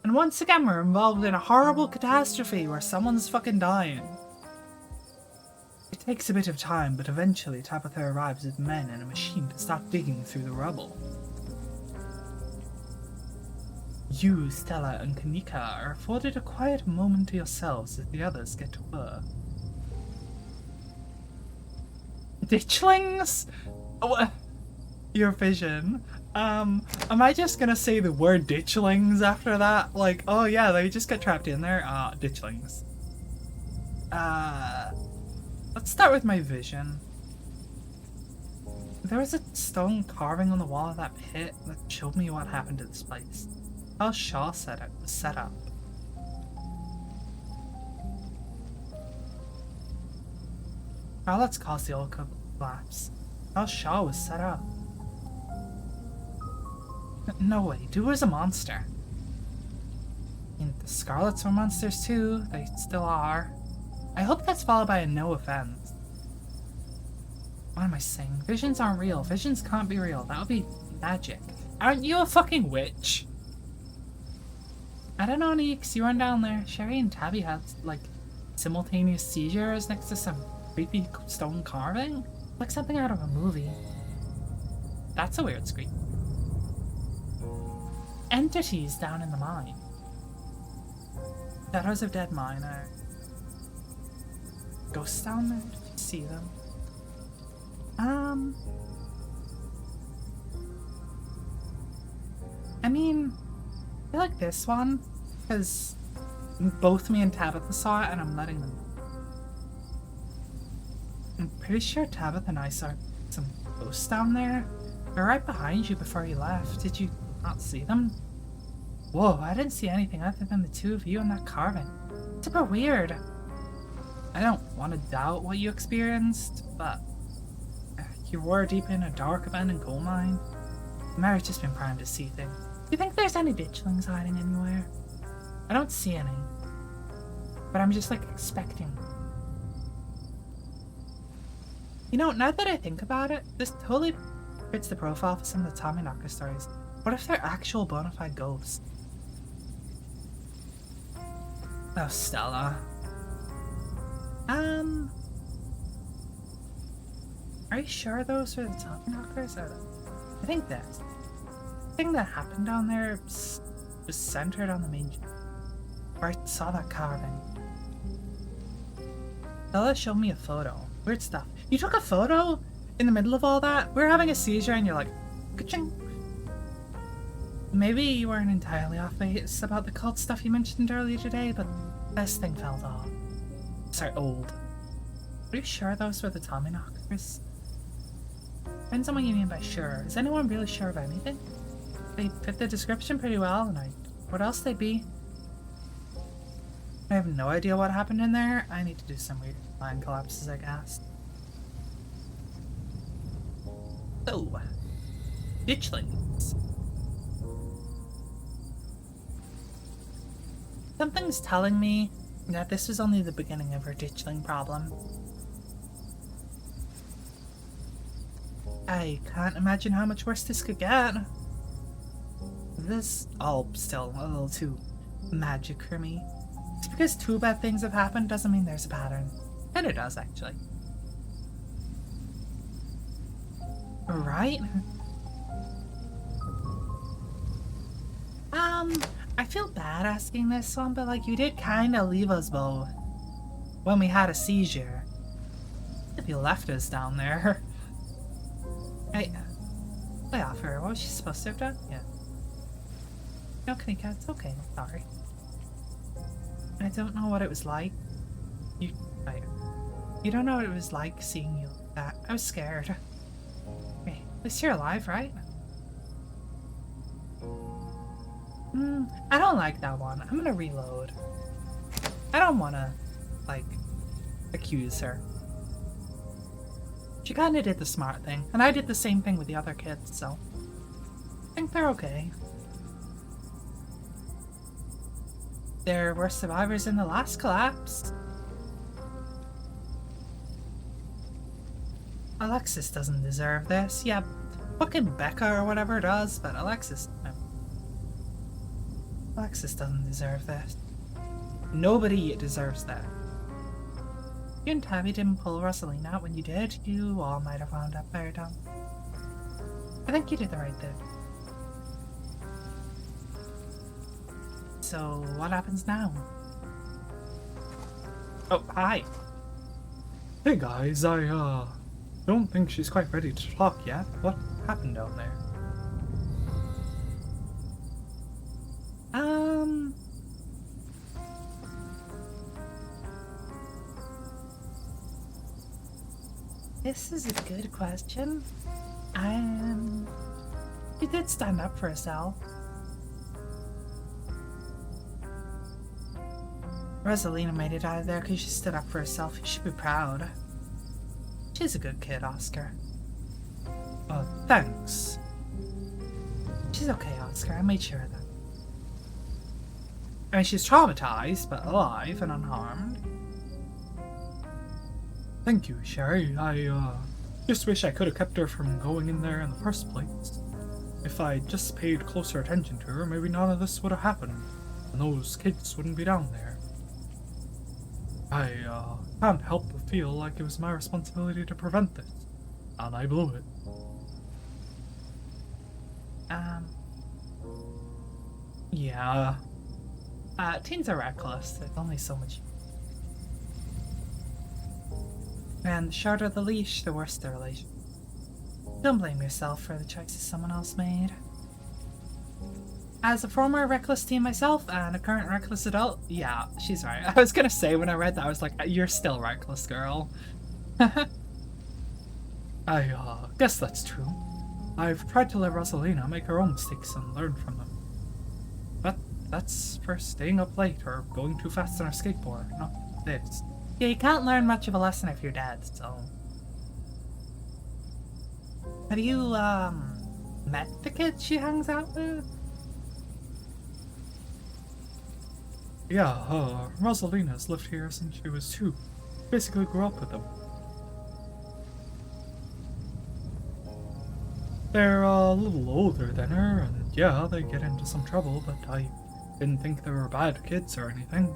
And once again, we're involved in a horrible catastrophe where someone's fucking dying. It takes a bit of time, but eventually Tabitha arrives with men and a machine to start digging through the rubble. You, Stella, and Kanika are afforded a quiet moment to yourselves as the others get to work. Ditchlings? Oh, your vision. Am I just gonna say the word ditchlings after that? Like, oh yeah, they just got trapped in there? Ditchlings. Let's start with my vision. There was a stone carving on the wall of that pit that showed me what happened to this place. How Shaw said it was set up. Scarlet's caused the old collapse. How Shaw was set up. No way, dude was a monster. I mean, the Scarlets were monsters too, they still are. I hope that's followed by a no offense. What am I saying? Visions aren't real. Visions can't be real. That would be magic. Aren't you a fucking witch? I don't know, Neeks. You weren't down there. Sherry and Tabby had, like, simultaneous seizures next to some creepy stone carving. Like something out of a movie. That's a weird scream. Entities down in the mine. Shadows of dead miner. Ghosts down there? Did you see them? I mean, I feel like this one, because both me and Tabitha saw it and I'm letting them. I'm pretty sure Tabitha and I saw some ghosts down there. They're right behind you before you left. Did you not see them? Whoa, I didn't see anything other than the two of you and that carving. Super weird. I don't want to doubt what you experienced, but you were deep in a dark abandoned coal mine. Mary's just been primed to see things. Do you think there's any ditchlings hiding anywhere? I don't see any, but I'm just like expecting. You know, now that I think about it, this totally fits the profile for some of the Tommyknocker stories. What if they're actual bona fide ghosts? Oh, Stella. Are you sure those were the Tommyknockers? I think this thing that happened down there was centered on the main where I saw that carving. Stella showed me a photo. Weird stuff. You took a photo in the middle of all that? We were having a seizure and you're like, ka-ching. Maybe you weren't entirely off base about the cult stuff you mentioned earlier today, but this thing felt off. Sorry, old. Are you sure those were the Tommyknockers? Depends on what you mean by sure. Is anyone really sure of anything? They fit the description pretty well, and what else they'd be? I have no idea what happened in there. I need to do some weird mind collapses, I guess. So, ditchlings. Something's telling me that this was only the beginning of her ditchling problem. I can't imagine how much worse this could get. This is all still a little too magic for me. Just because two bad things have happened doesn't mean there's a pattern. And it does, actually. Right? I feel bad asking this one, but like you did kind of leave us both when we had a seizure. If you left us down there. I offer her. What was she supposed to have done? Yeah. No, Kanika, it's okay. I'm sorry. I don't know what it was like. You don't know what it was like seeing you like that. I was scared. Hey, at least you're alive, right? I don't like that one. I'm gonna reload. I don't wanna, like, accuse her. She kinda did the smart thing, and I did the same thing with the other kids, so I think they're okay. There were survivors in the last collapse. Alexis doesn't deserve this. Yeah, fucking Becca or whatever does, but Alexis... no. Alexis doesn't deserve this. Nobody deserves that. You and Tabby didn't pull Rosalina out when you did, you all might have wound up very dumb. I think you did the right thing. So, what happens now? Oh, hi. Hey guys, I don't think she's quite ready to talk yet. What happened down there? This is a good question. She did stand up for herself. Rosalina made it out of there because she stood up for herself. You should be proud. She's a good kid, Oscar. Thanks. She's okay, Oscar. I made sure of that. I mean, she's traumatized, but alive and unharmed. Thank you, Sherry. I just wish I could have kept her from going in there in the first place. If I just paid closer attention to her, maybe none of this would have happened, and those kids wouldn't be down there. I can't help but feel like it was my responsibility to prevent this, and I blew it. Yeah. Teens are reckless. There's only so much. And the shorter the leash, the worse the relation. Don't blame yourself for the choices someone else made. As a former reckless teen myself and a current reckless adult, yeah, she's right. I was gonna say when I read that, I was like, you're still reckless, girl. I guess that's true. I've tried to let Rosalina make her own mistakes and learn from them. But that's for staying up late or going too fast on her skateboard, not this. Yeah, you can't learn much of a lesson if you're dead, so... Have you, met the kids she hangs out with? Yeah, Rosalina's lived here since she was 2. Basically grew up with them. They're a little older than her, and yeah, they get into some trouble, but I didn't think they were bad kids or anything.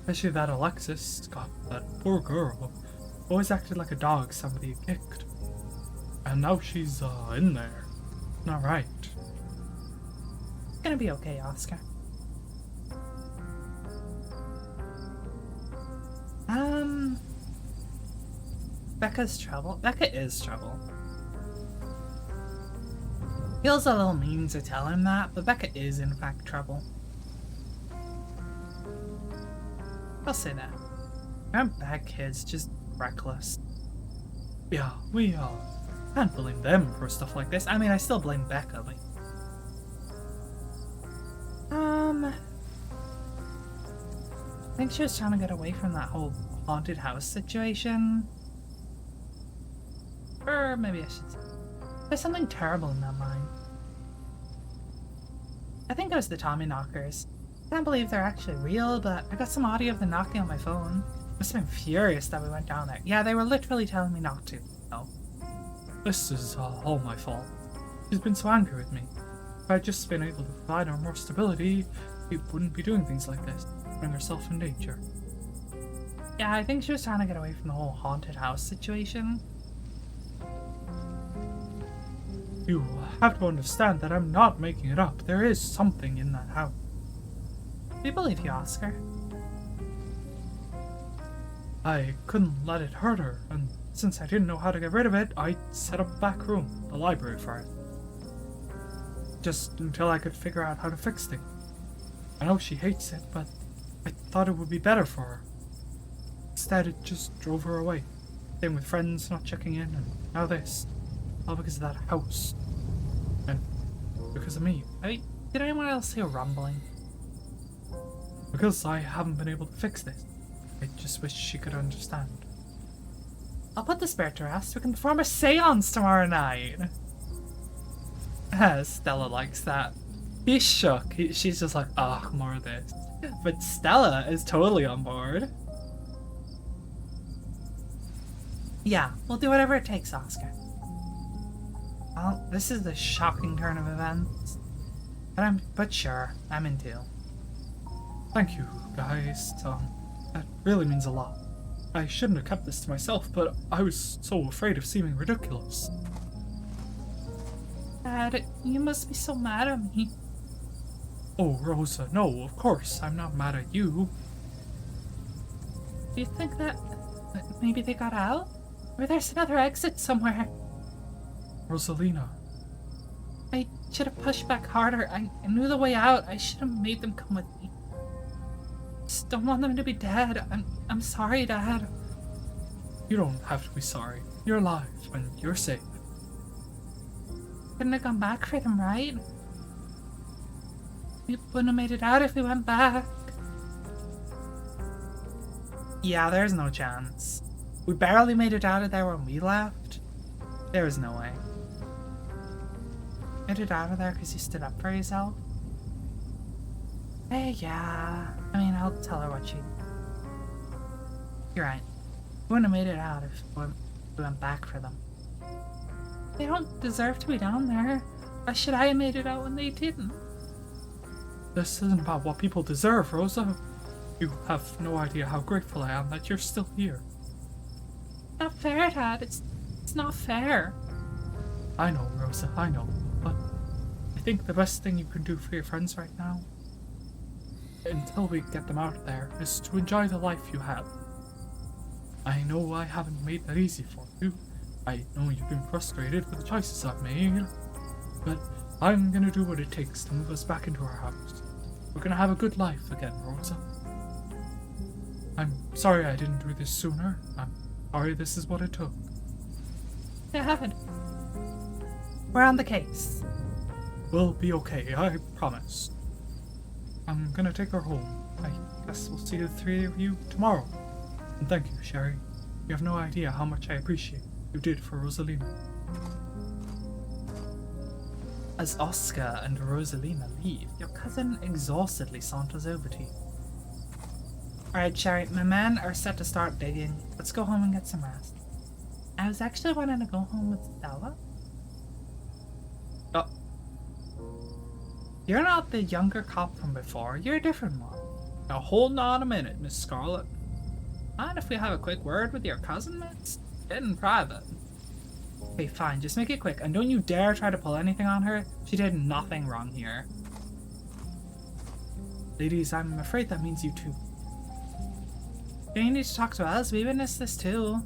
Especially that Alexis, God, that poor girl, always acted like a dog somebody had kicked. And now she's, in there. Not right. It's gonna be okay, Oscar. Becca's trouble? Becca is trouble. Feels a little mean to tell him that, but Becca is in fact trouble. I'll say that. Aren't bad kids, just reckless. Yeah, we, can't blame them for stuff like this. I mean, I still blame Becca, but... I think she was trying to get away from that whole haunted house situation. Or maybe I should say... There's something terrible in that mine. I think it was the Tommy knockers. I can't believe they're actually real, but I got some audio of them knocking on my phone. Must have been furious that we went down there. Yeah, they were literally telling me not to. So. This is all my fault. She's been so angry with me. If I'd just been able to provide her more stability, she wouldn't be doing things like this, putting herself in danger. Yeah, I think she was trying to get away from the whole haunted house situation. You have to understand that I'm not making it up. There is something in that house. We believe you, Oscar. I couldn't let it hurt her, and since I didn't know how to get rid of it, I set up a back room, the library for it. Just until I could figure out how to fix things. I know she hates it, but I thought it would be better for her. Instead, it just drove her away. Same with friends not checking in, and now this. All because of that house. And because of me. Hey, did anyone else hear rumbling? Because I haven't been able to fix this. I just wish she could understand. I'll put the spirit to rest. We can perform a seance tomorrow night. Stella likes that. He's shook. She's just like, oh, more of this. But Stella is totally on board. Yeah, we'll do whatever it takes, Oscar. Well, this is a shocking turn of events. But sure, I'm in too. Thank you, guys. That really means a lot. I shouldn't have kept this to myself, but I was so afraid of seeming ridiculous. Dad, you must be so mad at me. Oh, Rosa, no, of course, I'm not mad at you. Do you think that maybe they got out? Or there's another exit somewhere? Rosalina. I should have pushed back harder. I knew the way out. I should have made them come with me. Just don't want them to be dead. I'm sorry, Dad. You don't have to be sorry. You're alive and you're safe. Couldn't have gone back for them, right? We wouldn't have made it out if we went back. Yeah, there's no chance. We barely made it out of there when we left. There was no way. Made it out of there because you stood up for yourself? Hey, yeah. I mean, I'll tell her what she... You're right. We wouldn't have made it out if we went back for them. They don't deserve to be down there. Why should I have made it out when they didn't? This isn't about what people deserve, Rosa. You have no idea how grateful I am that you're still here. Not fair, Dad. It's not fair. I know, Rosa, I know. But I think the best thing you can do for your friends right now, until we get them out of there, is to enjoy the life you have. I know I haven't made that easy for you. I know you've been frustrated with the choices I've made. But I'm gonna do what it takes to move us back into our house. We're gonna have a good life again, Rosa. I'm sorry I didn't do this sooner. I'm sorry this is what it took. Dad. We're on the case. We'll be okay, I promise. I'm gonna take her home. I guess we'll see the three of you tomorrow. And thank you, Sherry. You have no idea how much I appreciate what you did for Rosalina. As Oscar and Rosalina leave, your cousin exhaustedly saunters over to you. Alright, Sherry, my men are set to start digging. Let's go home and get some rest. I was actually wanting to go home with Stella. Oh. You're not the younger cop from before, you're a different one. Now hold on a minute, Miss Scarlet. Mind if we have a quick word with your cousin, miss? In private. Okay, fine, just make it quick, and don't you dare try to pull anything on her. She did nothing wrong here. Ladies, I'm afraid that means you too. You need to talk to us, we witnessed this too.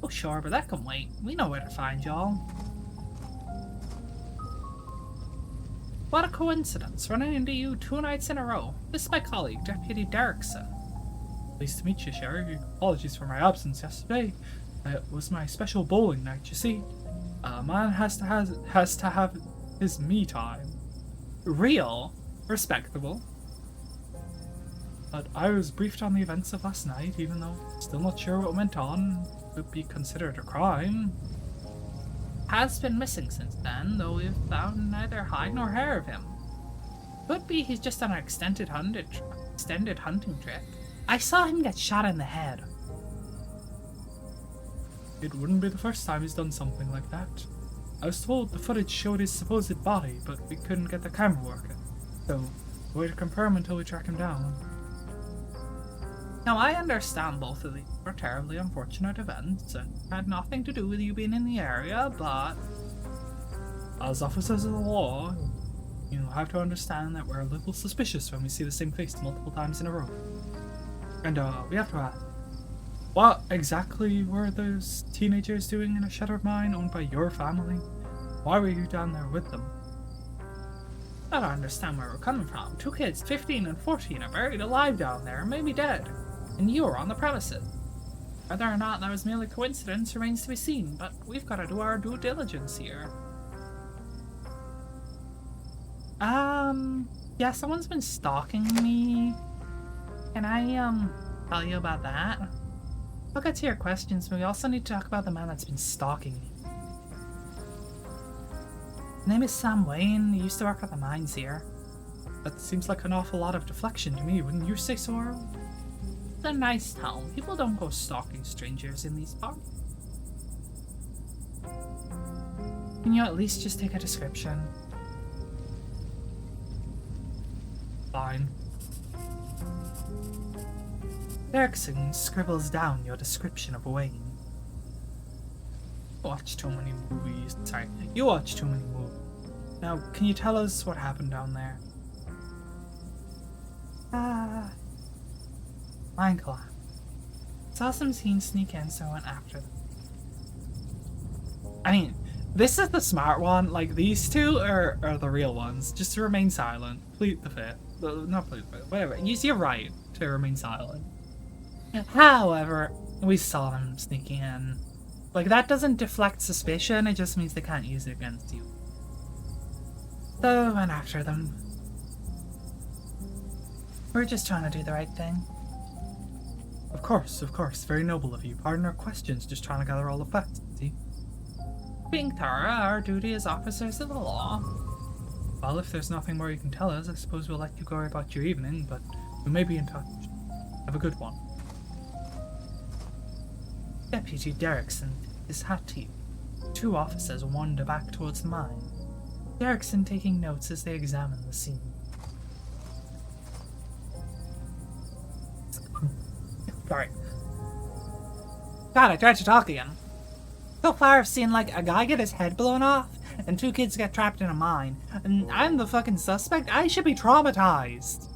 Oh sure, but that can wait. We know where to find y'all. What a coincidence, running into you 2 nights in a row. This is my colleague, Deputy Derrickson. Pleased to meet you, Sherry. Apologies for my absence yesterday. It was my special bowling night, you see. A man has to have his me time. Real? Respectable. But I was briefed on the events of last night, even though still not sure what went on. Could be considered a crime. Has been missing since then, though we've found neither hide nor hair of him. Could be he's just on an extended hunting trip. I saw him get shot in the head. It wouldn't be the first time he's done something like that. I was told the footage showed his supposed body, but we couldn't get the camera working. So, we'll wait to confirm until we track him down. Now I understand both of these were terribly unfortunate events and had nothing to do with you being in the area, but as officers of the law, you have to understand that we're a little suspicious when we see the same face multiple times in a row. And we have to ask, what exactly were those teenagers doing in a shuttered mine owned by your family? Why were you down there with them? I don't understand where we're coming from. 2 kids, 15 and 14, are buried alive down there and maybe dead. And you were on the premises. Whether or not that was merely coincidence remains to be seen, but we've got to do our due diligence here. Yeah, someone's been stalking me. Can I, tell you about that? I'll get to your questions, but we also need to talk about the man that's been stalking you. His name is Sam Wayne. He used to work at the mines here. That seems like an awful lot of deflection to me, wouldn't you say so, Earl? It's a nice town. People don't go stalking strangers in these parts. Can you at least just take a description? Fine. Erickson scribbles down your description of Wayne. You watch too many movies. Sorry, you watch too many movies. Now, can you tell us what happened down there? Mine collapsed. Saw some teens sneak in, so I went after them. I mean, this is the smart one. Like, these two are the real ones. Just to remain silent. Plead the fifth. Not plead the fifth. Whatever. Use your right to remain silent. However, we saw them sneaking in. Like, that doesn't deflect suspicion. It just means they can't use it against you. So I went after them. We're just trying to do the right thing. Of course. Very noble of you. Pardon our questions, just trying to gather all the facts, see? Being thorough, our duty as officers of the law. Well, if there's nothing more you can tell us, I suppose we'll let you go about your evening, but we may be in touch. Have a good one. Deputy Derrickson, his hat to you. 2 officers wander back towards the mine. Derrickson taking notes as they examine the scene. Sorry. God, I tried to talk again. So far I've seen like a guy get his head blown off and 2 kids get trapped in a mine, and I'm the fucking suspect. I should be traumatized.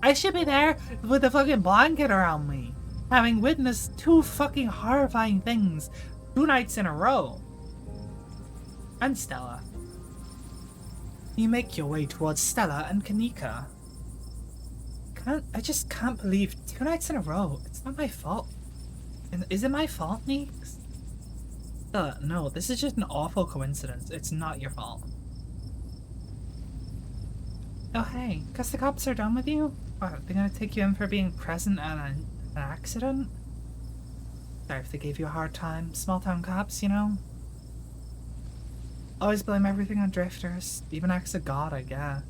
I should be there with a fucking blanket around me, having witnessed 2 fucking horrifying things 2 nights in a row. And Stella. You make your way towards Stella and Kanika. I just can't believe 2 nights in a row. It's not my fault. Is it my fault, Neeks? No, this is just an awful coincidence. It's not your fault. Oh hey, guess the cops are done with you? What, they're gonna take you in for being present at an accident? Sorry if they gave you a hard time. Small town cops, you know? Always blame everything on drifters. Even acts of God, I guess.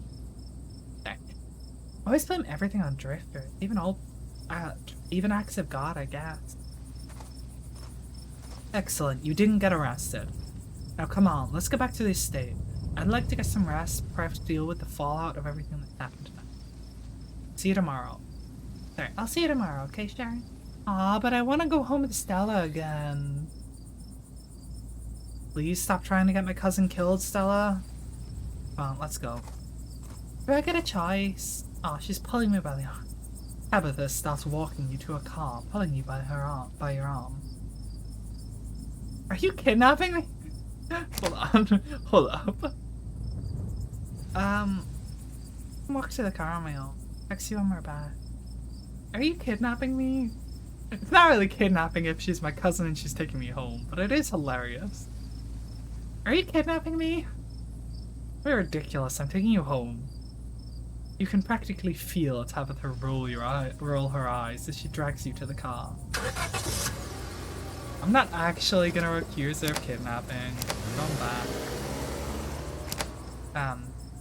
Sorry. Always blame everything on drifters. Even acts of God, I guess. Excellent, you didn't get arrested. Now come on, let's get back to the estate. I'd like to get some rest before I have to deal with the fallout of everything that happened tonight. See you tomorrow. Sorry, I'll see you tomorrow, okay, Sharon? Aw, but I want to go home with Stella again. Please stop trying to get my cousin killed, Stella. Come on, let's go. Do I get a choice? Oh, she's pulling me by the arm. Tabitha starts walking you to a car, pulling you by your arm. Are you kidnapping me? Hold up. Walk to the car on my own. Text you when we're back. Are you kidnapping me? It's not really kidnapping if she's my cousin and she's taking me home, but it is hilarious. Are you kidnapping me? You're ridiculous. I'm taking you home. You can practically feel Tabitha roll her eyes as she drags you to the car. I'm not actually gonna accuse her of kidnapping. I'm going back.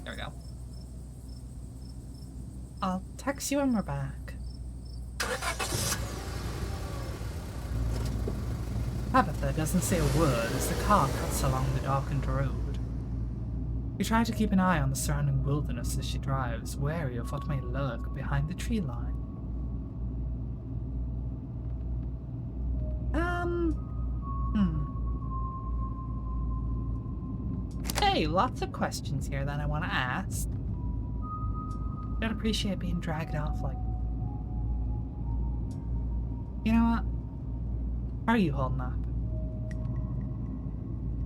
There we go. I'll text you when we're back. Tabitha doesn't say a word as the car cuts along the darkened road. You try to keep an eye on the surrounding wilderness as she drives, wary of what may lurk behind the tree line. Hey, lots of questions here that I want to ask. Don't appreciate being dragged off like... You know what? How are you holding up?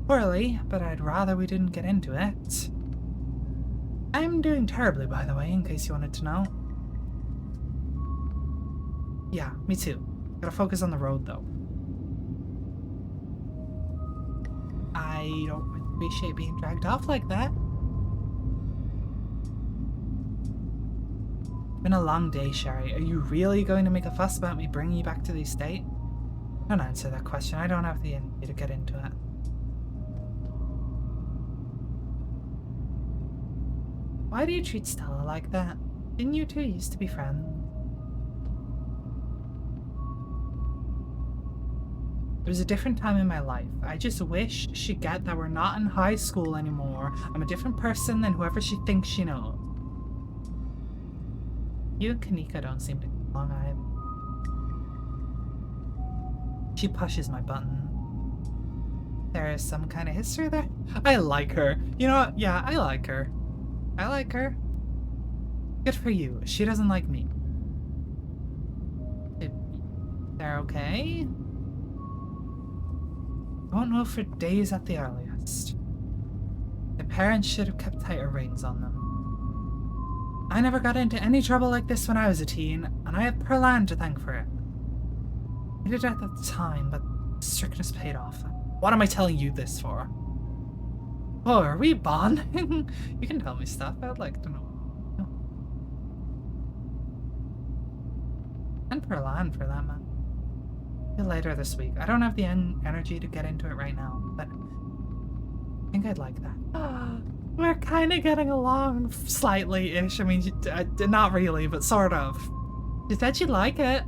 Poorly, but I'd rather we didn't get into it. I'm doing terribly, by the way, in case you wanted to know. Yeah, me too. Gotta focus on the road, though. I don't appreciate being dragged off like that. Been a long day, Sherry. Are you really going to make a fuss about me bringing you back to the estate? Don't answer that question. I don't have the energy to get into it. Why do you treat Stella like that? Didn't you two used to be friends? It was a different time in my life. I just wish she'd get that we're not in high school anymore. I'm a different person than whoever she thinks she knows. You and Kanika don't seem to get along either. She pushes my button. There is some kind of history there? I like her. You know what? Yeah, I like her. I like her. Good for you. She doesn't like me. They're okay? Won't know for days at the earliest. The parents should have kept tighter reins on them. I never got into any trouble like this when I was a teen, and I have Perlan to thank for it. I did it at the time, but strictness paid off. What am I telling you this for? Oh, are we bonding? You can tell me stuff. I'd like to know. And Perlan, for that matter. Later this week. I don't have the energy to get into it right now, but I think I'd like that. We're kind of getting along slightly-ish. I mean, not really, but sort of. She said she'd like it.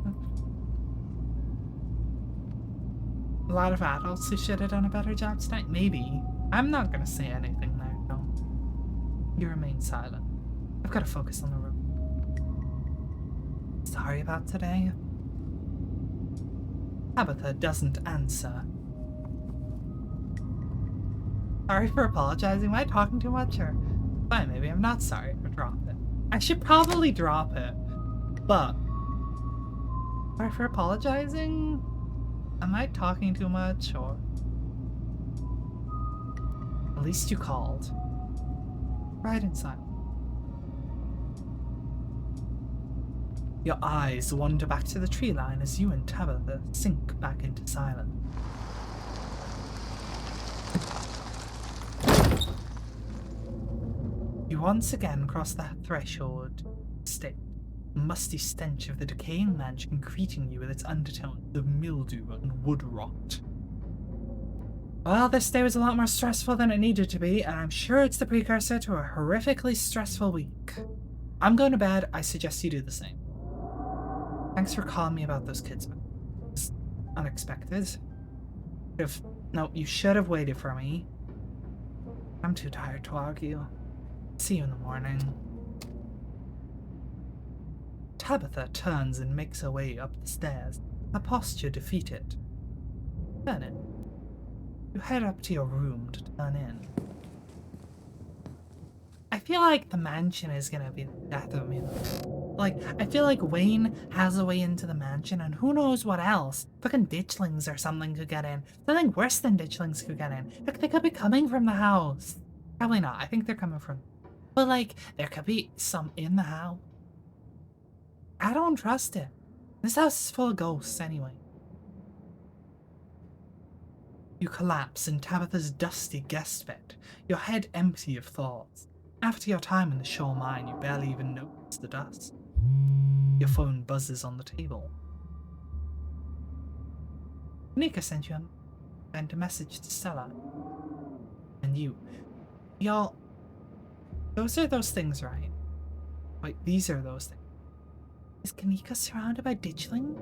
A lot of adults who should have done a better job tonight. Maybe. I'm not gonna say anything there, no. You remain silent. I've got to focus on the room. Sorry about today. Tabitha doesn't answer. Sorry for apologizing. Am I talking too much? Or fine, maybe I'm not sorry. Or drop it. I should probably drop it. But sorry for apologizing? Am I talking too much? Or at least you called. Right inside. Your eyes wander back to the tree line as you and Tabitha sink back into silence. You once again cross that threshold, state, the musty stench of the decaying mansion greeting you with its undertones of mildew and wood rot. Well, this day was a lot more stressful than it needed to be, and I'm sure it's the precursor to a horrifically stressful week. I'm going to bed. I suggest you do the same. Thanks for calling me about those kids. It was unexpected. No, you should have waited for me. I'm too tired to argue. See you in the morning. Tabitha turns and makes her way up the stairs, her posture defeated. Turn in. You head up to your room to turn in. I feel like the mansion is gonna be the death of me. Like, I feel like Wayne has a way into the mansion, and who knows what else. Fucking ditchlings or something could get in. Something worse than ditchlings could get in. Like, they could be coming from the house. Probably not. I think they're coming from... But, like, there could be some in the house. I don't trust it. This house is full of ghosts, anyway. You collapse in Tabitha's dusty guest bed, your head empty of thoughts. After your time in the shore mine, you barely even notice the dust. Your phone buzzes on the table. Nika sent you a message to Stella. And you. Y'all. Those are those things, right? Wait, these are those things. Is Kanika surrounded by ditchling?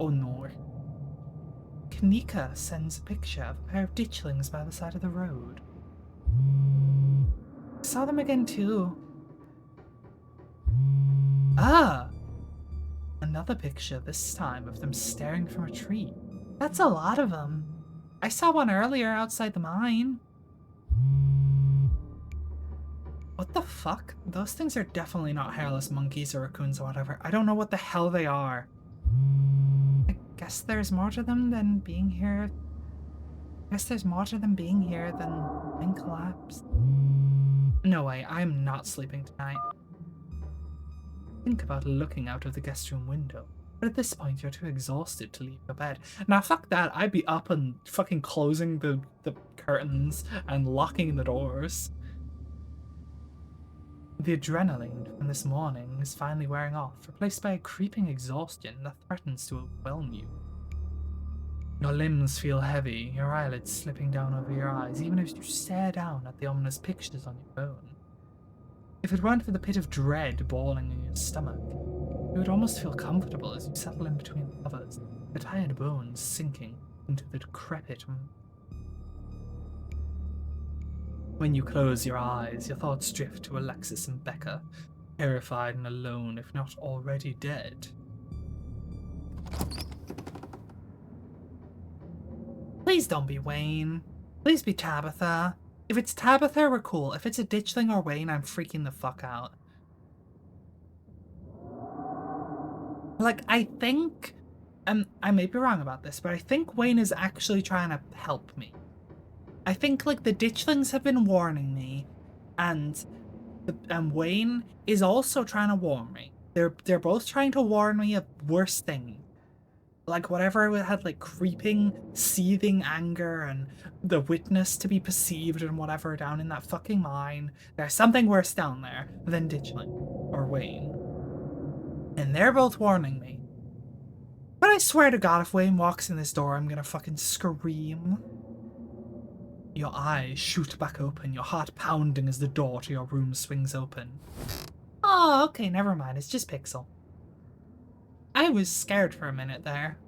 Oh no. Kanika sends a picture of a pair of ditchlings by the side of the road. I saw them again too. Ah! Another picture, this time of them staring from a tree. That's a lot of them. I saw one earlier outside the mine. What the fuck? Those things are definitely not hairless monkeys or raccoons or whatever. I don't know what the hell they are. I guess there's more to them than being here. I guess there's more to them being here than being collapsed. No way, I'm not sleeping tonight. Think about looking out of the guest room window, but at this point you're too exhausted to leave your bed. Now fuck that, I'd be up and fucking closing the curtains and locking the doors. The adrenaline from this morning is finally wearing off, replaced by a creeping exhaustion that threatens to overwhelm you. Your limbs feel heavy, your eyelids slipping down over your eyes, even as you stare down at the ominous pictures on your phone. If it weren't for the pit of dread boiling in your stomach, you would almost feel comfortable as you settle in between the covers, your tired bones sinking into the decrepit. When you close your eyes, your thoughts drift to Alexis and Becca, terrified and alone, if not already dead. Please don't be Wayne. Please be Tabitha. If it's Tabitha, we're cool. If it's a Ditchling or Wayne, I'm freaking the fuck out. Like, I think, and I may be wrong about this, but I think Wayne is actually trying to help me. I think, like, the Ditchlings have been warning me, and Wayne is also trying to warn me. They're both trying to warn me of worse things. Like, whatever had, like, creeping, seething anger and the witness to be perceived and whatever down in that fucking mine, there's something worse down there than Ditchling or Wayne. And they're both warning me. But I swear to God, if Wayne walks in this door, I'm gonna fucking scream. Your eyes shoot back open, your heart pounding as the door to your room swings open. Oh, okay, never mind, it's just Pixel. I was scared for a minute there.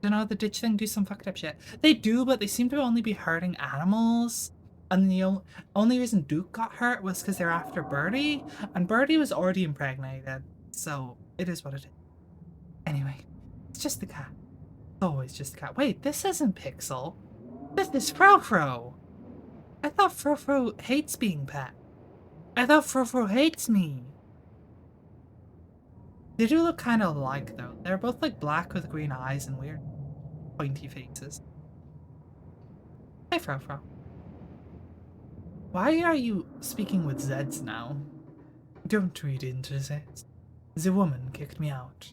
You know, the ditch thing do some fucked up shit. They do, but they seem to only be hurting animals. And the only reason Duke got hurt was because they're after Birdie, and Birdie was already impregnated. So, it is what it is. Anyway, it's just the cat. It's always just the cat. Wait, this isn't Pixel. This is Frofro. I thought Frofro hates being pet. I thought Frofro hates me. They do look kind of alike, though. They're both like black with green eyes and weird pointy faces. Hi, Frofro. Why are you speaking with Zeds now? Don't read into it. The woman kicked me out.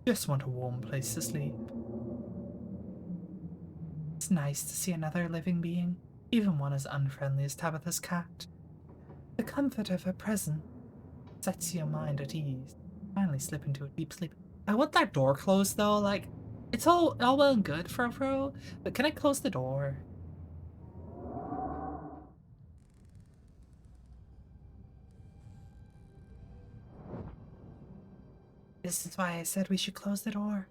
Just want a warm place to sleep. It's nice to see another living being, even one as unfriendly as Tabitha's cat. The comfort of her presence sets your mind at ease. Finally slip into a deep sleep. I want that door closed though, like, it's all well and good, Frofro, but can I close the door? This is why I said we should close the door.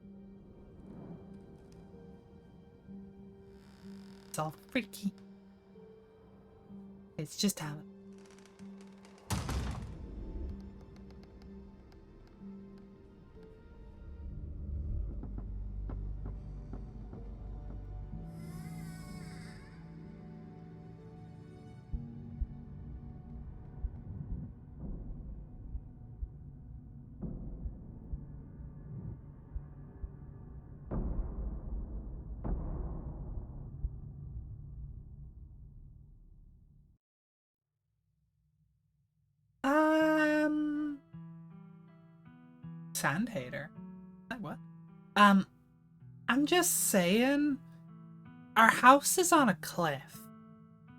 It's all freaky. It's just how. Sand hater. Like what? I'm just saying, our house is on a cliff,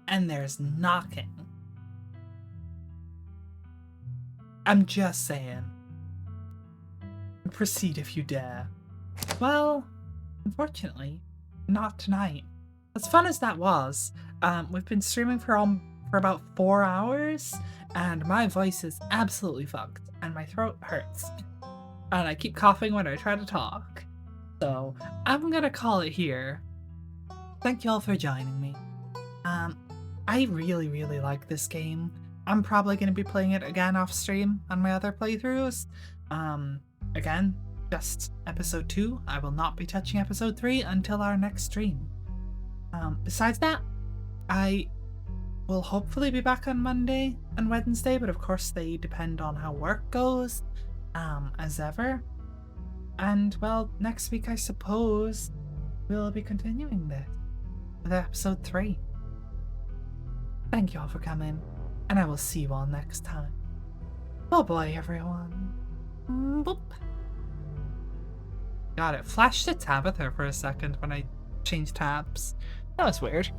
and there's knocking. I'm just saying. Proceed if you dare. Well, unfortunately, not tonight. As fun as that was, we've been streaming for about 4 hours, and my voice is absolutely fucked, and my throat hurts. And I keep coughing when I try to talk. So, I'm gonna call it here. Thank y'all for joining me. I really, really like this game. I'm probably gonna be playing it again off stream on my other playthroughs. Again, just episode 2. I will not be touching episode 3 until our next stream. Besides that, I will hopefully be back on Monday and Wednesday, but of course they depend on how work goes. As ever. And, well, next week I suppose we'll be continuing this with episode 3. Thank you all for coming, and I will see you all next time. Bye-bye, everyone. Boop. God, it flashed to Tabitha for a second when I changed tabs. That was weird.